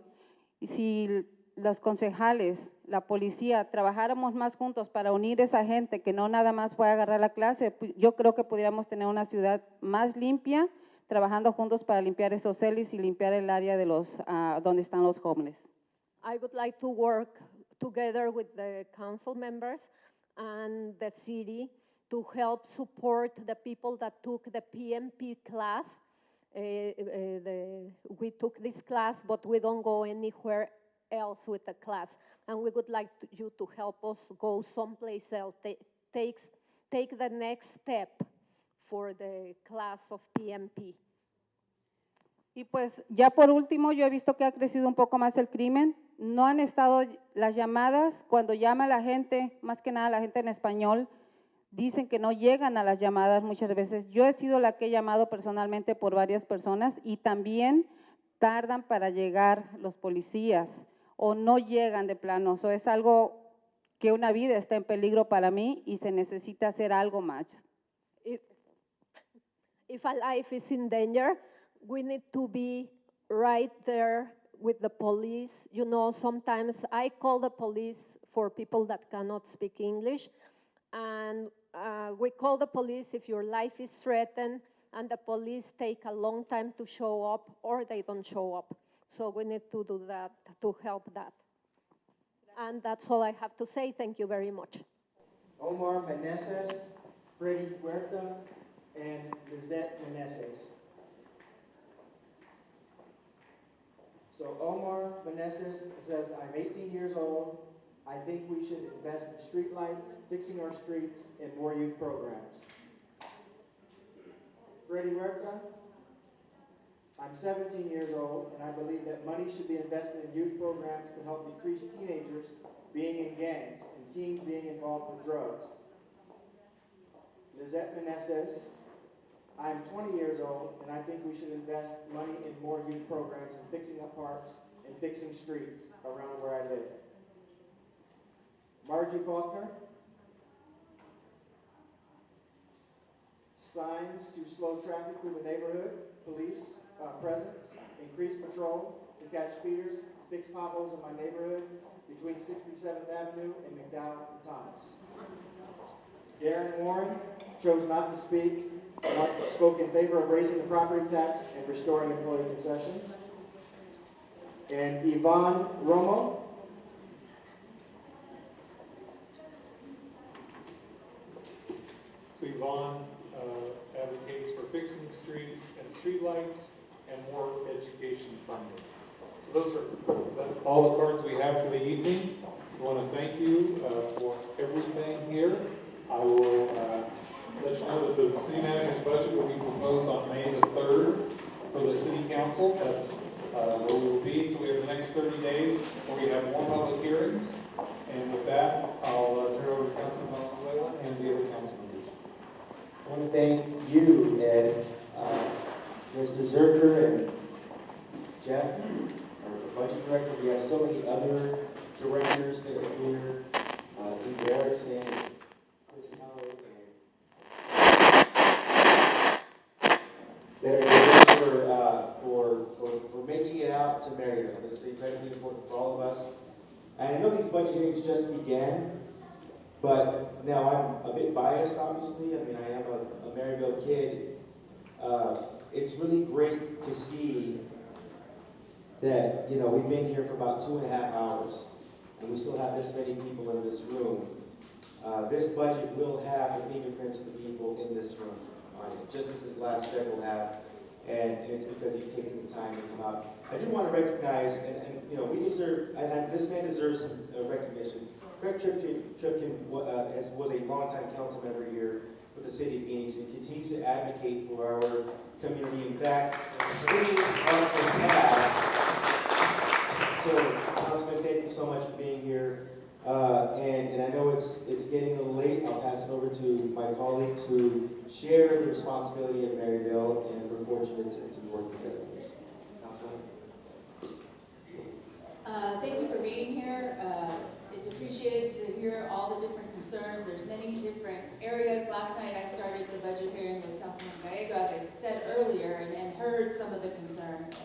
y si los concejales, la policía, trabajáramos más juntos para unir esa gente que no nada más fue a agarrar la clase, yo creo que pudiéramos tener una ciudad más limpia, trabajando juntos para limpiar esos celis y limpiar el área de donde están los homeless. I would like to work together with the council members and the city to help support the people that took the PMP class. We took this class, but we don't go anywhere else with the class. And we would like you to help us go someplace else, take the next step for the class of PMP. Y pues ya por último, yo he visto que ha crecido un poco más el crimen. No han estado las llamadas, cuando llama la gente, más que nada la gente en español, dicen que no llegan a las llamadas muchas veces. Yo he sido la que he llamado personalmente por varias personas y también tardan para llegar los policías o no llegan de plano. So es algo que una vida está en peligro para mí y se necesita hacer algo más. If a life is in danger, we need to be right there with the police. You know, sometimes I call the police for people that cannot speak English, and we call the police if your life is threatened, and the police take a long time to show up or they don't show up. So we need to do that to help that. And that's all I have to say. Thank you very much. Omar Meneses, Freddy Huerta, and Lizette Meneses. So Omar Meneses says, I'm 18 years old. I think we should invest in street lights, fixing our streets, and more youth programs. Freddy Huerta, I'm 17 years old, and I believe that money should be invested in youth programs to help decrease teenagers being in gangs and teens being involved with drugs. Lizette Meneses, I'm 20 years old, and I think we should invest money in more youth programs and fixing up parks and fixing streets around where I live. Margie Faulkner, signs to slow traffic through the neighborhood, police presence, increase patrol to catch speeders, fix potholes in my neighborhood between 67th Avenue and McDowell and Thomas. Darren Warren chose not to speak, spoke in favor of raising the property tax and restoring employee concessions. And Yvonne Romo, So Yvonne advocates for fixing streets and streetlights and more education funding. So that's all the cards we have for the evening. I want to thank you for everything here. I will let you know that the city manager's budget will be proposed on May the 3rd for the city council. That's where we will be. So we have the next 30 days where we have more public hearings. And with that, I'll turn it over to Councilman Valenzuela and the other council members. I want to thank you, Ed, Mr. Zerker, and Jeff, our budget director. We have so many other directors that are here, Lee Garrison, Chris Howard, and that are here for getting it out to Maryville. This is incredibly important for all of us. And I know these budget hearings just began, but now I'm a bit biased, obviously. I mean, I am a Maryville kid. It's really great to see that, you know, we've been here for about 2.5 hours, and we still have this many people in this room. This budget will have the fingerprints of the people in this room on it, just as the last several have, and it's because you've taken the time to come out. I do want to recognize, and you know, we deserve, this man deserves some recognition. Craig Tripkin was a longtime council member here with the city of Phoenix and continues to advocate for our community. In fact, speaking of the past, so Councilman, thank you so much for being here. And I know it's getting a little late. I'll pass it over to my colleagues who share the responsibility of Maryville, and we're fortunate to work together. Thank you for being here. It's appreciated to hear all the different concerns. There's many different areas. Last night I started the budget hearing with Councilman Gallego, as I said earlier, and heard some of the concerns.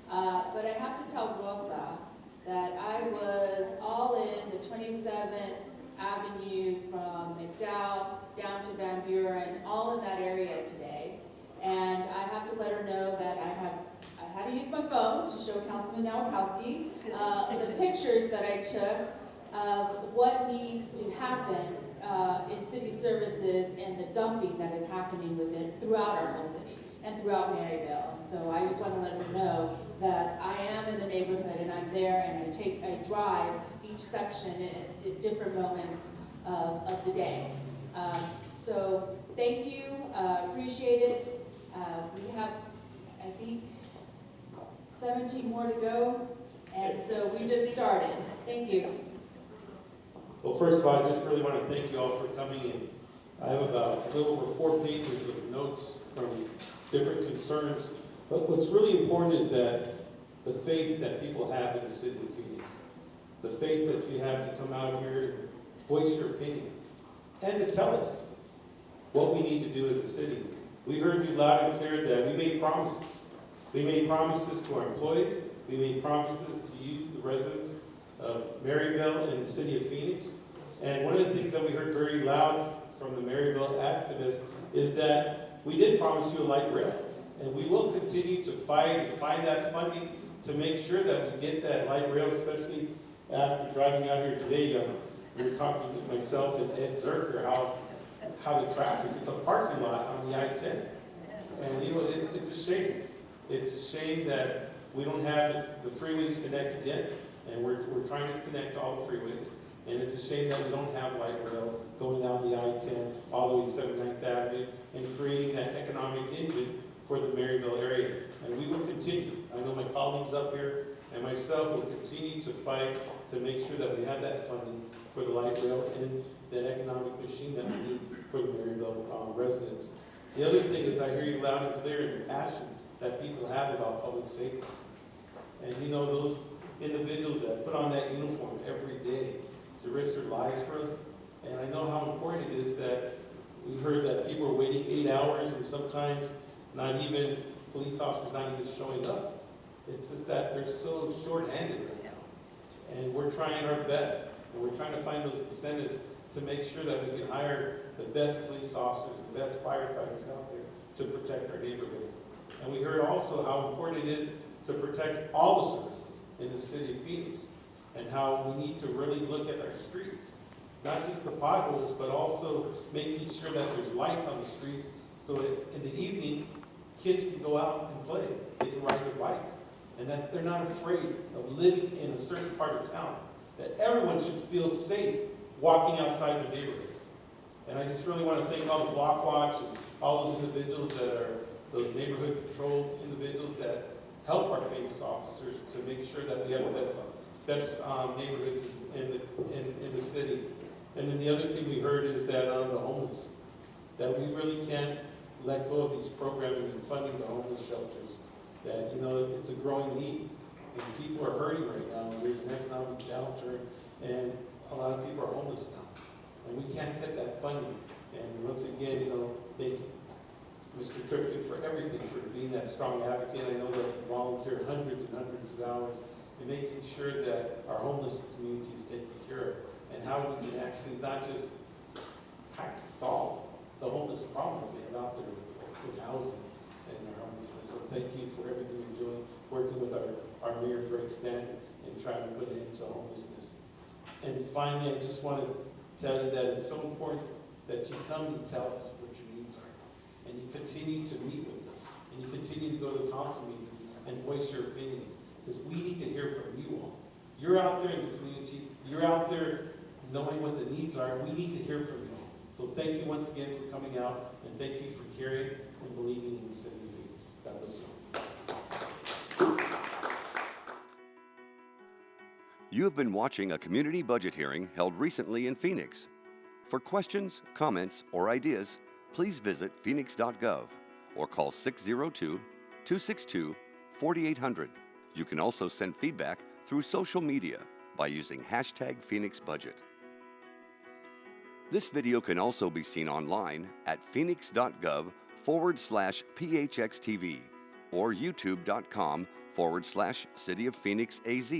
But I have to tell Rosa that I was all in the 27th Avenue from McDowell down to Van Buren, all in that area today. And I have to let her know that I had to use my phone to show Councilman Nowakowski the pictures that I took of what needs to happen in city services and the dumping that is happening with it throughout our whole city and throughout Maryville. So I just want to let her know that I am in the neighborhood and I'm there, and I drive each section at different moments of the day. So thank you, appreciate it. We have, I think, 17 more to go, and so we just started. Thank you. Well, first of all, I just really want to thank you all for coming in. I have about a little over 4 pages of notes from different concerns. But what's really important is that the faith that people have in the city of Phoenix, the faith that you have to come out here and voice your opinion, and to tell us what we need to do as a city. We heard you loud and clear that we made promises. We made promises to our employees. We made promises to you, the residents of Maryville and the city of Phoenix. And one of the things that we heard very loud from the Maryville activists is that we did promise you a light rail. And we will continue to fight and find that funding to make sure that we get that light rail, especially after driving out here today. We were talking with myself and Ed Zerker how the traffic, it's a parking lot on the I-10. And you know, it's a shame. It's a shame that we don't have the freeways connected yet, and we're trying to connect all the freeways. And it's a shame that we don't have light rail going down the I-10 all the way to 79th Avenue and creating that economic engine for the Maryville area. And we will continue. I know my colleagues up here and myself will continue to fight to make sure that we have that funding for the light rail and that economic machine that we need for the Maryville residents. The other thing is I hear you loud and clear in the passion that people have about public safety. And you know, those individuals that put on that uniform every day to risk their lives for us. And I know how important it is that we heard that people are waiting 8 hours and sometimes not even police officers not even showing up. It's just that they're so short-handed right now. And we're trying our best. And we're trying to find those incentives to make sure that we can hire the best police officers, the best firefighters out there to protect our neighborhoods. And we heard also how important it is to protect all the services in the city of Phoenix and how we need to really look at our streets. Not just the potholes, but also making sure that there's lights on the streets so that in the evening, kids can go out and play. They can ride their bikes. And that they're not afraid of living in a certain part of town. That everyone should feel safe walking outside their neighborhoods. And I just really want to thank all the Block Watch and all those individuals that are those neighborhood patrol individuals that help our Phoenix officers to make sure that we have the best neighborhoods in the city. And then the other thing we heard is that on the homeless, that we really can't let go of these programming and funding the homeless shelters. That, you know, it's a growing need. And people are hurting right now. There's an economic downturn, and a lot of people are homeless now. And we can't get that funding. And once again, you know, Mr. Tripkin for everything, for being that strong advocate. I know that you volunteered hundreds and hundreds of hours in making sure that our homeless community is taken care of, and how we can actually not just solve the homeless problem we have out there with housing and our homelessness. So thank you for everything you're doing, working with our Mayor Greg Stanton and trying to put an end to homelessness. And finally, I just want to tell you that it's so important that you come and tell us what your needs are. And you continue to meet with us. And you continue to go to council meetings and voice your opinions. Because we need to hear from you all. You're out there in the community. You're out there knowing what the needs are. We need to hear from you all. So thank you once again for coming out. And thank you for caring and believing in the city of Phoenix. God bless you. You have been watching a community budget hearing held recently in Phoenix. For questions, comments, or ideas, please visit phoenix.gov or call 602-262-4800. You can also send feedback through social media by using #PhoenixBudget. This video can also be seen online at phoenix.gov/PHXTV or youtube.com/City of Phoenix AZ.